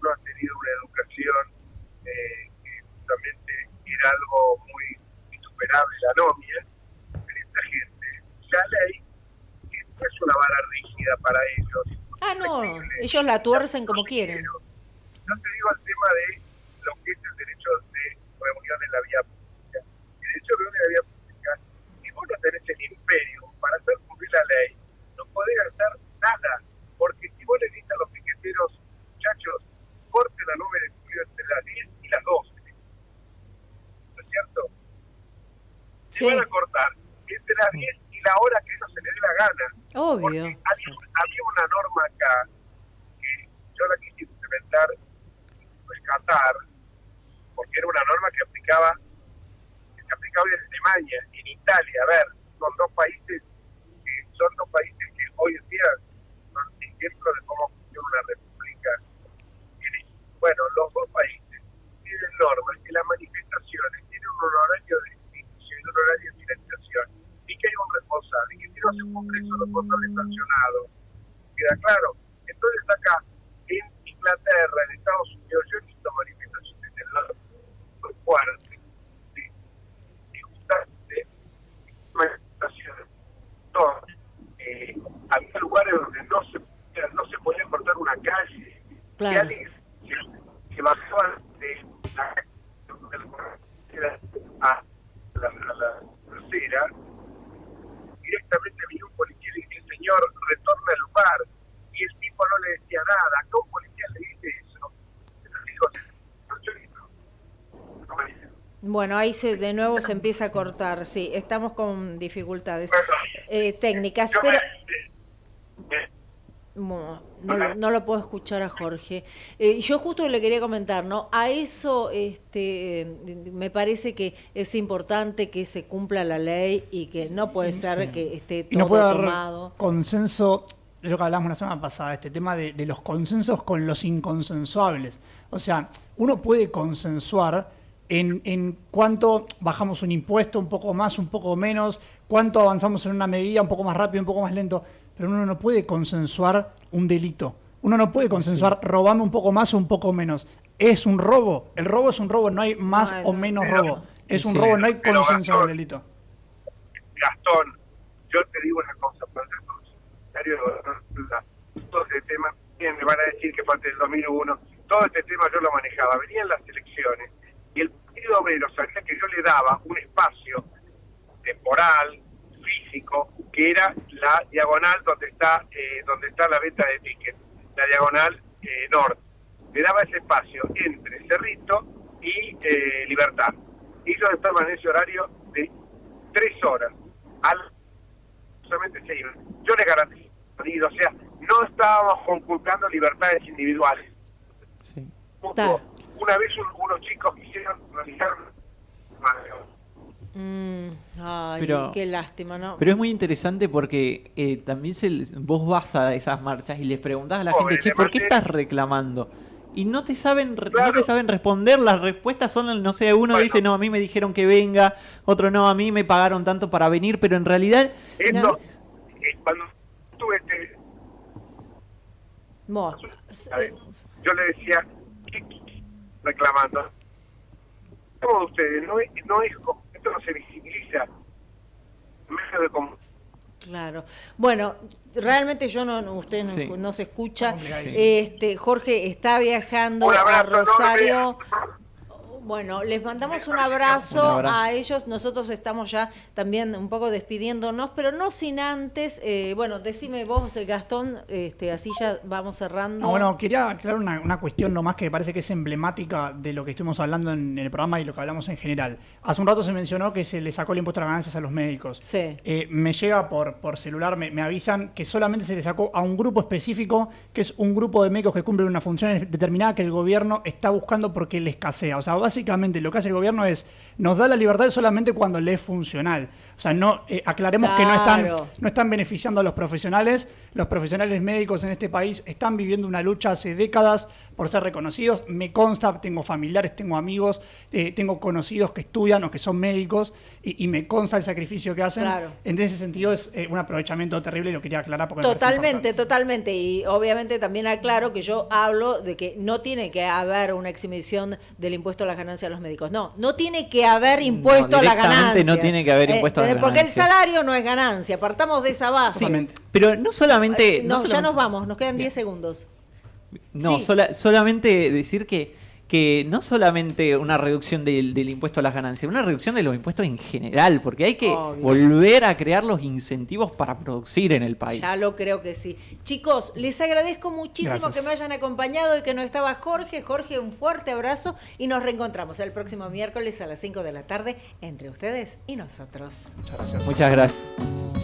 S3: uno ha tenido una educación que justamente era algo muy insuperable, la anomia, pero esta gente, la ley, que no es una vara rígida para ellos.
S2: Ah, no, ellos la tuercen como quieren.
S3: Yo te digo el tema de lo que es el derecho de reunión en la vía pública. El derecho de reunión en la vía pública, si vos no tenés el imperio para hacer cumplir la ley, no podés hacer nada, porque si vos le dices a los piqueteros, muchachos, corte la 9 de julio entre las 10 y las 12, ¿no es cierto? Se van a cortar entre las 10 y la hora que no se le dé la gana.
S2: Obvio.
S3: Había una norma acá que yo la quise implementar, rescatar, porque era una norma que se aplicaba en Alemania y en Italia. A ver, son dos países que hoy en día son ejemplos de cómo funciona una república. Bueno, los dos países tienen normas que las manifestaciones tienen un horario de inicio y un horario de finalización, y que hay un responsable, y que si no se cumple eso, los responsables sancionados. ¿Queda claro? Entonces acá, en Inglaterra, en Estados Unidos, yo he visto manifestaciones en los fuertes, y justamente manifestaciones, había lugares donde no se podía cortar una calle,
S2: claro.
S3: Y alguien se bajaban de a la tercera, directamente vino un policía y le dice: señor, retorna al lugar, y el tipo no le decía nada. ¿A qué un policía le dice eso?
S2: Bueno, ahí de nuevo se empieza a cortar, sí, estamos con dificultades técnicas, pero no lo puedo escuchar a Jorge. Yo justo le quería comentar, ¿no? A eso me parece que es importante que se cumpla la ley y que no puede ser que esté todo
S7: y no puede haber
S2: tomado.
S7: Consenso, es lo que hablamos la semana pasada, este tema de los consensos con los inconsensuables. O sea, uno puede consensuar en cuánto bajamos un impuesto, un poco más, un poco menos, cuánto avanzamos en una medida, un poco más rápido, un poco más lento, pero uno no puede consensuar un delito. Uno no puede consensuar robando un poco más o un poco menos. Es un robo. El robo es un robo, no hay más o menos robo. Es un robo, no hay consenso en el delito.
S3: Gastón, yo te digo una cosa, todo este tema, me van a decir que parte del 2001, todo este tema yo lo manejaba, venían las elecciones y el Partido Obrero sabía que yo le daba un espacio temporal, físico, que era la diagonal donde está la venta de tickets, la diagonal norte. Le daba ese espacio entre Cerrito y Libertad. Ellos estaban en ese horario de 3 horas. Solamente se iban. Yo les garantizo, o sea, no estábamos conculcando libertades individuales.
S6: Sí.
S3: Una vez unos chicos quisieron realizar
S2: ay,
S6: Pero-
S2: qué lástima, ¿no?
S6: Pero es muy interesante porque también vos vas a esas marchas y les preguntás a la gente, che, ¿por qué estás reclamando? Y no te saben responder, las respuestas son, no sé, uno dice, no, a mí me dijeron que venga, otro no, a mí me pagaron tanto para venir, pero en realidad...
S3: Esto, cuando tuve
S2: Bueno,
S3: yo le decía, reclamando. Como ustedes, esto no se visibiliza en medios de comunicación.
S2: Claro. Bueno, realmente yo usted
S6: Sí.
S2: no se escucha.
S7: Complicadísimo.
S2: Jorge está viajando
S3: Un
S2: a
S3: abrazo
S2: Rosario.
S3: enorme.
S2: Bueno, les mandamos un abrazo, a ellos. Nosotros estamos ya también un poco despidiéndonos, pero no sin antes, bueno, decime vos, Gastón, así ya vamos cerrando.
S7: No, bueno, quería aclarar una cuestión nomás que me parece que es emblemática de lo que estuvimos hablando en el programa y lo que hablamos en general. Hace un rato se mencionó que se le sacó el impuesto a las ganancias a los médicos.
S2: Sí.
S7: Me llega por celular, me avisan que solamente se le sacó a un grupo específico, que es un grupo de médicos que cumplen una función determinada que el gobierno está buscando porque le escasea. O sea, básicamente lo que hace el gobierno es nos da la libertad solamente cuando le es funcional. O sea, aclaremos que no están beneficiando a los profesionales. Los profesionales médicos en este país están viviendo una lucha hace décadas por ser reconocidos. Me consta, tengo familiares, tengo amigos, tengo conocidos que estudian o que son médicos y me consta el sacrificio que hacen.
S2: Claro.
S7: En ese sentido es un aprovechamiento terrible y lo quería aclarar porque me parece importante.
S2: Totalmente. Y obviamente también aclaro que yo hablo de que no tiene que haber una exhibición del impuesto a las ganancias a los médicos. No tiene que haber impuesto a la ganancia.
S6: No tiene que haber impuesto a la
S2: porque el
S6: ganancia.
S2: salario no es ganancia. Partamos de esa base.
S7: Totalmente.
S6: Pero no solamente...
S2: Ya nos vamos, nos quedan 10 segundos.
S6: No,
S2: Sí.
S6: solamente decir que no solamente una reducción del impuesto a las ganancias, una reducción de los impuestos en general, porque hay que volver a crear los incentivos para producir en el país.
S2: Ya lo creo que sí. Chicos, les agradezco muchísimo
S7: Gracias.
S2: que me hayan acompañado y que no estaba Jorge. Jorge, un fuerte abrazo y nos reencontramos el próximo miércoles a las 5 de la tarde entre ustedes y nosotros.
S7: Muchas gracias.
S6: Muchas gracias.